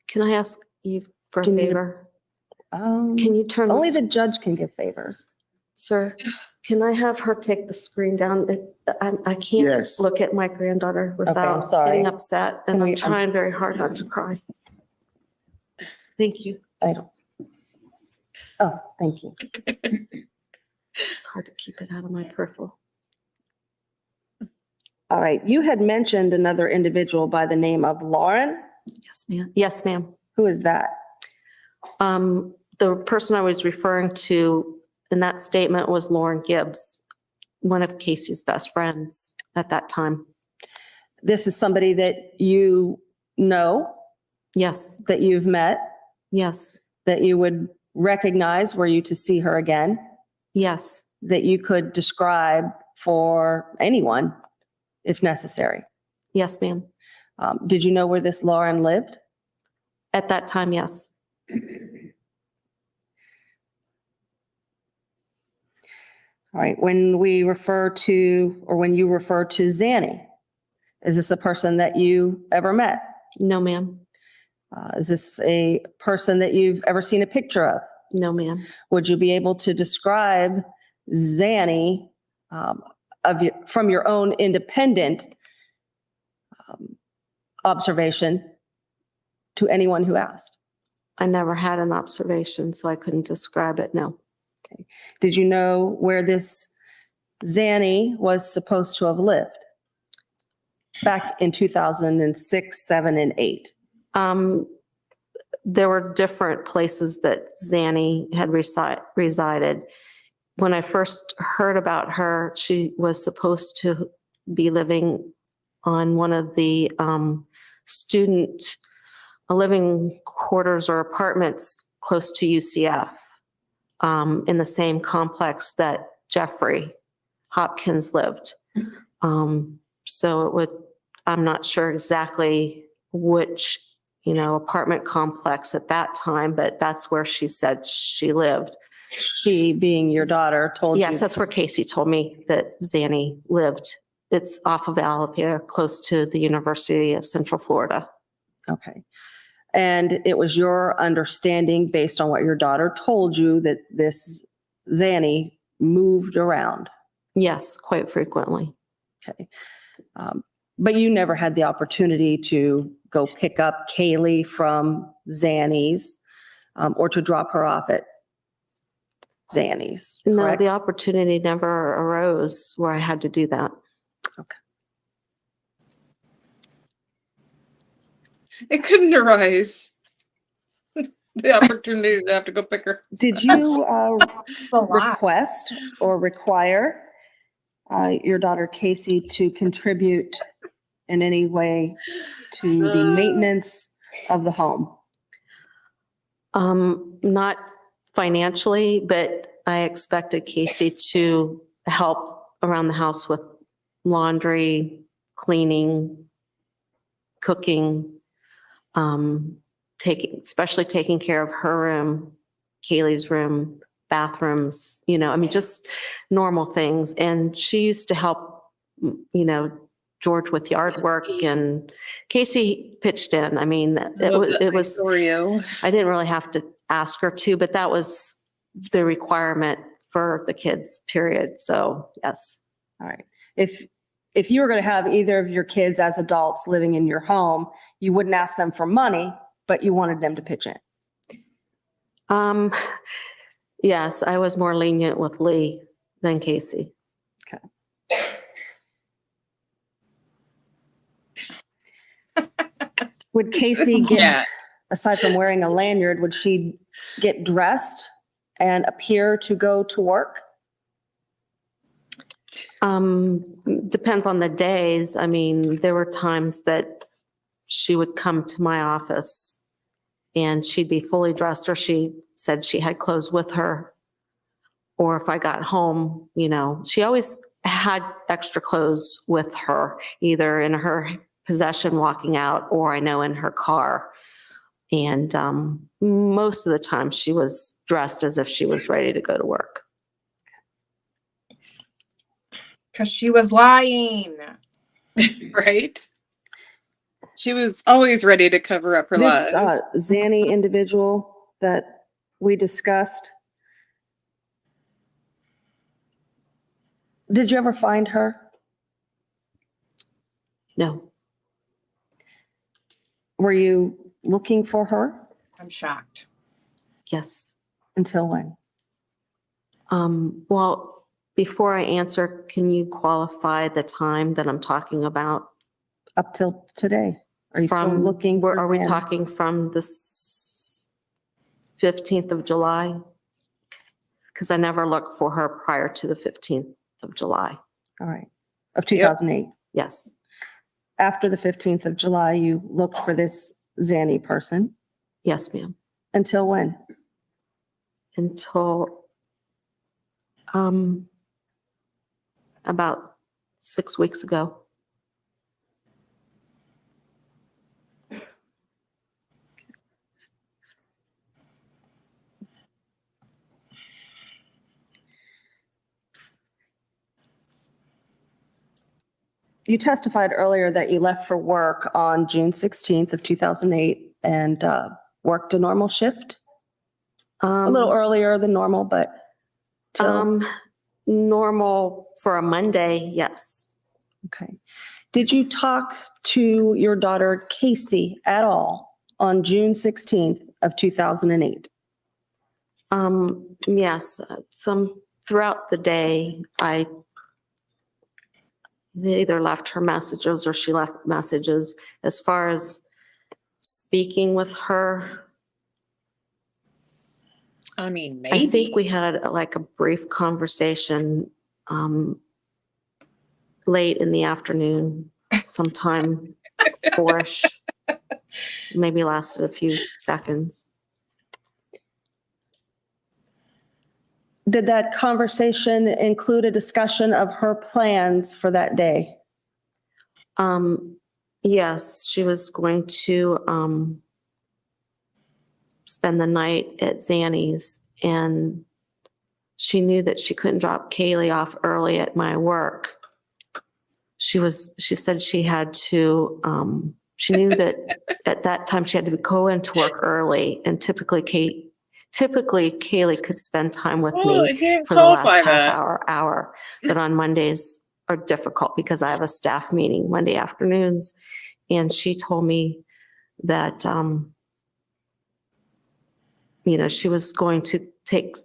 Can I ask you for a Do you need a- favor? Can you turn Only the the judge can give favors. Sir, can I have her take the screen down? I can't Yes. look at my granddaughter without sorry. getting upset, and Can I'm we- trying very hard not to cry. Thank you. I don't. Oh, thank you. It's hard to keep it out of my peripheral. All right. You had mentioned another individual by the name of Lauren. Yes, ma'am. Yes, ma'am. Who is that? The person I was referring to in that statement was Lauren Gibbs, one of Casey's best friends at that time. This is somebody that you know, Yes, that you've met, yes, that you would recognize were you to see her again, yes, that you could describe for anyone if necessary. yes, ma'am. Did you know where this Lauren lived? At that time, yes. All right. When we refer to, or when you refer to Zanny, is this a person that you ever met? No, ma'am. Is this a person that you've ever seen a picture of? No, ma'am. Would you be able to describe Zanny from your own independent observation to anyone who asked? I never had an observation, so I couldn't describe it. No. Okay. Did you know where this Zanny was supposed to have lived back in 2006, 7, and 8? There were different places that Zanny had resided. when I first heard about her, she was supposed to be living on one of the student living quarters or apartments close to UCF, in the same complex that Jeffrey Hopkins lived. So it would, I'm not sure exactly which, apartment complex at that time, but that's where she said she lived. She, being your daughter, told you? Yes, that's where Casey told me that Zanny lived. It's off of Alavia, close to the University of Central Florida. Okay. And it was your understanding, based on what your daughter told you, that this Zanny moved around? Yes, quite frequently. Okay. But you never had the opportunity to go pick up Kaylee from Zanny's, or to drop her off at Zanny's, No, correct? the opportunity never arose where I had to do that. Okay. It couldn't arise. The opportunity to have to go pick her. Did you A lot. request or require your daughter Casey to contribute in any way to the maintenance of the home? Not financially, but I expected Casey to help around the house with laundry, cleaning, cooking, especially taking care of her room, Kaylee's room, bathrooms, just normal things. And she used to help, George with yard work, and Casey pitched in. I mean, it was, I didn't really have to ask her to, but that was the requirement for the kids, period. So yes. All right. If you were going to have either of your kids as adults living in your home, you wouldn't ask them for money, but you wanted them to pitch in. Yes, I was more lenient with Lee than Casey. Okay. Would Casey get, aside from wearing a lanyard, would she get dressed and appear to go to work? Depends on the days. I mean, there were times that she would come to my office and she'd be fully dressed, or she said she had clothes with her. Or if I got home, she always had extra clothes with her, either in her possession walking out, or I know in her car. And most of the time she was dressed as if she was ready to go to work. Because she was lying. Right? She was always ready to cover up her This lies. Zanny individual that we discussed, did you ever find her? No. Were you looking for her? I'm shocked. Yes. Until when? Well, before I answer, can you qualify the time that I'm talking about? Up till today. Are you still looking for Are we Zanny? talking from the 15th of July? Because I never looked for her prior to the 15th of July. All right. Of 2008? Yes. After the 15th of July, you looked for this Zanny person? Yes, ma'am. Until when? Until about 6 weeks ago. You testified earlier that you left for work on June 16th of 2008 and worked a normal shift? A little earlier than normal, but till... Normal for a Monday, yes. Okay. Did you talk to your daughter Casey at all on June 16th of 2008? Yes, some throughout the day, I either left her messages or she left messages. As far as speaking with her, I mean, maybe. I think we had like a brief conversation late in the afternoon, sometime 4-ish, maybe lasted a few seconds. Did that conversation include a discussion of her plans for that day? Yes, she was going to spend the night at Zanny's, and she knew that she couldn't drop Kaylee off early at my work. She said she had to, she knew that at that time she had to go into work early, and typically Kaylee could spend time with me for the last half hour, but on Mondays are difficult because I have a staff meeting Monday afternoons. And she told me that, she was going to take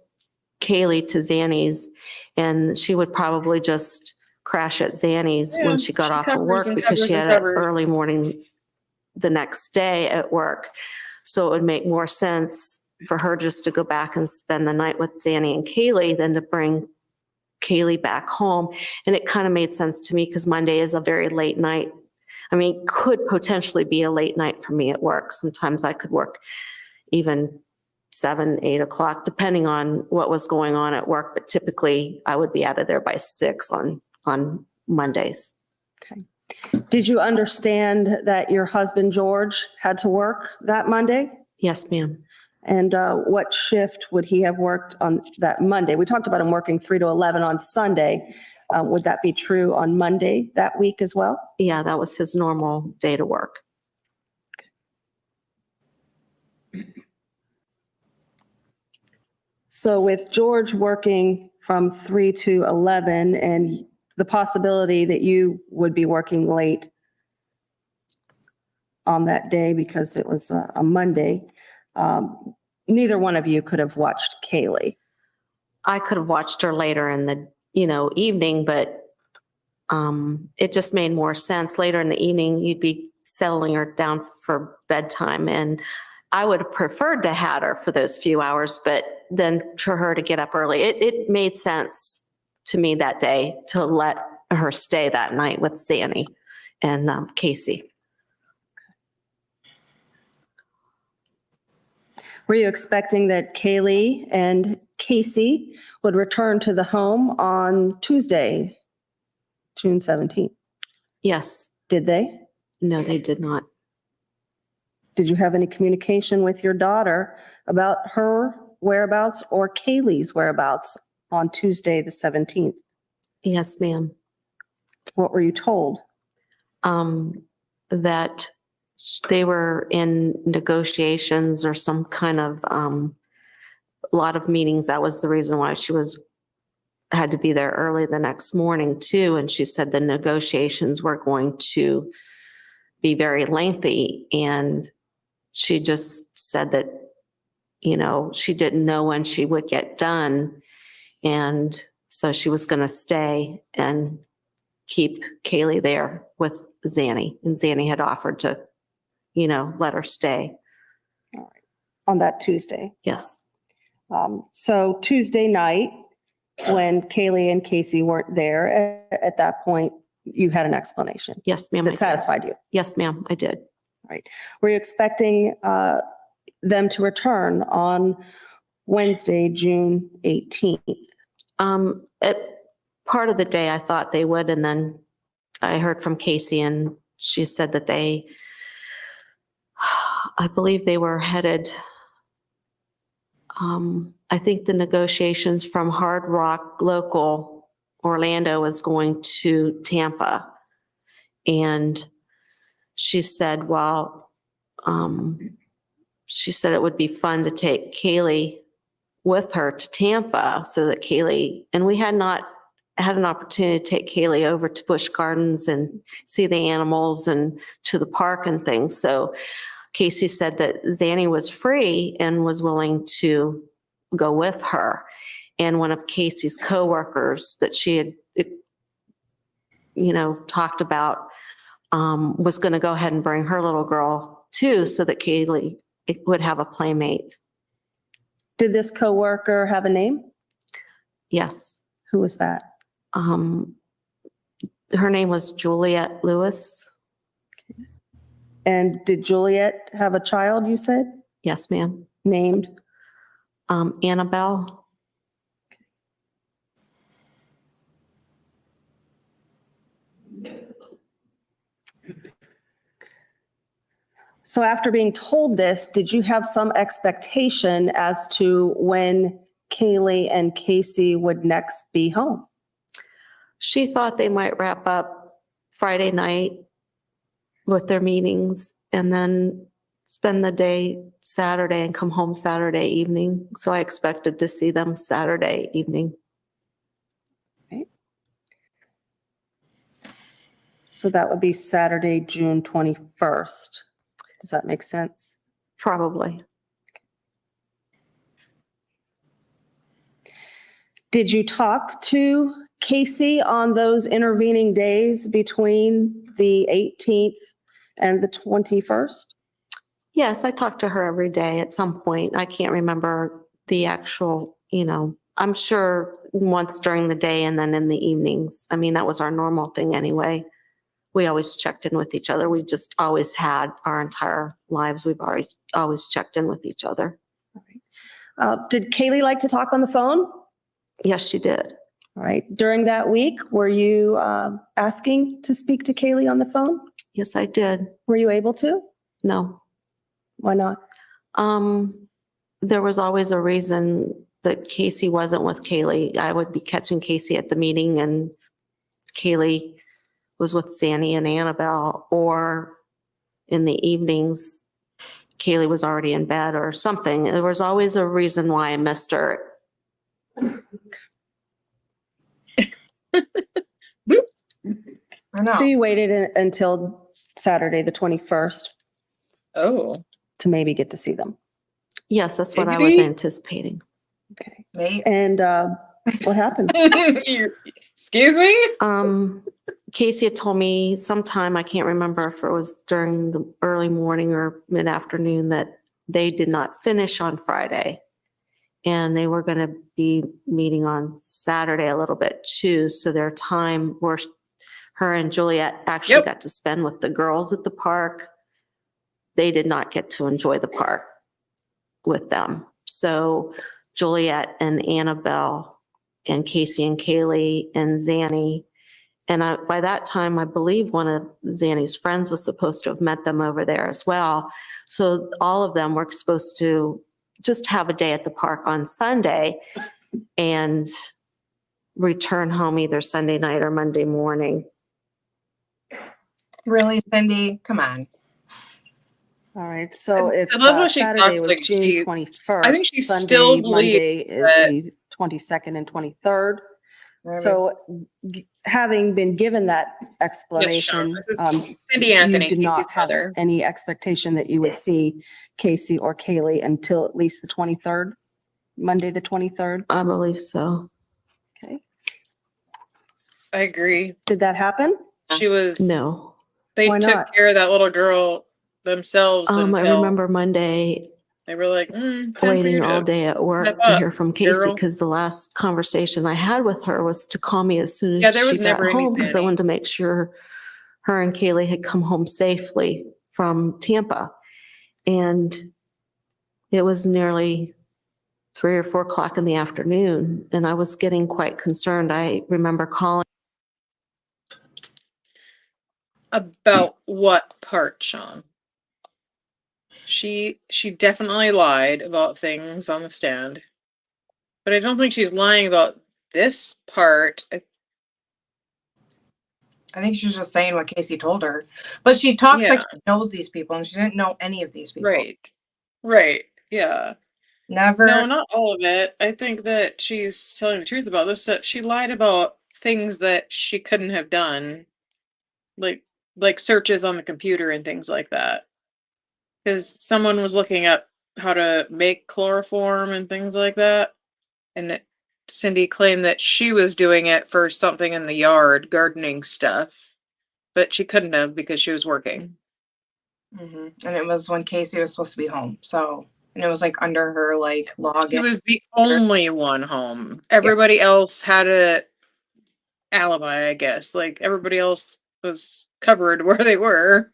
Kaylee to Zanny's, and she would probably just crash at Zanny's when she got off of work because she had an early morning the next day at work. So it would make more sense for her just to go back and spend the night with Zanny and Kaylee than to bring Kaylee back home. And it kind of made sense to me because Monday is a very late night. I mean, could potentially be a late night for me at work. Sometimes I could work even 7, 8 o'clock, depending on what was going on at work. But typically I would be out of there by 6 on Mondays. Okay. Did you understand that your husband, George, had to work that Monday? Yes, ma'am. And what shift would he have worked on that Monday? We talked about him working 3 to 11 on Sunday. Would that be true on Monday that week as well? Yeah, that was his normal day to work. So with George working from 3 to 11 and the possibility that you would be working late on that day because it was a Monday, neither one of you could have watched Kaylee. I could have watched her later in the evening, but it just made more sense. Later in the evening, you'd be settling her down for bedtime, and I would have preferred to have her for those few hours, but then for her to get up early, it made sense to me that day to let her stay that night with Zanny and Casey. Were you expecting that Kaylee and Casey would return to the home on Tuesday, June 17th? Yes. Did they? No, they did not. Did you have any communication with your daughter about her whereabouts or Kaylee's whereabouts on Tuesday, the 17th? Yes, ma'am. What were you told? That they were in negotiations or some kind of a lot of meetings. That was the reason why she had to be there early the next morning too. And she said the negotiations were going to be very lengthy. And she just said that, she didn't know when she would get done. And so she was going to stay and keep Kaylee there with Zanny. And Zanny had offered to, let her stay. All right. On that Tuesday? Yes. So Tuesday night, when Kaylee and Casey weren't there, at that point, you had an explanation? Yes, ma'am. That satisfied you? Yes, ma'am, I did. Right. Were you expecting them to return on Wednesday, June 18th? At part of the day, I thought they would, and then I heard from Casey, and she said that I believe they were headed, I think the negotiations from Hard Rock local Orlando was going to Tampa. And she said, she said it would be fun to take Kaylee with her to Tampa so that Kaylee, and we had not had an opportunity to take Kaylee over to Busch Gardens and see the animals and to the park and things. So Casey said that Zanny was free and was willing to go with her. And one of Casey's coworkers that she had, talked about was going to go ahead and bring her little girl too, so that Kaylee would have a playmate. Did this coworker have a name? Yes. Who was that? Her name was Juliet Lewis. And did Juliet have a child, you said? Yes, ma'am. Named? Annabelle. So after being told this, did you have some expectation as to when Kaylee and Casey would next be home? She thought they might wrap up Friday night with their meetings and then spend the day Saturday and come home Saturday evening. So I expected to see them Saturday evening. Okay. So that would be Saturday, June 21st. Does that make sense? Probably. Did you talk to Casey on those intervening days between the 18th and the 21st? Yes, I talk to her every day at some point. I can't remember the actual, I'm sure once during the day and then in the evenings. I mean, that was our normal thing anyway. We always checked in with each other. We just always had our entire lives. We've always checked in with each other. Did Kaylee like to talk on the phone? Yes, she did. All right. During that week, were you asking to speak to Kaylee on the phone? Yes, I did. Were you able to? No. Why not? There was always a reason that Casey wasn't with Kaylee. I would be catching Casey at the meeting and Kaylee was with Zanny and Annabelle, or in the evenings, Kaylee was already in bed or something. There was always a reason why I missed her. I know. So you waited until Saturday, the 21st. Oh. To maybe get to see them. Yes, that's what I was anticipating. Okay. Wait. And what happened? Excuse me? Casey had told me sometime, I can't remember if it was during the early morning or mid-afternoon, that they did not finish on Friday. And they were going to be meeting on Saturday a little bit too. So their time where her and Juliet actually got to spend with the girls at the park, they did not get to enjoy the park with them. So Juliet and Annabelle and Casey and Kaylee and Zanny, and by that time, I believe one of Zanny's friends was supposed to have met them over there as well. So all of them were supposed to just have a day at the park on Sunday and return home either Sunday night or Monday morning. Really, Cindy? Come on. All right. So if I love how she Saturday talks was like June she- 21st, I think she Sunday, still Monday believes is that- the 22nd and 23rd. So having been given that explanation, This is Cindy Anthony, you did not Casey's have mother. any expectation that you would see Casey or Kaylee until at least the 23rd, Monday, the 23rd. I believe so. Okay. I agree. Did that happen? She was. No. They Why took not? care of that little girl themselves. I until remember Monday they were like, time for waiting you all to day at work step to up, hear from Casey girl. because the last conversation I had with her was to call me as soon as Yeah, there she was got never any home because I Zanny. wanted to make sure her and Kaylee had come home safely from Tampa. And it was nearly 3 or 4 o'clock in the afternoon, and I was getting quite concerned. I remember calling. About what part, Sean? She definitely lied about things on the stand, but I don't think she's lying about this part. I think she's just saying what Casey told her. But she talks like Yeah. she knows these people, and she didn't know any of these people. Right. Yeah. Never. No, not all of it. I think that she's telling the truth about this stuff. She lied about things that she couldn't have done, like searches on the computer and things like that. Because someone was looking up how to make chloroform and things like that. And Cindy claimed that she was doing it for something in the yard, gardening stuff. But she couldn't have because she was working. And it was when Casey was supposed to be home. So and it was like under her like She login. was the only one home. Everybody else had a alibi, I guess. Like everybody else was covered where they were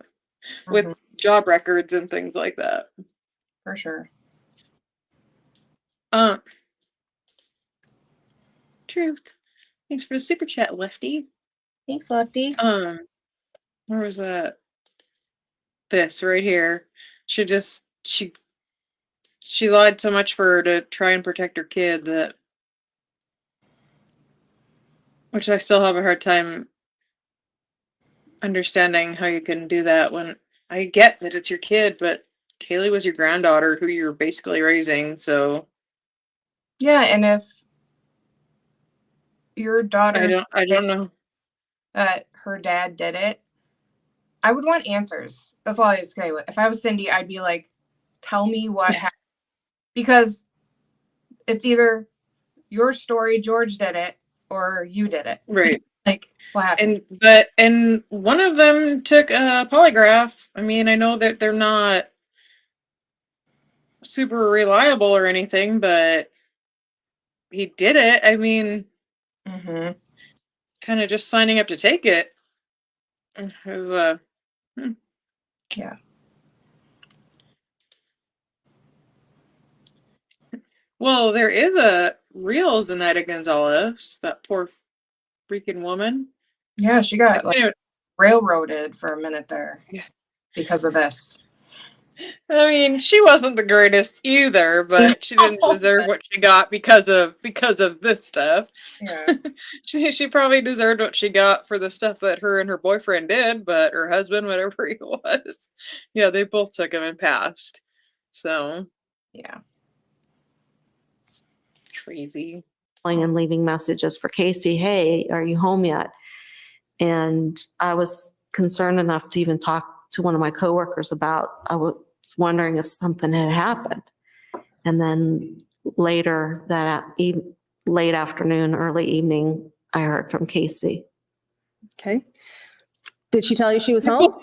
with job records and things like that. For sure. Truth. Thanks for the super chat, Lefty. Thanks, Lefty. Where was that? This right here. She lied so much for her to try and protect her kid that, which I still have a hard time understanding how you can do that when I get that it's your kid, but Kaylee was your granddaughter who you were basically raising, so Yeah, and if your daughter I don't know that her dad did it, I would want answers. That's all I was say. If I was Cindy, I'd be like, tell me what happened. Because it's either your story, George did it, or you did it. Right. Like, what happened? And one of them took a polygraph. I mean, I know that they're not super reliable or anything, but he did it. I mean, kind of just signing up to take it. It was yeah. Well, there is a real Zenaida Gonzalez, that poor freaking woman. Yeah, she got like railroaded for a minute there because of this. I mean, she wasn't the greatest either, but she didn't deserve what she got because of this stuff. Yeah. she probably deserved what she got for the stuff that her and her boyfriend did, but her husband, whatever he was, yeah, they both took him and passed. So yeah. Crazy. And leaving messages for Casey, hey, are you home yet? And I was concerned enough to even talk to one of my coworkers about, I was wondering if something had happened. And then later that late afternoon, early evening, I heard from Casey. Okay. Did she tell you she was home?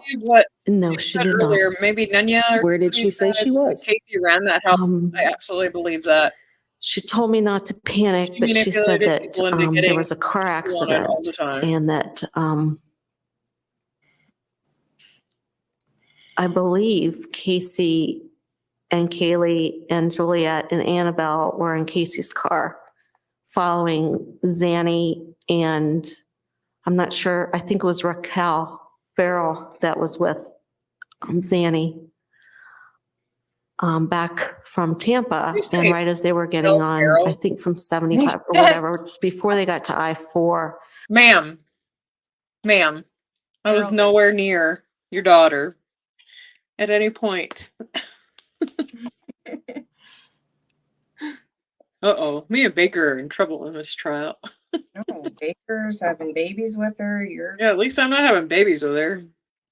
No, she did not. Maybe Nanya. Where did she say she was? Casey ran that house. I absolutely believe that. She told me not to panic, but she said that there was a car accident and that I believe Casey and Kaylee and Juliet and Annabelle were in Casey's car following Zanny, and I'm not sure, I think it was Raquel Farrell that was with Zanny back from Tampa, and right as they were getting on, I think from 75 or whatever, before they got to I-4. Ma'am, I was nowhere near your daughter at any point. Uh-oh, me and Baker are in trouble in this trial. No, Baker's having babies with her. Yeah, at least I'm not having babies with her.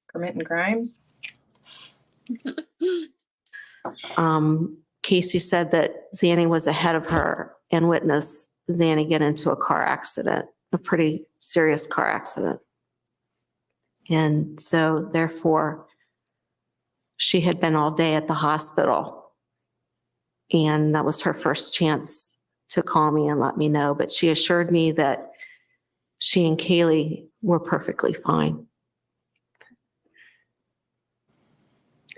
Committing crimes. Casey said that Zanny was ahead of her and witnessed Zanny get into a car accident, a pretty serious car accident. And so therefore, she had been all day at the hospital. And that was her first chance to call me and let me know. But she assured me that she and Kaylee were perfectly fine.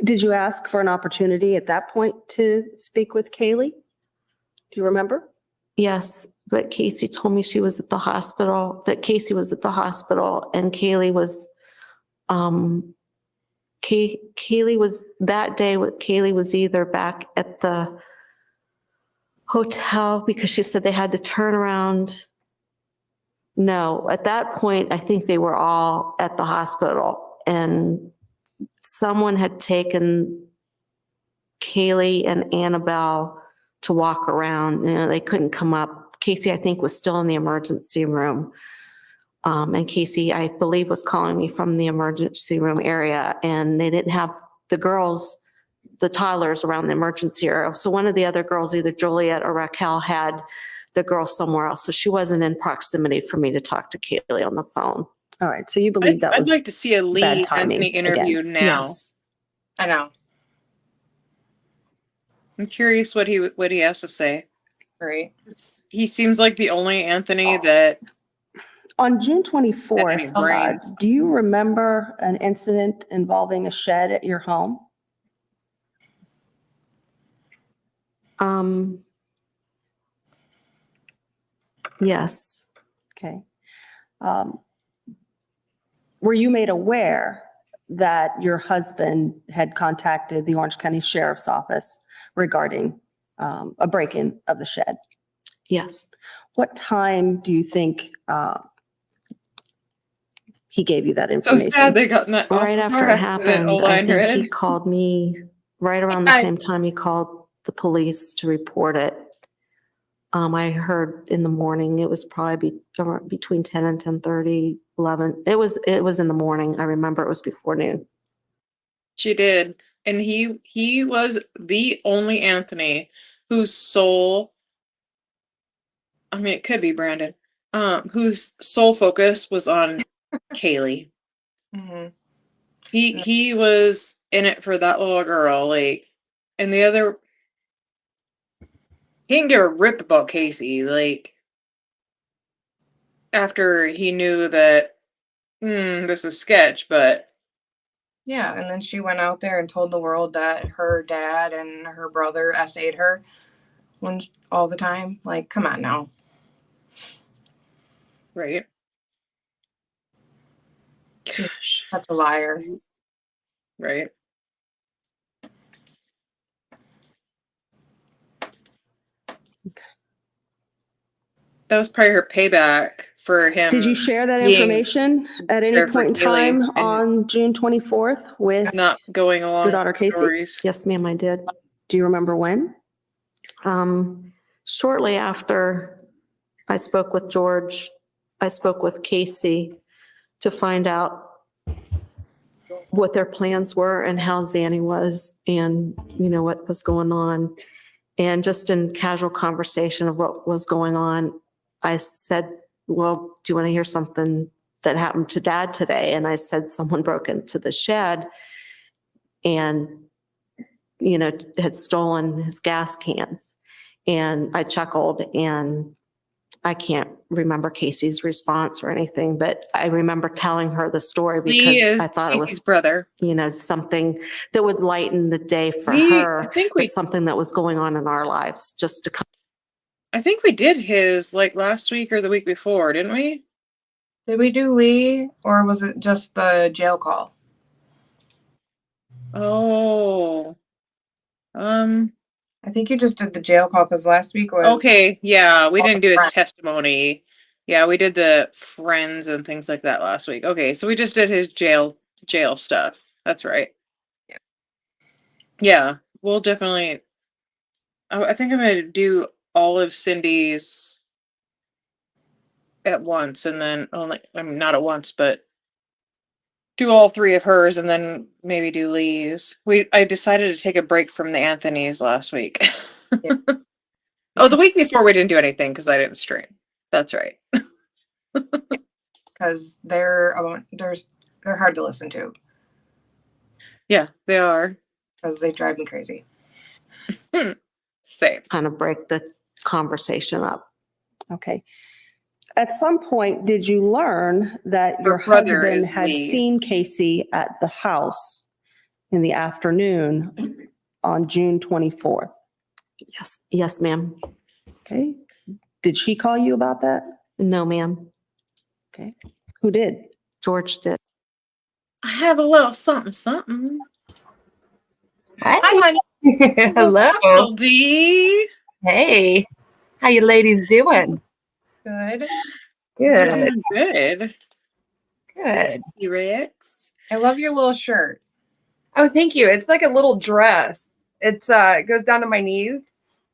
Did you ask for an opportunity at that point to speak with Kaylee? Do you remember? Yes, but Casey told me she was at the hospital, that Casey was at the hospital, and Kaylee was, Kaylee was, that day, Kaylee was either back at the hotel because she said they had to turn around. No, at that point, I think they were all at the hospital, and someone had taken Kaylee and Annabelle to walk around. You know, they couldn't come up. Casey, I think, was still in the emergency room. And Casey, I believe, was calling me from the emergency room area, and they didn't have the girls, the toddlers, around the emergency area. So one of the other girls, either Juliet or Raquel, had the girls somewhere else. So she wasn't in proximity for me to talk to Kaylee on the phone. All right. So you believe that was I'd like to see a Lee Anthony interview now. Yes. I know. I'm curious what he has to say. Right. He seems like the only Anthony that On June had any 24th, brains. do you remember an incident involving a shed at your home? Yes. Okay. Were you made aware that your husband had contacted the Orange County Sheriff's Office regarding a break-in of the shed? Yes. What time do you think he gave you that So information? sad they got in that Right awful after car it accident. happened, Oh, I line think red. he called me right around the same time he called the police to report it. I heard in the morning, it was probably between 10 and 10:30, 11. It was in the morning. I remember it was before noon. She did. And he was the only Anthony whose sole, I mean, it could be Brandon, whose sole focus was on Kaylee. Mm-hmm. He was in it for that little girl, like, and the other, he didn't give a rip about Casey, like, after he knew that, this is sketch, but Yeah, and then she went out there and told the world that her dad and her brother essayed her all the time. Like, come on now. right. She's such a liar. Right. That was probably her payback for him. Did you share that being information at any there for point in Kaylee time and on June 24th with not going along your daughter with the Casey? stories? Yes, ma'am, I did. Do you remember when? Shortly after I spoke with George, I spoke with Casey to find out what their plans were and how Zanny was and, what was going on. And just in casual conversation of what was going on, I said, well, do you want to hear something that happened to Dad today? And I said, someone broke into the shed and, had stolen his gas cans. And I chuckled, and I can't remember Casey's response or anything, but I remember telling her the story because I thought it was, brother. Something that would lighten the day for I her, think but something that was going on in our lives just to come. I think we did his like last week or the week before, didn't we? Did we do Lee, or was it just the jail call? Oh. I think you just did the jail call because last week was Okay, yeah, we didn't do his testimony. Yeah, we did the friends and things like that last week. Okay, so we just did his jail stuff. That's right. Yeah. Yeah, we'll definitely. I think I'm gonna do all of Cindy's at once, and then not at once, but do all three of hers, and then maybe do Lee's. I decided to take a break from the Anthony's last week. Yeah. Oh, the week before we didn't do anything because I didn't stream. That's right. Because they're hard to listen to. Yeah, they are. Because they drive me crazy. Same. Kind of break the conversation up. Okay. At some point, did you learn that your brother husband is had Lee. seen Casey at the house in the afternoon on June 24th? Yes, ma'am. Okay. Did she call you about that? No, ma'am. Okay. Who did? George did. I have a little something. Hi. honey. Hello. Little D. Hey. How you ladies doing? Good. Good. Good. Good. Rex. I love your little shirt. Oh, thank you. It's like a little dress. It goes down to my knees.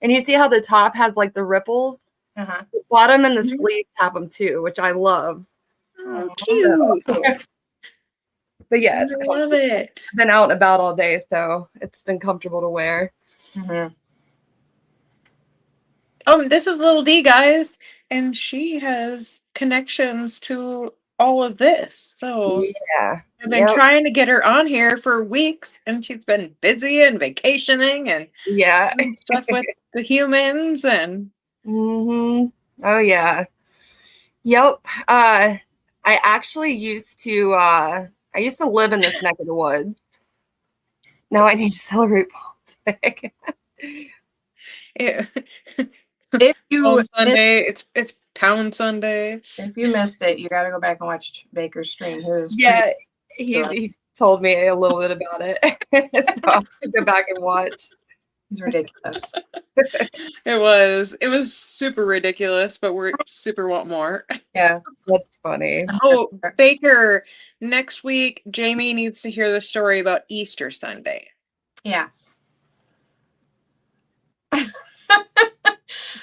And you see how the top has like the ripples? Uh-huh. The bottom and the sleeves have them too, which I love. Oh, cute. But yeah, I it's love it. been out and about all day, so it's been comfortable to wear. Mm-hmm. This is little D, guys, and she has connections to all of this. So Yeah. I've been trying to get her on here for weeks, and she's been busy and vacationing and doing stuff with the humans and. Oh yeah. Yep. I actually used to live in this neck of the woods. Now I need to celebrate Palm's Day. Yeah. If you Palm Sunday, it's Pound Sunday. If you missed it, you got to go back and watch Baker's stream. He was he told me a little bit about it. So I'll have to go back and watch. It's ridiculous. It was super ridiculous, but we're super want more. Yeah, that's funny. Oh, Baker, next week Jamie needs to hear the story about Easter Sunday. Yeah.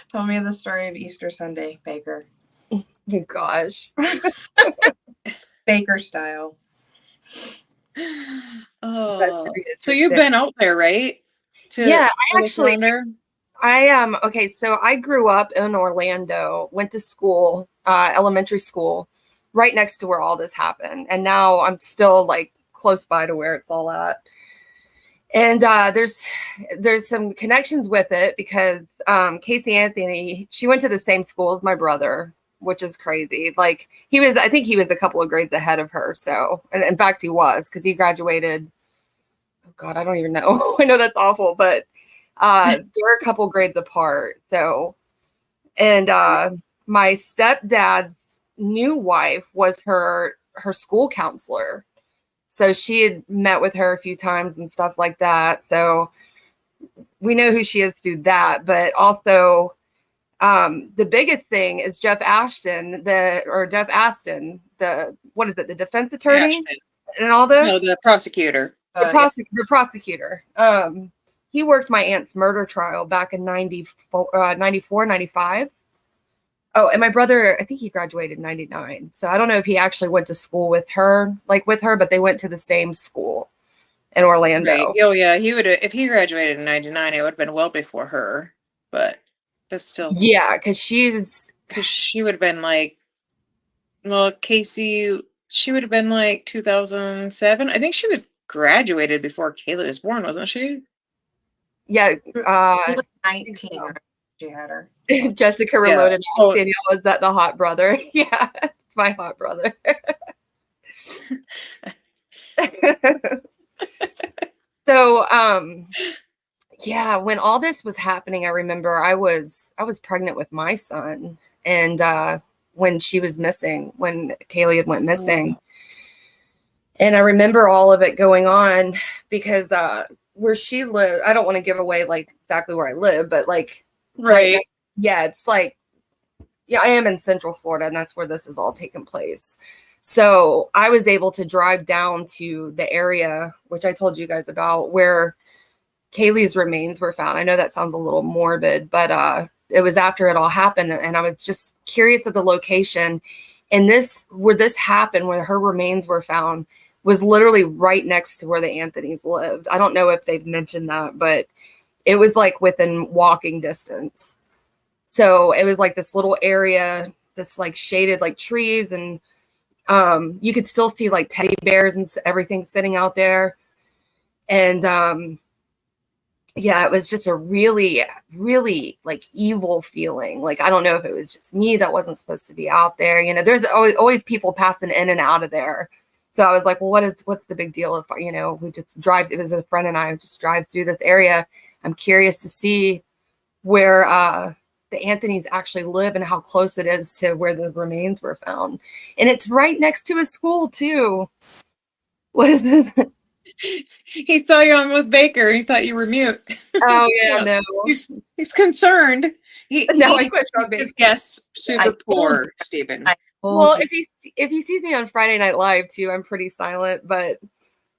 Tell me the story of Easter Sunday, Baker. Oh gosh. Baker style. Oh, so you've been out there, right? Yeah, okay, so I grew up in Orlando, went to school, elementary school, right next to where all this happened. And now I'm still like close by to where it's all at. And there's some connections with it because Casey Anthony, she went to the same school as my brother, which is crazy. Like I think he was a couple of grades ahead of her. So, and in fact, he was, because he graduated. Oh God, I don't even know. I know that's awful, but they were a couple grades apart. So, and my stepdad's new wife was her school counselor. So she had met with her a few times and stuff like that. So we know who she is through that. But also, the biggest thing is Jeff Aston, the defense attorney Ashton. and all this? No, the prosecutor. The prosecutor. He worked my aunt's murder trial back in 94, 95. Oh, and my brother, I think he graduated in 99. So I don't know if he actually went to school with her, but they went to the same school in Orlando. Right. Oh yeah, he would have, if he graduated in 99, it would have been well before her. But that's still because she would have been like, well, Casey, she would have been like 2007. I think she would have graduated before Kayla was born, wasn't she? Yeah, She was 19. She had her. Jessica reloaded. Yeah. Danielle, is that the hot brother? Yeah, it's my hot brother. So, yeah, when all this was happening, I remember I was pregnant with my son, and when she was missing, when Kaylee had went missing, and I remember all of it going on because where she lived, I don't want to give away like exactly where I live, but like right. Yeah, it's like, I am in Central Florida, and that's where this is all taking place. So I was able to drive down to the area, which I told you guys about, where Kaylee's remains were found. I know that sounds a little morbid, but it was after it all happened, and I was just curious at the location. And where this happened, where her remains were found, was literally right next to where the Anthonys lived. I don't know if they've mentioned that, but it was like within walking distance. So it was like this little area, this like shaded like trees, and you could still see like teddy bears and everything sitting out there. And yeah, it was just a really, really like evil feeling. Like, I don't know if it was just me that wasn't supposed to be out there. You know, there's always people passing in and out of there. So I was like, well, what's the big deal if, we just drive, it was a friend and I just drive through this area. I'm curious to see where the Anthonys actually live and how close it is to where the remains were found. And it's right next to a school too. What is this? He saw you on with Baker. He thought you were mute. Oh yeah, no. He's concerned. I quit his guests super poor, Stephen. Well, if he sees me on Friday Night Live too, I'm pretty silent, but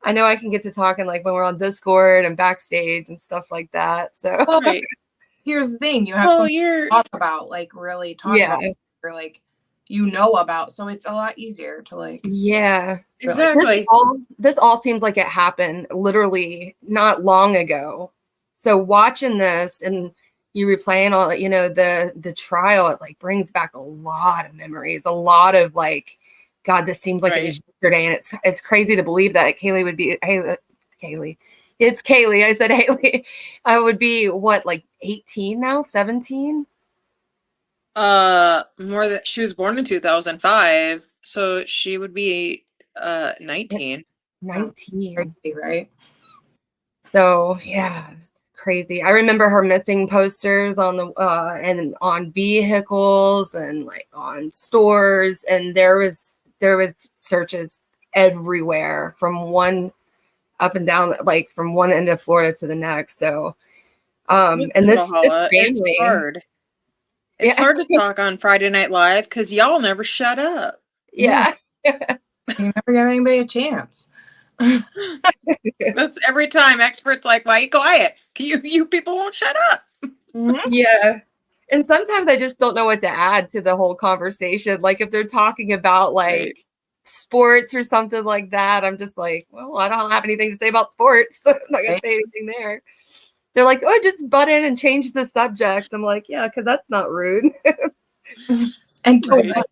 I know I can get to talking like when we're on Discord and backstage and stuff like that. So right. Here's the thing, you have something to talk about, like really talk about, or like about, so it's a lot easier to like. Yeah, exactly. This all seems like it happened literally not long ago. So watching this and you replaying all, the trial, it like brings back a lot of memories, a lot of like God, this seems like it was yesterday, and it's crazy to believe that Kaylee would be Kaylee. It's Kaylee. I said Haley. I would be what, like 18 now, 17? More than she was born in 2005, so she would be 19. 19, Crazy, right? So yeah, it's crazy. I remember her missing posters on the and on vehicles and like on stores, and there was searches everywhere from one up and down, like from one end of Florida to the next. So and this family, it's hard. It's hard to talk on Friday Night Live because y'all never shut up. Yeah. You never give anybody a chance. That's every time experts like, why are you quiet? You people won't shut up. Yeah. And sometimes I just don't know what to add to the whole conversation. Like if they're talking about like sports or something like that, I'm just like, well, I don't have anything to say about sports. So I'm not going to say anything there. They're like, oh, just butt in and change the subject. I'm like, yeah, because that's not rude. And to what?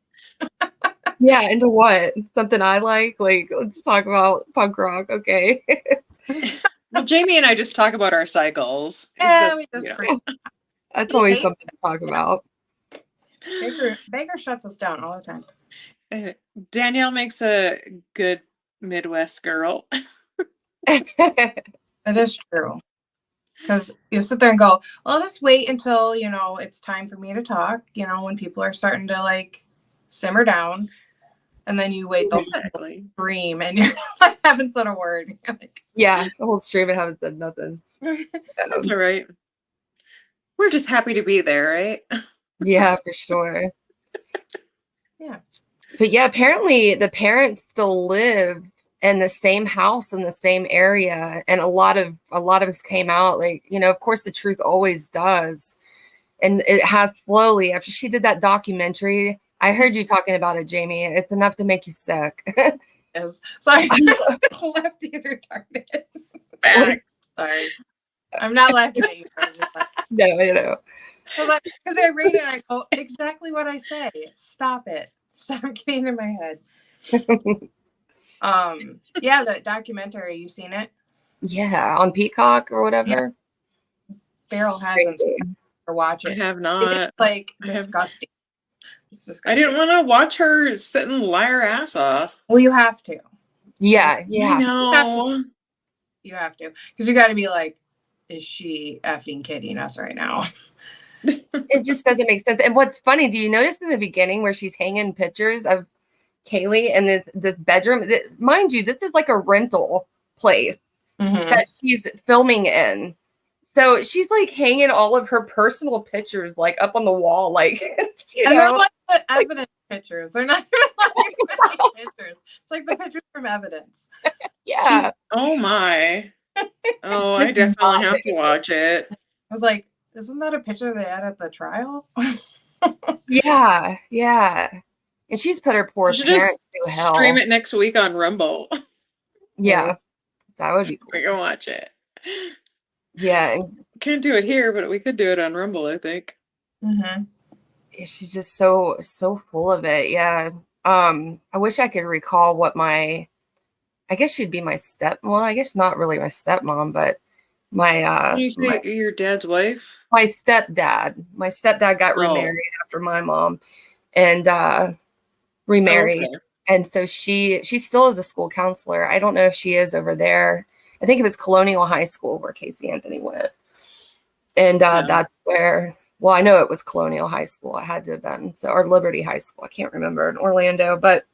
Yeah, into what? Something I like? Like, let's talk about punk rock. Okay. Well, Jamie and I just talk about our cycles. Yeah, we just that's always something to talk about. Baker shuts us down all the time. Danielle makes a good Midwest girl. It is true. Because you sit there and go, well, I'll just wait until, it's time for me to talk, when people are starting to like simmer down. And then you wait the whole stream and you're like, haven't said a word. Yeah, the whole stream and haven't said nothing. That's all right. We're just happy to be there, right? Yeah, for sure. Yeah. But yeah, apparently the parents still live in the same house in the same area, and a lot of us came out, like, of course the truth always does, and it has slowly after she did that documentary. I heard you talking about it, Jamie. It's enough to make you sick. Yes. Sorry. Left either target. Sorry. I'm not laughing at you. No. Because I read it and I go, exactly what I say. Stop it. Stop getting in my head. Yeah, the documentary, you seen it? Yeah, on Peacock or whatever. Yeah. Farrell hasn't or watch it. I have not. It's like disgusting. It's disgusting. I didn't want to watch her sit and lie her ass off. Well, you have to. Yeah. I know. You have to. Because you got to be like, is she effing kidding us right now? It just doesn't make sense. And what's funny, do you notice in the beginning where she's hanging pictures of Kaylee in this bedroom? Mind you, this is like a rental place that she's filming in. So she's like hanging all of her personal pictures like up on the wall, like and they're like the evidence pictures. They're not even like pictures. It's like the pictures from evidence. Yeah. Oh my. Oh, I definitely have to watch it. I was like, isn't that a picture they had at the trial? Yeah. And she's put her poor parents through hell. Stream it next week on Rumble. Yeah, that would be cool. We can watch it. Yeah, can't do it here, but we could do it on Rumble, I think. She's just so full of it. Yeah. I wish I could recall what I guess she'd be my I guess not really my stepmom, but my you say your dad's wife? My stepdad. My stepdad got remarried after my mom and remarried. Okay. And so she still is a school counselor. I don't know if she is over there. I think it was Colonial High School where Casey Anthony went. And that's where, well, I know it was Colonial High School. I had to have been, or Liberty High School. I can't remember, in Orlando, but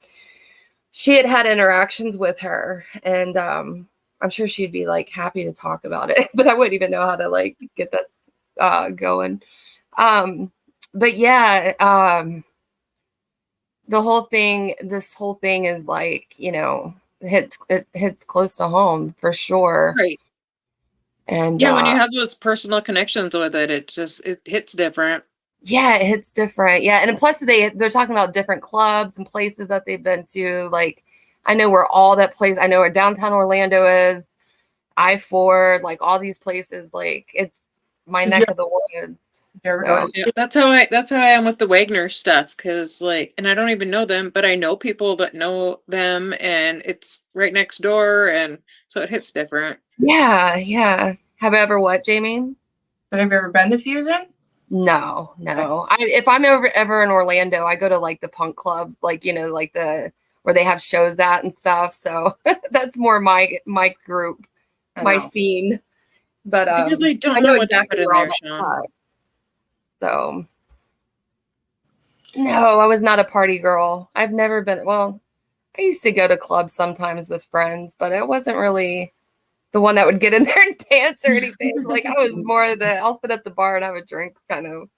she had interactions with her, and I'm sure she'd be like happy to talk about it, but I wouldn't even know how to like get that going. But yeah, this whole thing is like, it hits close to home for sure. Right. And yeah, when you have those personal connections with it, it hits different. Yeah, it hits different. Yeah. And plus they're talking about different clubs and places that they've been to. Like, I know where all that place, I know where downtown Orlando is, I-4, like all these places, like it's my neck of the woods. So, Yeah, that's how I am with the Wagner stuff, because like, and I don't even know them, but I know people that know them, and it's right next door, and so it hits different. yeah. Have I ever what, Jamie? Have you ever been to Fusion? No. If I'm ever in Orlando, I go to like the punk clubs, like, you know, like where they have shows at and stuff. So that's more my group, my scene. But Because I don't know know what's exactly happening where all there, that's Sean. at. So no, I was not a party girl. I've never been. Well, I used to go to clubs sometimes with friends, but I wasn't really the one that would get in there and dance or anything. Like I was more I'll sit at the bar and have a drink, kind of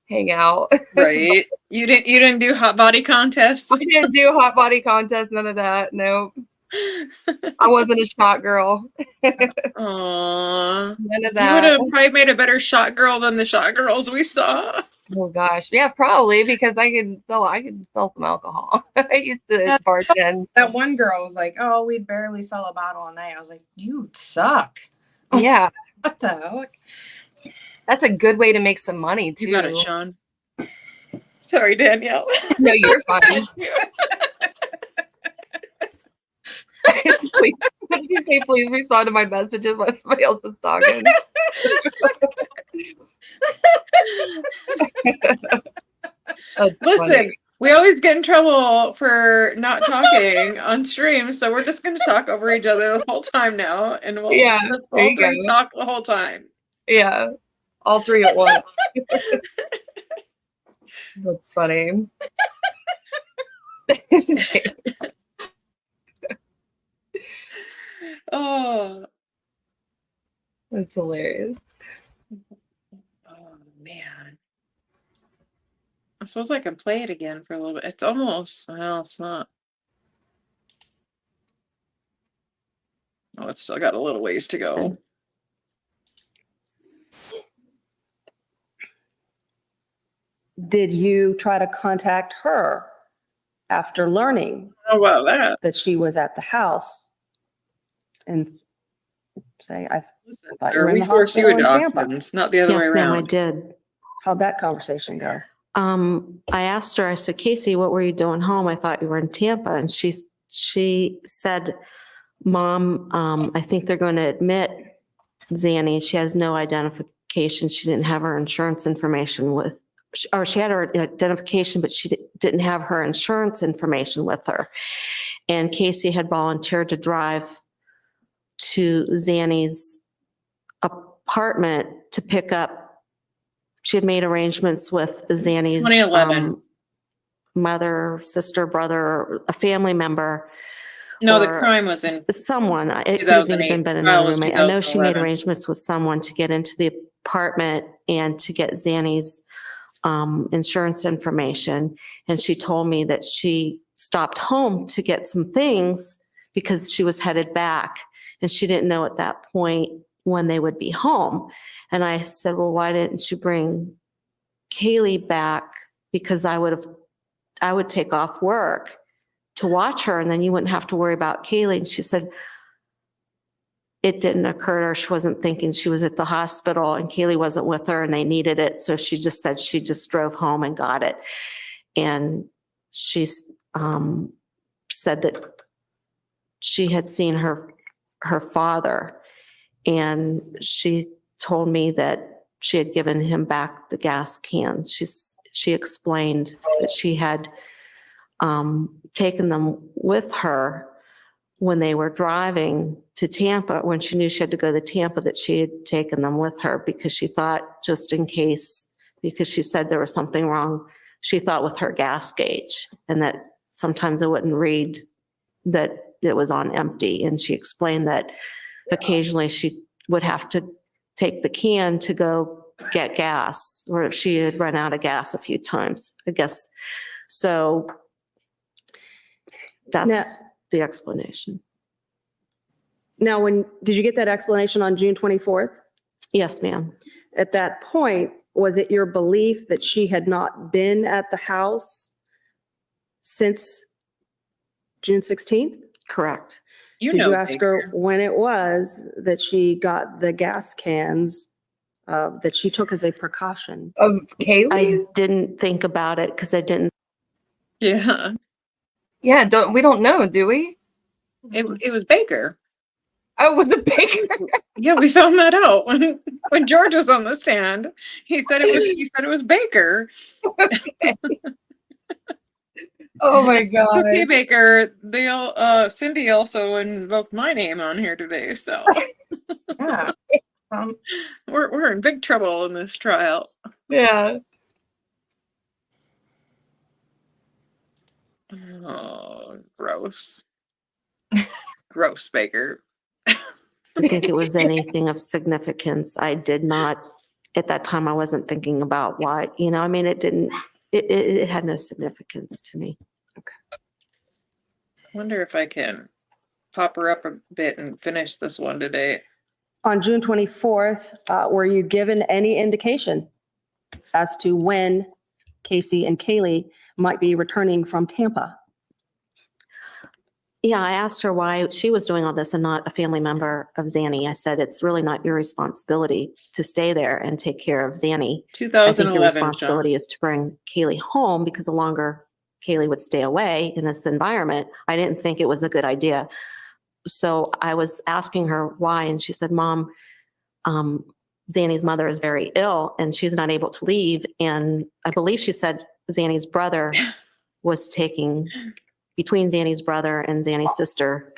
hang out. Right. You didn't do hot body contests? I didn't do hot body contests, none of that. Nope. I wasn't a shot girl. Aww. None of You would that. have probably made a better shot girl than the shot girls we saw. Oh gosh. Yeah, probably, because I could sell some alcohol. I used to bartend. That one girl was like, "Oh, we'd barely sell a bottle a night." I was like, "You suck." Yeah. What the hell? That's a good way to make some money too. You got it, Sean. Sorry, Danielle. No, you're fine. Please, can you say please respond to my messages while somebody else is talking? Listen, funny. we always get in trouble for not talking on stream, so we're just going to talk over each other the whole time now, and we'll just there all you three go. talk the whole time. Yeah, all three at once. That's funny. Oh, that's hilarious. Oh man, I suppose I can play it again for a little bit. It's almost, well, it's not. Oh, it's still got a little ways to go. Did you try to contact her after learning How about that she was at the house and say, I thought you Sir, were in we the force you hospital in into Tampa? options, not the other way Yes, ma'am, I around. did. How'd that conversation go? I asked her, I said, Casey, what were you doing home? I thought you were in Tampa. And she said, Mom, I think they're going to admit Zanny. She has no identification. She didn't have her insurance information with, or she had her identification, but she didn't have her insurance information with her. And Casey had volunteered to drive to Zanny's apartment to pick up. She had made arrangements with Zanny's 2011. Mother, sister, brother, a family member. No, the or crime was in someone. It could have 2008. even been Trial another was roommate. I know she made 2011. arrangements with someone to get into the apartment and to get Zanny's insurance information. And she told me that she stopped home to get some things because she was headed back. And she didn't know at that point when they would be home. And I said, well, why didn't you bring Kaylee back? Because I would take off work to watch her and then you wouldn't have to worry about Kaylee. And she said, it didn't occur to her. She wasn't thinking she was at the hospital and Kaylee wasn't with her and they needed it. So she just said she just drove home and got it. And she said that she had seen her father and she told me that she had given him back the gas cans. She explained that she had taken them with her when they were driving to Tampa, when she knew she had to go to Tampa, that she had taken them with her because she thought just in case, because she said there was something wrong, she thought with her gas gauge and that sometimes it wouldn't read that it was on empty. And she explained that occasionally she would have to take the can to go get gas, or if she had run out of gas a few times, I guess. So that's the explanation. Now, did you get that explanation on June 24th? Yes, ma'am. At that point, was it your belief that she had not been at the house since June 16th? Correct. Did you ask her when it was that she got the gas cans that she took as a precaution. Of Kaylee? I didn't think about it because I didn't. Yeah. Yeah, we don't know, do we? It was Baker. Oh, was it Baker? Yeah, we found that out when George was on the stand. He said it was Baker. Oh my It's god. okay, Baker. Cindy also invoked my name on here today, so Yeah. we're in big trouble in this trial. Yeah. Oh, gross. Gross, Baker. I think it was anything of significance. I did not, at that time, I wasn't thinking about why, I mean, it had no significance to me. Wonder if I can pop her up a bit and finish this one today. On June 24th, were you given any indication as to when Casey and Kaylee might be returning from Tampa? Yeah, I asked her why she was doing all this and not a family member of Zanny. I said, it's really not your responsibility to stay there and take care of Zanny. I think 2011, your responsibility is to bring Kaylee home, because the longer Kaylee would stay away in this environment, I didn't think it was a good idea. So I was asking her why, and she said, Mom, Zanny's mother is very ill and she's not able to leave. And I believe she said Zanny's brother was taking, between Zanny's brother and Zanny's sister,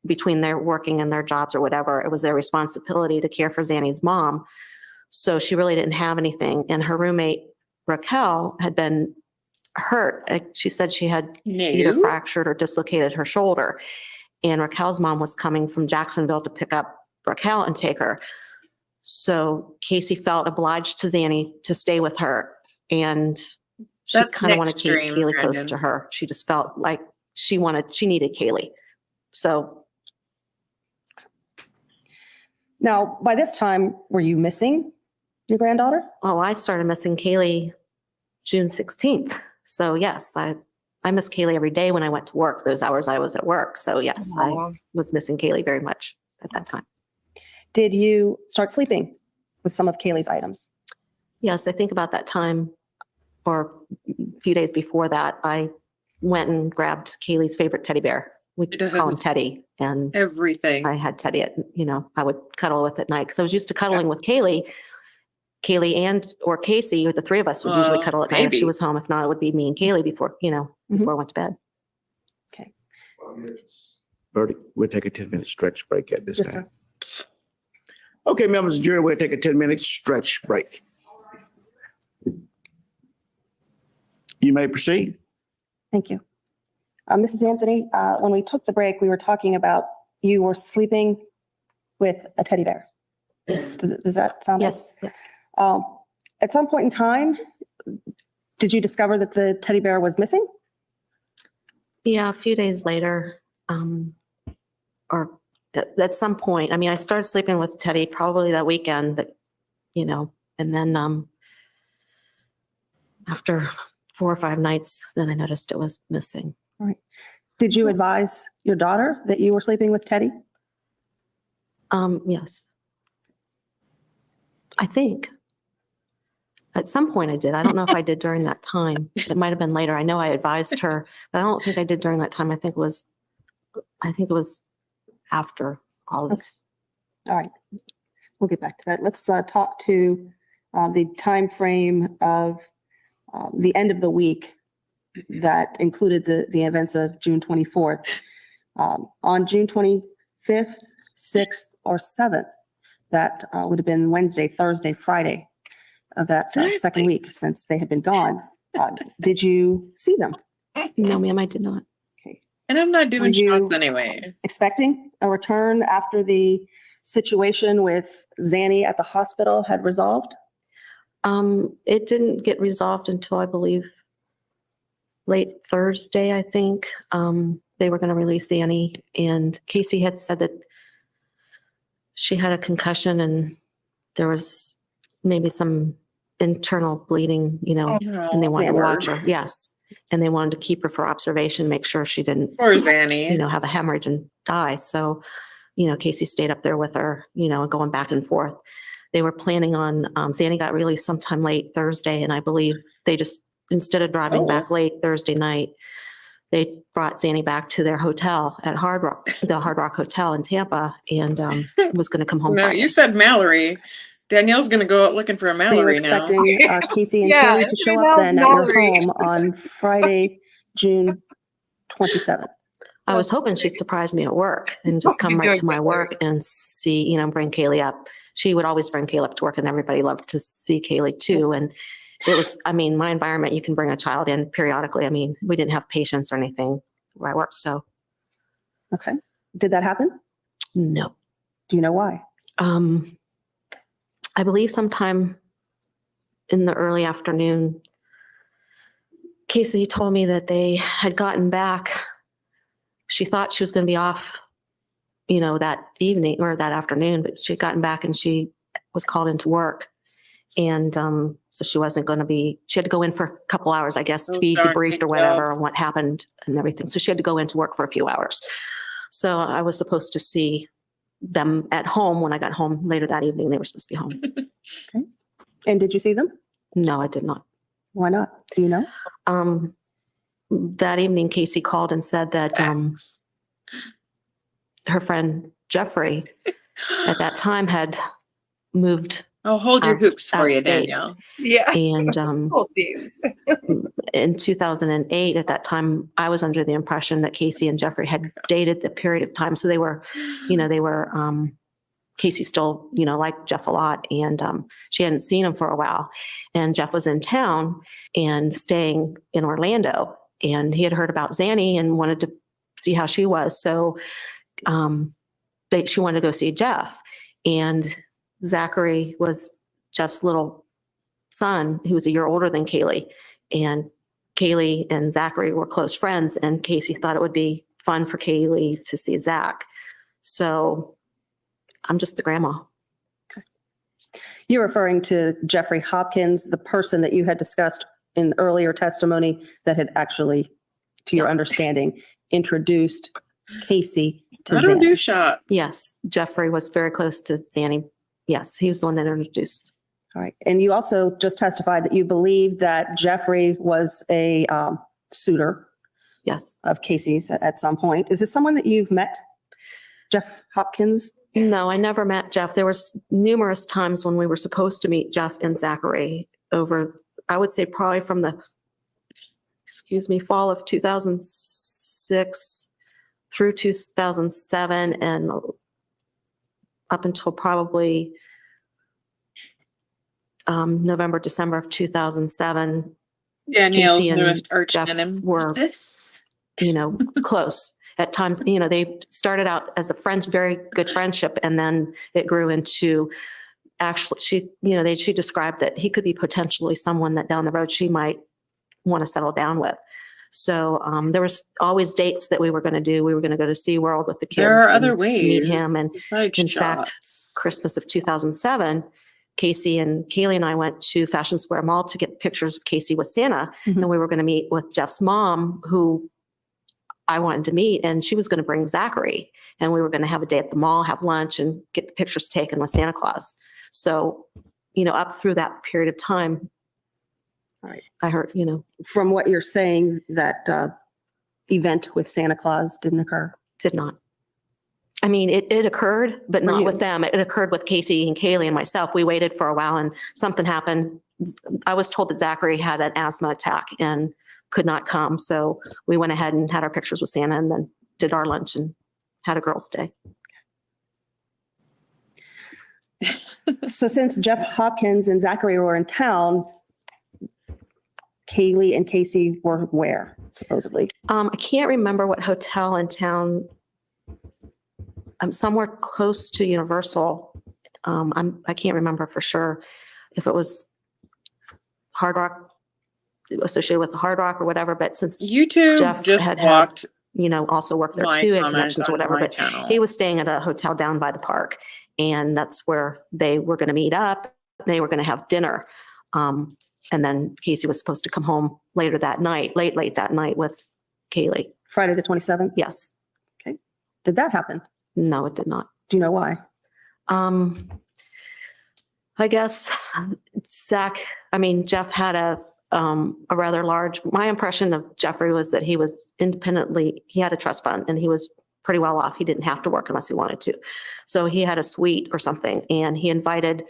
between their working and their jobs or whatever, it was their responsibility to care for Zanny's mom. So she really didn't have anything. And her roommate, Raquel, had been hurt. She said she had either fractured or dislocated her shoulder. And Raquel's mom was coming from Jacksonville to pick up Raquel and take her. So Casey felt obliged to Zanny to stay with her. And she kind of wanted to keep Kaylee close to her. She just felt like she needed Kaylee. So. Now, by this time, were you missing your granddaughter? Oh, I started missing Kaylee June 16th. So yes, I miss Kaylee every day when I went to work, those hours I was at work. So yes, I was missing Kaylee very much at that time. Did you start sleeping with some of Kaylee's items? Yes, I think about that time, or a few days before that, I went and grabbed Kaylee's favorite teddy bear. We call him Teddy. And everything. I had Teddy I would cuddle with at night because I was used to cuddling with Kaylee. Kaylee or Casey, or the three of us would usually cuddle at night if she was home. If not, it would be me and Kaylee before I went to bed. Okay. Bertie, we'll take a 10-minute stretch break at this time. Sir. Okay, members of the jury, we'll take a 10-minute stretch break. You may proceed. Thank you. Mrs. Anthony, when we took the break, we were talking about you were sleeping with a teddy bear. Yes. Does that sound right? Yes. At some point in time, did you discover that the teddy bear was missing? Yeah, a few days later, or at some point. I mean, I started sleeping with Teddy probably that weekend, and then after 4 or 5 nights, then I noticed it was missing. All right. Did you advise your daughter that you were sleeping with Teddy? Yes. I think. At some point I did. I don't know if I did during that time. It might have been later. I know I advised her, but I don't think I did during that time. I think it was after all of this. All right. We'll get back to that. Let's talk to the time frame of the end of the week that included the events of June 24th. On June 25th, 6th, or 7th, that would have been Wednesday, Thursday, Friday of that second week since they had been gone. Did you see them? No, ma'am, I did not. Okay. And I'm not doing shots anyway. Expecting a return after the situation with Zanny at the hospital had resolved? It didn't get resolved until I believe late Thursday, I think. They were going to release Zanny, and Casey had said that she had a concussion and there was maybe some internal bleeding, and they wanted to watch her. Yes. And they wanted to keep her for observation, make sure she didn't, or Zanny, have a hemorrhage and die. So, Casey stayed up there with her, going back and forth. they were planning on, Zanny got released sometime late Thursday, and I believe they just, instead of driving back late Thursday night, they brought Zanny back to their hotel at the Hard Rock Hotel in Tampa, and was going to come home No, Friday. you said Mallory. Danielle's going to go out looking for a So Mallory you're now. expecting Casey and Yeah, Kaylee to show that up was then at your Mallory. home on Friday, June 27th. I was hoping she'd surprise me at work and just come right to my work and see, you know, bring Kaylee up. She would always bring Kaylee up to work, and everybody loved to see Kaylee too. And it was, I mean, my environment, you can bring a child in periodically. I mean, we didn't have patients or anything where I worked, so. Okay. Did that happen? No. Do you know why? I believe sometime in the early afternoon, Casey told me that they had gotten back. She thought she was going to be off, you know, that evening or that afternoon, but she had gotten back and she was called into work. And so she wasn't going to be, she had to go in for a couple hours, I guess, to be debriefed or whatever on what happened and everything. So she had to go into work for a few hours. So I was supposed to see them at home when I got home later that evening. They were supposed to be home. Okay. And did you see them? No, I did not. Why not? Do you know? That evening, Casey called and said that her friend Jeffrey at that time had moved. Oh, hold your hoops for you, out-of-state. Danielle. Yeah. And Oh, dude. in 2008, at that time, I was under the impression that Casey and Jeffrey had dated the period of time. So they were, you know, Casey still, you know, liked Jeff a lot, and she hadn't seen him for a while. And Jeff was in town and staying in Orlando, and he had heard about Zanny and wanted to see how she was. So she wanted to go see Jeff, and Zachary was Jeff's little son, who was a year older than Kaylee. And Kaylee and Zachary were close friends, and Casey thought it would be fun for Kaylee to see Zach. So I'm just the grandma. You're referring to Jeffrey Hopkins, the person that you had discussed in earlier testimony that had actually, to your understanding, introduced Casey to I don't do Zanny. shots. Yes, Jeffrey was very close to Zanny. Yes, he was the one that introduced. All right. And you also just testified that you believe that Jeffrey was a suitor Yes. of Casey's at some point. Is this someone that you've met, Jeff Hopkins? No, I never met Jeff. There was numerous times when we were supposed to meet Jeff and Zachary over, I would say probably from the, fall of 2006 through 2007 and up until probably November, December of 2007. Danielle's Casey and newest arch Jeff were, nemesis. you know, close. At times, you know, they started out as a friend, very good friendship, and then it grew into actually, she described that he could be potentially someone that down the road she might want to settle down with. So there was always dates that we were going to do. We were going to go to SeaWorld with the kids. There are and other ways meet him. And besides in shots. fact, Christmas of 2007, Casey and Kaylee and I went to Fashion Square Mall to get pictures of Casey with Santa. Mhm. And we were going to meet with Jeff's mom, who I wanted to meet, and she was going to bring Zachary. And we were going to have a day at the mall, have lunch, and get the pictures taken with Santa Claus. So, you know, up through that period of time, All right. I heard, you know, From what you're saying, that event with Santa Claus didn't occur. did not. I mean, it occurred, but For not you. with them. It occurred with Casey and Kaylee and myself. We waited for a while and something happened. I was told that Zachary had an asthma attack and could not come. So we went ahead and had our pictures with Santa and then did our lunch and had a girls' day. So since Jeff Hopkins and Zachary were in town, Kaylee and Casey were where, supposedly? I can't remember what hotel in town. I'm somewhere close to Universal. I can't remember for sure if it was Hard Rock, associated with the Hard Rock or whatever. But since YouTube Jeff just had blocked you know, also worked there my too, had comment connections or on whatever. my But channel. he was staying at a hotel down by the park, and that's where they were going to meet up. They were going to have dinner. And then Casey was supposed to come home later that night, late that night with Kaylee. Friday the 27th? Yes. Okay. Did that happen? No, it did not. Do you know why? I guess Jeff had a rather large, my impression of Jeffrey was that he was he had a trust fund and he was pretty well off. He didn't have to work unless he wanted to. So he had a suite or something, and he invited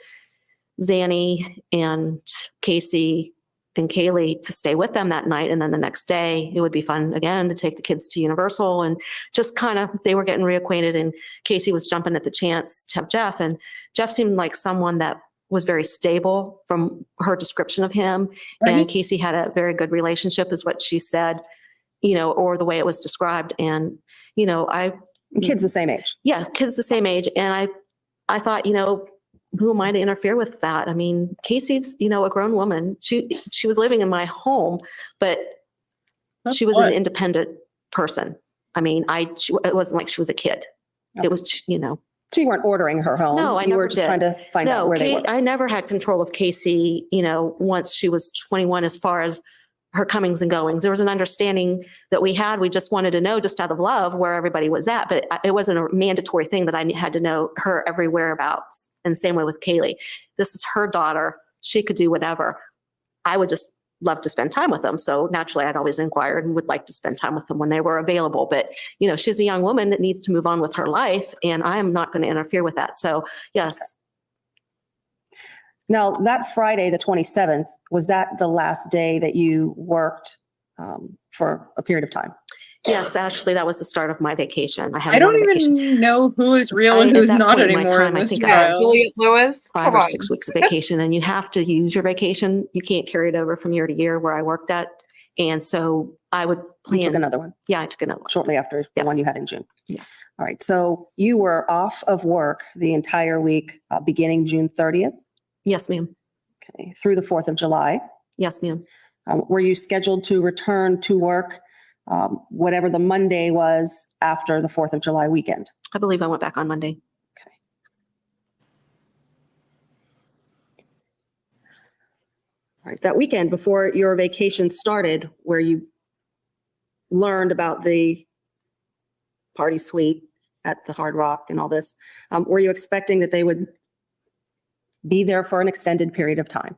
Zanny and Casey and Kaylee to stay with them that night. And then the next day it would be fun again to take the kids to Universal, and just kind of, they were getting reacquainted, and Casey was jumping at the chance to have Jeff. And Jeff seemed like someone that was very stable from her description of him. Right. And Casey had a very good relationship is what she said, or the way it was described. And, kids the same age. Yeah, kids the same age. And I thought, who am I to interfere with that? I mean, Casey's, a grown woman. She was living in my home, but she was an independent person. I mean, it wasn't like she was a kid. Okay. It was, So you weren't ordering her home. No, you were just trying to find out where they were. I never had control of Casey, once she was 21, as far as her comings and goings. There was an understanding that we had. We just wanted to know, just out of love, where everybody was at. But it wasn't a mandatory thing that I had to know her every whereabouts. And same way with Kaylee. This is her daughter. She could do whatever. I would just love to spend time with them. So naturally, I'd always inquired and would like to spend time with them when they were available. But, she's a young woman that needs to move on with her life, and I am not going to interfere with that. So, yes. Okay. Now, that Friday, the 27th, was that the last day that you worked for a period of time? Yes, actually, that was the start of my vacation. I don't even know who is real and who's not anymore. I think I had Juliet Lewis, 5 or 6 weeks of vacation, and you have to use your vacation. You can't carry it over from year to year where I worked at. And so I would plan. You took another one? Yeah, I took another one. Shortly after the one you had in June? Yes. All right. So you were off of work the entire week, beginning June 30th? Yes, ma'am. Okay. Through the 4th of July? Yes, ma'am. Were you scheduled to return to work whatever the Monday was after the 4th of July weekend? I believe I went back on Monday. Okay. All right. That weekend before your vacation started, where you learned about the party suite at the Hard Rock and all this, were you expecting that they would be there for an extended period of time?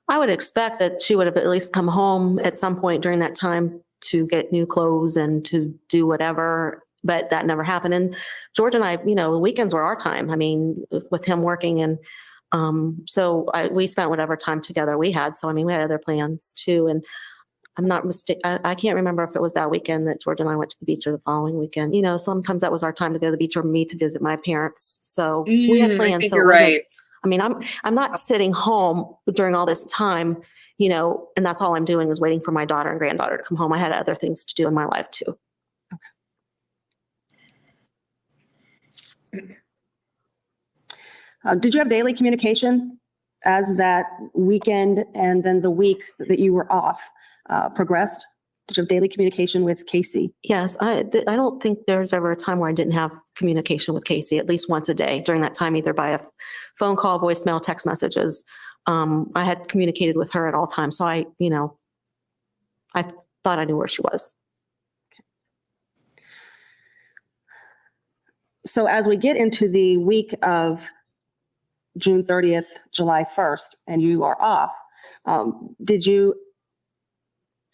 I would expect that she would have at least come home at some point during that time to get new clothes and to do whatever, but that never happened. And George and I, the weekends were our time. I mean, with him working, and we spent whatever time together we had. So, we had other plans too. And I'm not mistaken. I can't remember if it was that weekend that George and I went to the beach or the following weekend. Sometimes that was our time to go to the beach, or me to visit my parents. So we had plans. I think so you're right. I'm not sitting home during all this time, and that's all I'm doing is waiting for my daughter and granddaughter to come home. I had other things to do in my life too. Okay. Did you have daily communication as that weekend and then the week that you were off progressed? Did you have daily communication with Casey? Yes, I don't think there's ever a time where I didn't have communication with Casey, at least once a day during that time, either by a phone call, voicemail, text messages. I had communicated with her at all times. So I thought I knew where she was. Okay. So as we get into the week of June 30th, July 1st, and you are off, did you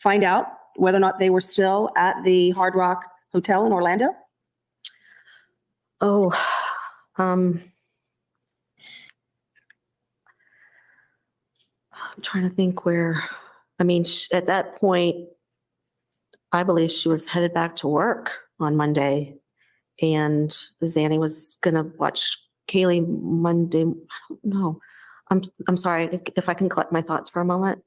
find out whether or not they were still at the Hard Rock Hotel in Orlando? Oh, I'm trying to think where. At that point, I believe she was headed back to work on Monday, and Zanny was going to watch Kaylee Monday. I don't know. I'm sorry if I can collect my thoughts for a moment.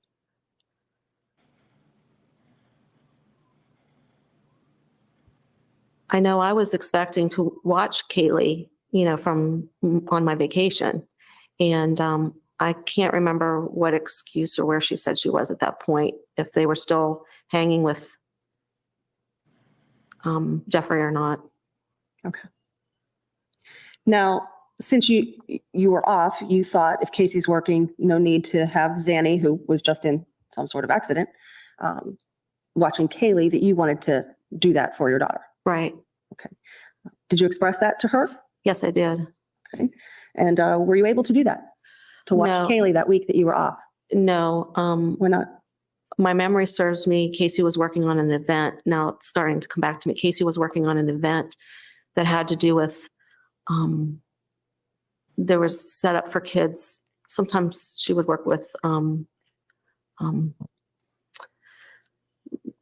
I know I was expecting to watch Kaylee, from on my vacation. And I can't remember what excuse or where she said she was at that point, if they were still hanging with Jeffrey or not. Okay. Now, since you were off, you thought if Casey's working, no need to have Zanny, who was just in some sort of accident, watching Kaylee, that you wanted to do that for your daughter. Right. Okay. Did you express that to her? Yes, I did. Okay. And were you able to do that? to watch No. Kaylee that week that you were off? No. Why not? My memory serves me, Casey was working on an event. Now it's starting to come back to me. Casey was working on an event that had to do with, there was set up for kids. Sometimes she would work with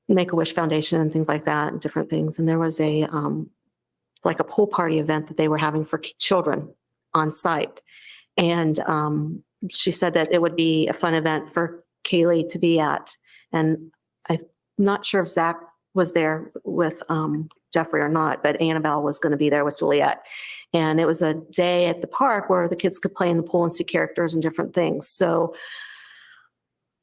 Make-A-Wish Foundation and things like that, and different things. And there was a like a pool party event that they were having for children on site. And she said that it would be a fun event for Kaylee to be at. And I'm not sure if Zach was there with Jeffrey or not, but Annabelle was going to be there with Juliet. And it was a day at the park where the kids could play in the pool and see characters and different things. So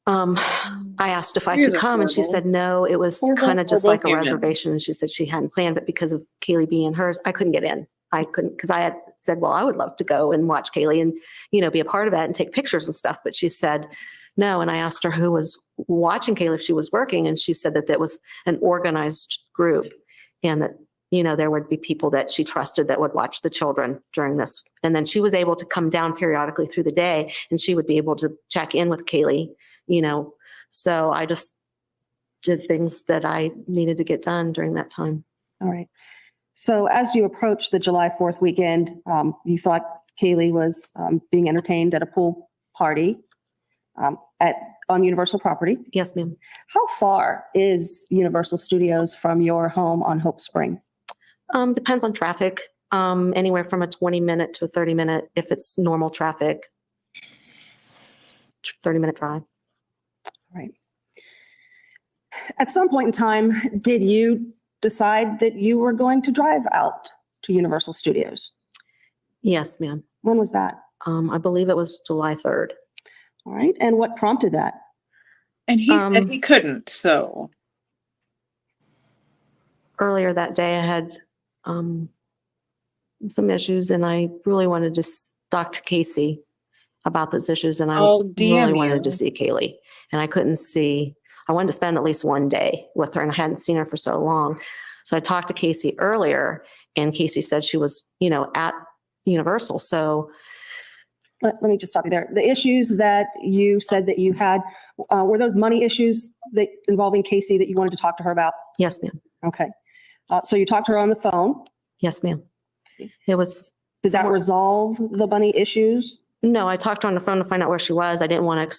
I asked if I could come, and she said no. It was kind of just like a reservation, and she said she hadn't planned, but because of Kaylee being hers, I couldn't get in. I couldn't, because I had said, well, I would love to go and watch Kaylee and, you know, be a part of it and take pictures and stuff. But she said no. And I asked her who was watching Kaylee if she was working, and she said that that was an organized group, and that, you know, there would be people that she trusted that would watch the children during this. And then she was able to come down periodically through the day, and she would be able to check in with Kaylee, you know. So I just did things that I needed to get done during that time. All right. So as you approach the July 4th weekend, you thought Kaylee was being entertained at a pool party on Universal property. Yes, ma'am. How far is Universal Studios from your home on Hope Spring? Depends on traffic. Anywhere from a 20-minute to a 30-minute, if it's normal traffic, 30-minute drive. Right. At some point in time, did you decide that you were going to drive out to Universal Studios? Yes, ma'am. When was that? I believe it was July 3rd. All right. And what prompted that? And he said he couldn't, so. Earlier that day, I had some issues, and I really wanted to talk to Casey about those issues, and I really wanted to see Kaylee, and I couldn't see. I wanted to spend at least one day with her, and I hadn't seen her for so long. So I talked to Casey earlier, and Casey said she was, you know, at Universal. So let me just stop you there. The issues that you said that you had, were those money issues that involving Casey that you wanted to talk to her about? Yes, ma'am. Okay. So you talked to her on the phone? Yes, ma'am. It was. Did that resolve the money issues? No, I talked to her on the phone to find out where she was. I didn't want to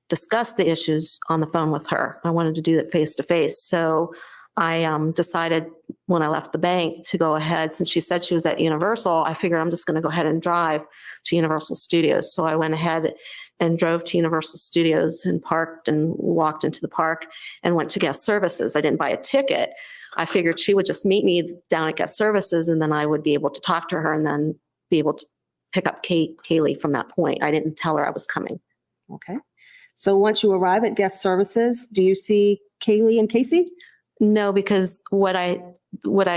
discuss the issues on the phone with her. I wanted to do that face to face. So I decided when I left the bank to go ahead, since she said she was at Universal, I figured I'm just going to go ahead and drive to Universal Studios. So I went ahead and drove to Universal Studios and parked and walked into the park and went to guest services. I didn't buy a ticket. I figured she would just meet me down at guest services, and then I would be able to talk to her and then be able to pick up Kaylee from that point. I didn't tell her I was coming. Okay. So once you arrive at guest services, do you see Kaylee and Casey? No, because what I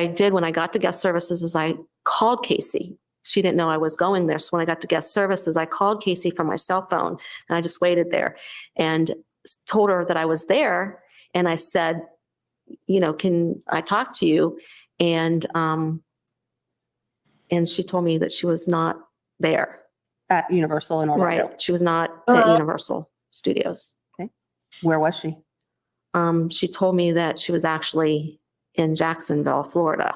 did when I got to guest services is I called Casey. She didn't know I was going there. So when I got to guest services, I called Casey from my cell phone, and I just waited there and told her that I was there. And I said, you know, can I talk to you? And she told me that she was not there. At Universal in Orlando? Right. She was not at Universal Studios. Okay. Where was she? She told me that she was actually in Jacksonville, Florida,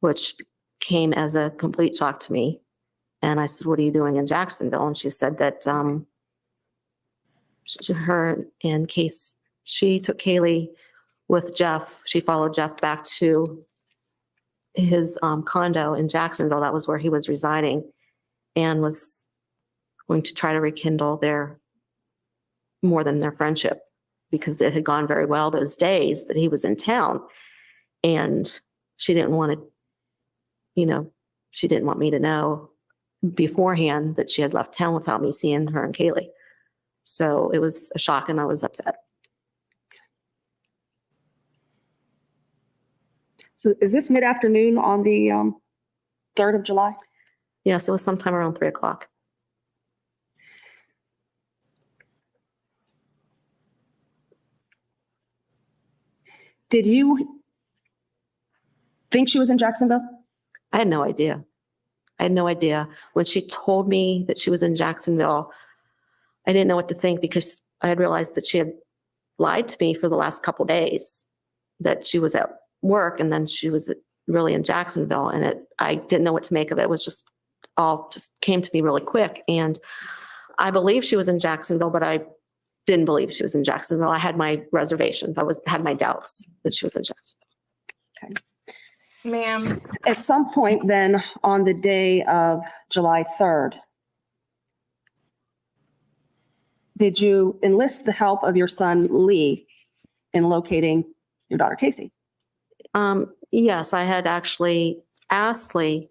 which came as a complete shock to me. And I said, what are you doing in Jacksonville? And she said that her and Case, she took Kaylee with Jeff. She followed Jeff back to his condo in Jacksonville. That was where he was residing, and was going to try to rekindle more than their friendship, because it had gone very well those days that he was in town. And she didn't want to, you know, she didn't want me to know beforehand that she had left town without me seeing her and Kaylee. So it was a shock, and I was upset. So is this mid-afternoon on the 3rd of July? Yes, it was sometime around 3 o'clock. Did you think she was in Jacksonville? I had no idea. I had no idea. When she told me that she was in Jacksonville, I didn't know what to think because I had realized that she had lied to me for the last couple days, that she was at work and then she was really in Jacksonville. And I didn't know what to make of it. It was just came to me really quick. And I believe she was in Jacksonville, but I didn't believe she was in Jacksonville. I had my reservations. Had my doubts that she was in Jacksonville. Okay. Ma'am. At some point then on the day of July 3rd, did you enlist the help of your son Lee in locating your daughter Casey? Yes, I had actually asked Lee.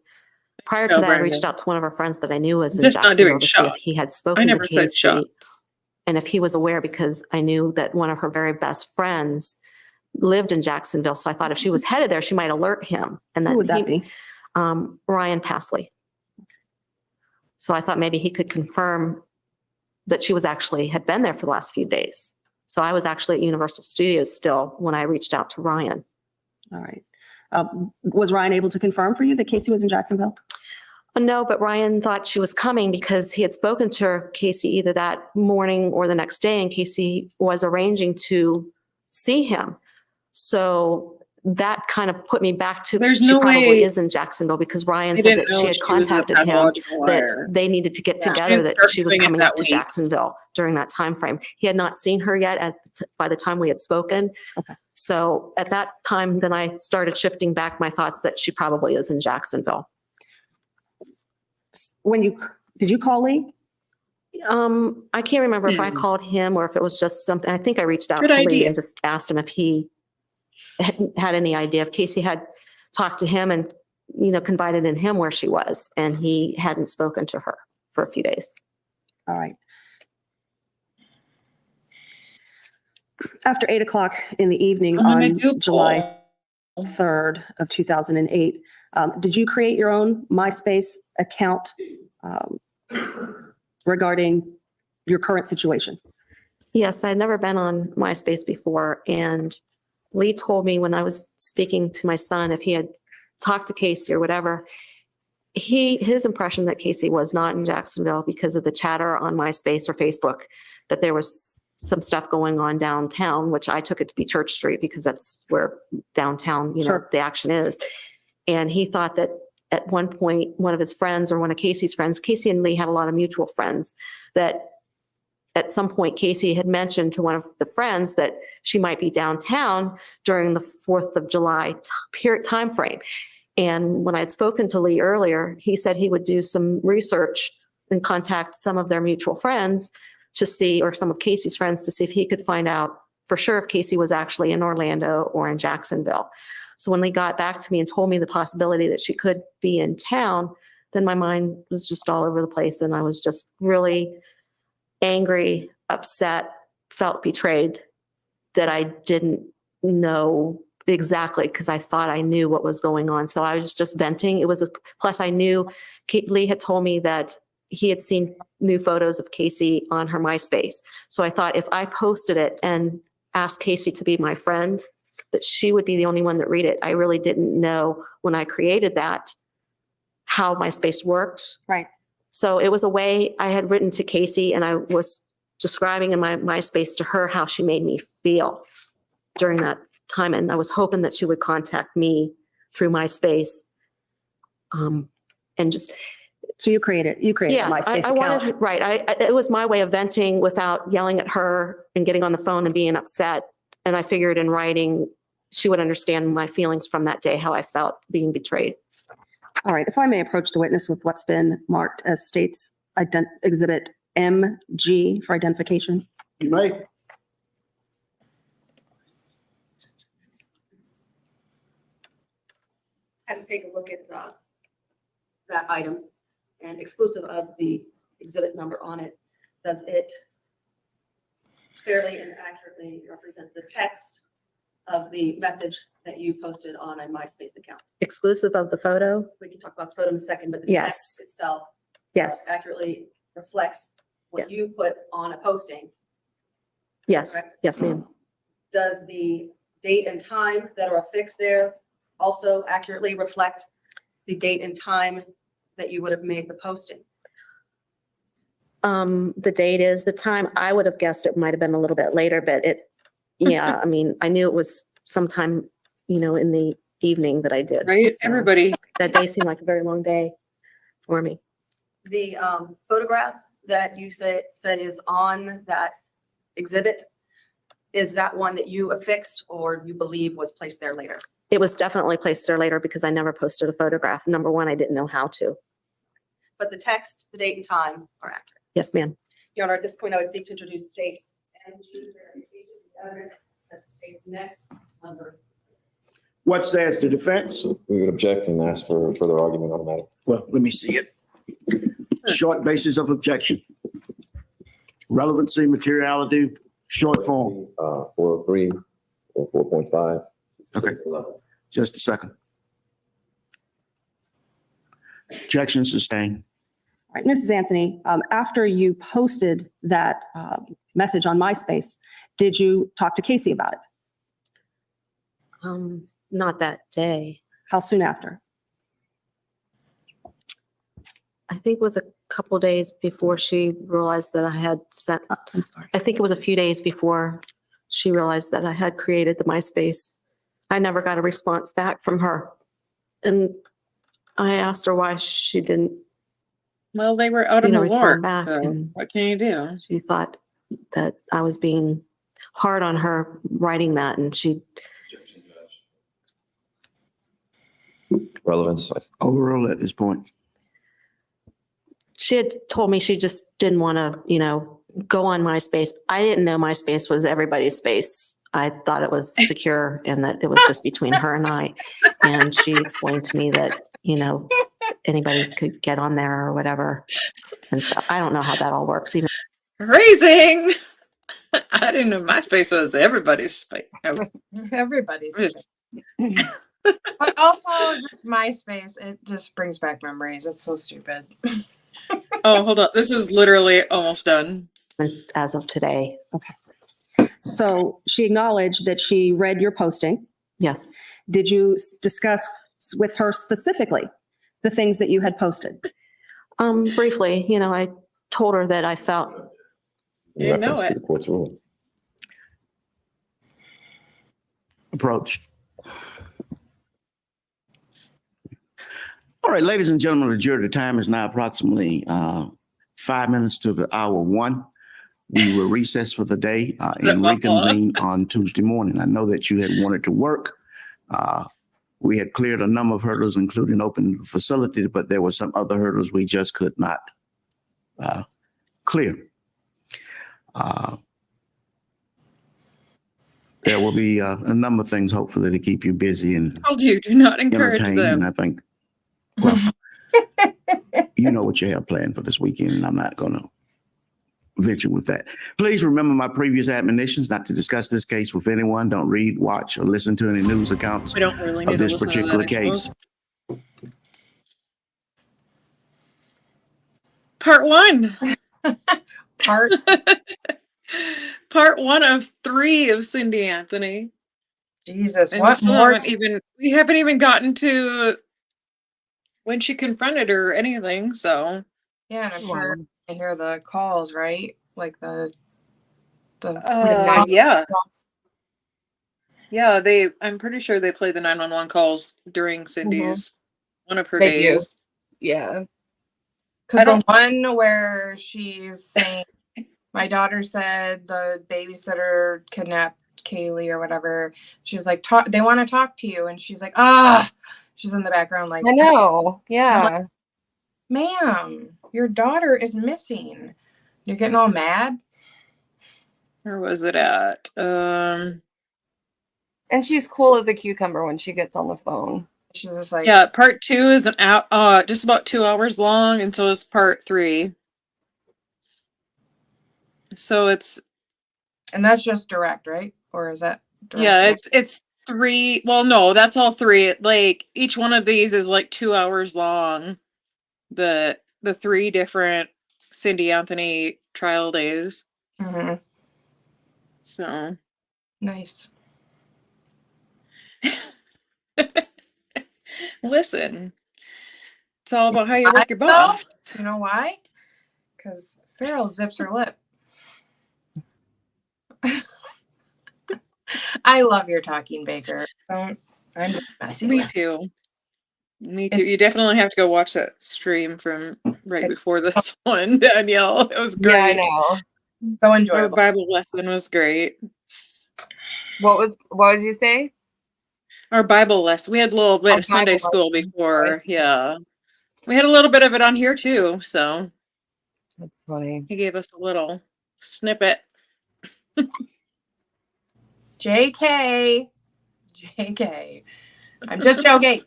Prior to that, I Brandon. reached out to one of our friends that I knew was in Just not Jacksonville doing to see if shots. he had I spoken to never said Casey shots. and if he was aware, because I knew that one of her very best friends lived in Jacksonville. So I thought if she was headed there, she might alert him. And then Who would that be? Ryan Pasley. So I thought maybe he could confirm that she had been there for the last few days. So I was actually at Universal Studios still when I reached out to Ryan. All right. Was Ryan able to confirm for you that Casey was in Jacksonville? No, but Ryan thought she was coming because he had spoken to her, Casey, either that morning or the next day, and Casey was arranging to see him. So that kind of put me back to There's she no probably way is in Jacksonville because Ryan he said didn't that know she had she was a contacted him, pathological that liar. they needed to get Yeah. together, She that didn't she start was doing it coming that to week. Jacksonville during that time frame. He had not seen her yet by the time we had spoken. Okay. So at that time, then I started shifting back my thoughts that she probably is in Jacksonville. Did you call Lee? I can't remember if I called him or if it was just something. I think I reached out Good to Lee idea. and just asked him if he had any idea. If Casey had talked to him and, confided in him where she was, and he hadn't spoken to her for a few days. All right. After 8:00 in the evening on July 3rd of 2008, did you create your own MySpace account regarding your current situation? Yes, I'd never been on MySpace before, and Lee told me when I was speaking to my son if he had talked to Casey or whatever, his impression that Casey was not in Jacksonville because of the chatter on MySpace or Facebook, that there was some stuff going on downtown, which I took it to be Church Street because that's where downtown, Sure. the action is. And he thought that at one point, one of his friends or one of Casey's friends, Casey and Lee had a lot of mutual friends, that at some point Casey had mentioned to one of the friends that she might be downtown during the 4th of July time frame. And when I had spoken to Lee earlier, he said he would do some research and contact some of their mutual friends to see, or some of Casey's friends to see if he could find out for sure if Casey was actually in Orlando or in Jacksonville. So when Lee got back to me and told me the possibility that she could be in town, then my mind was just all over the place. And I was just really angry, upset, felt betrayed that I didn't know exactly, because I thought I knew what was going on. So I was just venting. Plus I knew Lee had told me that he had seen new photos of Casey on her MySpace. So I thought if I posted it and asked Casey to be my friend, that she would be the only one that read it. I really didn't know when I created that how MySpace worked. Right. So it was a way I had written to Casey, and I was describing in my MySpace to her how she made me feel during that time. And I was hoping that she would contact me through MySpace. And just. So you created a MySpace account. I wanted, right. It was my way of venting without yelling at her and getting on the phone and being upset. And I figured in writing, she would understand my feelings from that day, how I felt being betrayed. All right. If I may approach the witness with what's been marked as State's Exhibit MG for identification. You may. Have to take a look at that item, and exclusive of the exhibit number on it, does it fairly and accurately represent the text of the message that you posted on a MySpace account? Exclusive of the photo? We can talk about photo in a second, but the Yes. text itself Yes. accurately reflects what you put on a posting. Yes. Correct? Yes, ma'am. Does the date and time that are affixed there also accurately reflect the date and time that you would have made the posting? The date is the time. I would have guessed it might have been a little bit later, but yeah, I mean, I knew it was sometime, in the evening that I did. Right? So Everybody. that day seemed like a very long day for me. The photograph that you said is on that exhibit, is that one that you affixed or you believe was placed there later? It was definitely placed there later because I never posted a photograph. Number one, I didn't know how to. But the text, the date and time are accurate. Yes, ma'am. Your Honor, at this point, I would seek to introduce states and chief verification of the evidence as the state's next member. What says the defense? We would object and ask for further argument on the matter. Well, let me see it. Short basis of objection. Relevancy, materiality, short form. 403 or 4.5. Okay. 611. Just a second. Objection sustained. All right, Mrs. Anthony, after you posted that message on MySpace, did you talk to Casey about it? Not that day. How soon after? I think it was a couple days before she realized that I had sent. I'm sorry. I think it was a few days before she realized that I had created the MySpace. I never got a response back from her. And I asked her why she didn't, Well, they were out of the respond war. back. So And what can you do? she thought that I was being hard on her writing that. And she, Relevance. Overrule at this point. she had told me she just didn't want to, go on MySpace. I didn't know MySpace was everybody's space. I thought it was secure and that it was just between her and I. And she explained to me that, anybody could get on there or whatever. And so I don't know how that all works. Even Raising. I didn't know MySpace was everybody's space. Everybody's. But also just MySpace, it just brings back memories. It's so stupid. Oh, hold on. This is literally almost done. as of today. Okay. So she acknowledged that she read your posting. Yes. Did you discuss with her specifically the things that you had posted? Briefly, I told her that I felt. You know Reference to it. the court's ruling. Approach. All right, ladies and gentlemen, the jury, the time is now approximately 5 minutes to the hour 1. We will recess for the day and reconvene on Tuesday morning. I know that you had wanted to work. We had cleared a number of hurdles, including open facility, but there were some other hurdles we just could not clear. There will be a number of things, hopefully, to keep you busy and Told you, do not encourage entertained. And them. I think, well, you know what you have planned for this weekend, and I'm not going to venture with that. Please remember my previous admonitions not to discuss this case with anyone. Don't read, watch, or listen to any news accounts We don't really need of to this listen to particular that anymore. case. Part 1. Part 1 of 3 of Cindy Anthony. Jesus, And what more? we haven't even gotten to when she confronted her or anything, so. Yeah, and I'm sure I hear the calls, right? Like the yeah. Yeah, I'm pretty sure they play the 911 calls during Cindy's one of her They do. days. Yeah. Because the one where she's saying, my daughter said the babysitter kidnapped Kaylee or whatever. She was like, they want to talk to you. And she's like, she's in the background like, I know. Yeah. like, ma'am, your daughter is missing. You're getting all mad. Where was it at? And she's cool as a cucumber when she gets on the phone. She's just like, yeah, part 2 is an hour, just about 2 hours long, and so is part 3. So it's, and that's just direct, right? Or is that direct? yeah, it's 3. Well, no, that's all 3. Like each one of these is like 2 hours long. The 3 different Cindy Anthony trial days. Mm-hmm. So nice. Listen, It's all about how you work your butt off. You know why? Because Farrell zips her lip. I love your talking, Baker. I'm just messing Me with too. Me too. You definitely have to go watch that stream from right before this one, Danielle. It was great. Yeah, I know. So Our enjoyable. Bible lesson was great. What did you say? Our Bible lesson. We had a little bit of Sunday Bible school lesson. before. Yeah. We had a little bit of it on here too. So That's funny. he gave us a little snippet. JK. JK. I'm just joking.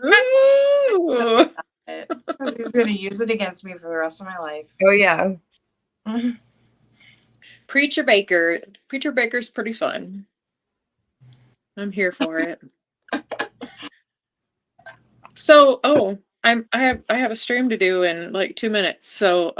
Ooh. Because he's going to use it against me for the rest of my life. Oh yeah. Preacher Baker. Preacher Baker's pretty fun. I'm here for it. So, I have a stream to do in like 2 minutes. So,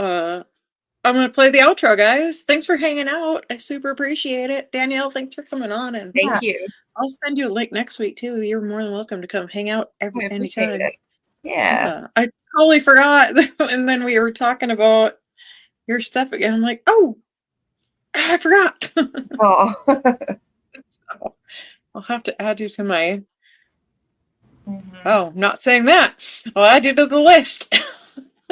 I'm gonna play the outro, guys. Thanks for hanging out. I super appreciate it. Danielle, thanks for coming on, and Thank you. I'll send you a link next week too. You're more than welcome to come hang out I appreciate anytime. it. Yeah. I totally forgot, and then we were talking about your stuff again. I'm like, oh, I forgot. Oh. So I'll have to add you to my. Oh, not saying that. I'll add you to the list.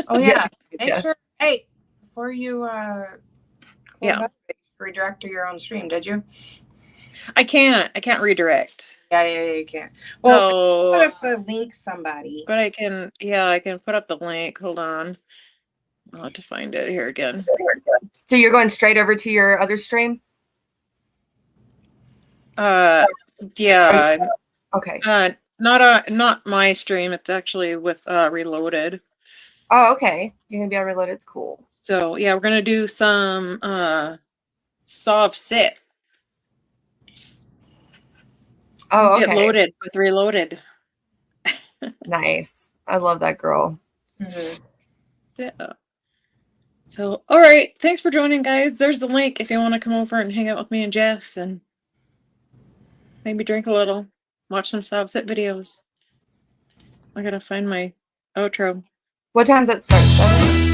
Oh yeah. Make Yeah. sure. Hey, before you close Yeah. up, redirect to your own stream, did you? I can't redirect. Yeah, you can't. Well, So, put up the link, somebody. but I can put up the link. Hold on. I'll have to find it here again. So you're going straight over to your other stream? Yeah. Okay. Not my stream. It's actually with Reloaded. Oh, okay. You're gonna be on Reloaded. It's cool. So yeah, we're gonna do some Sov Sit. Oh, okay. Get loaded with Reloaded. Nice. I love that girl. Yeah. So, all right. Thanks for joining, guys. There's the link if you want to come over and hang out with me and Jess and maybe drink a little, watch some Sov Sit videos. I gotta find my outro. What time does it start? 7?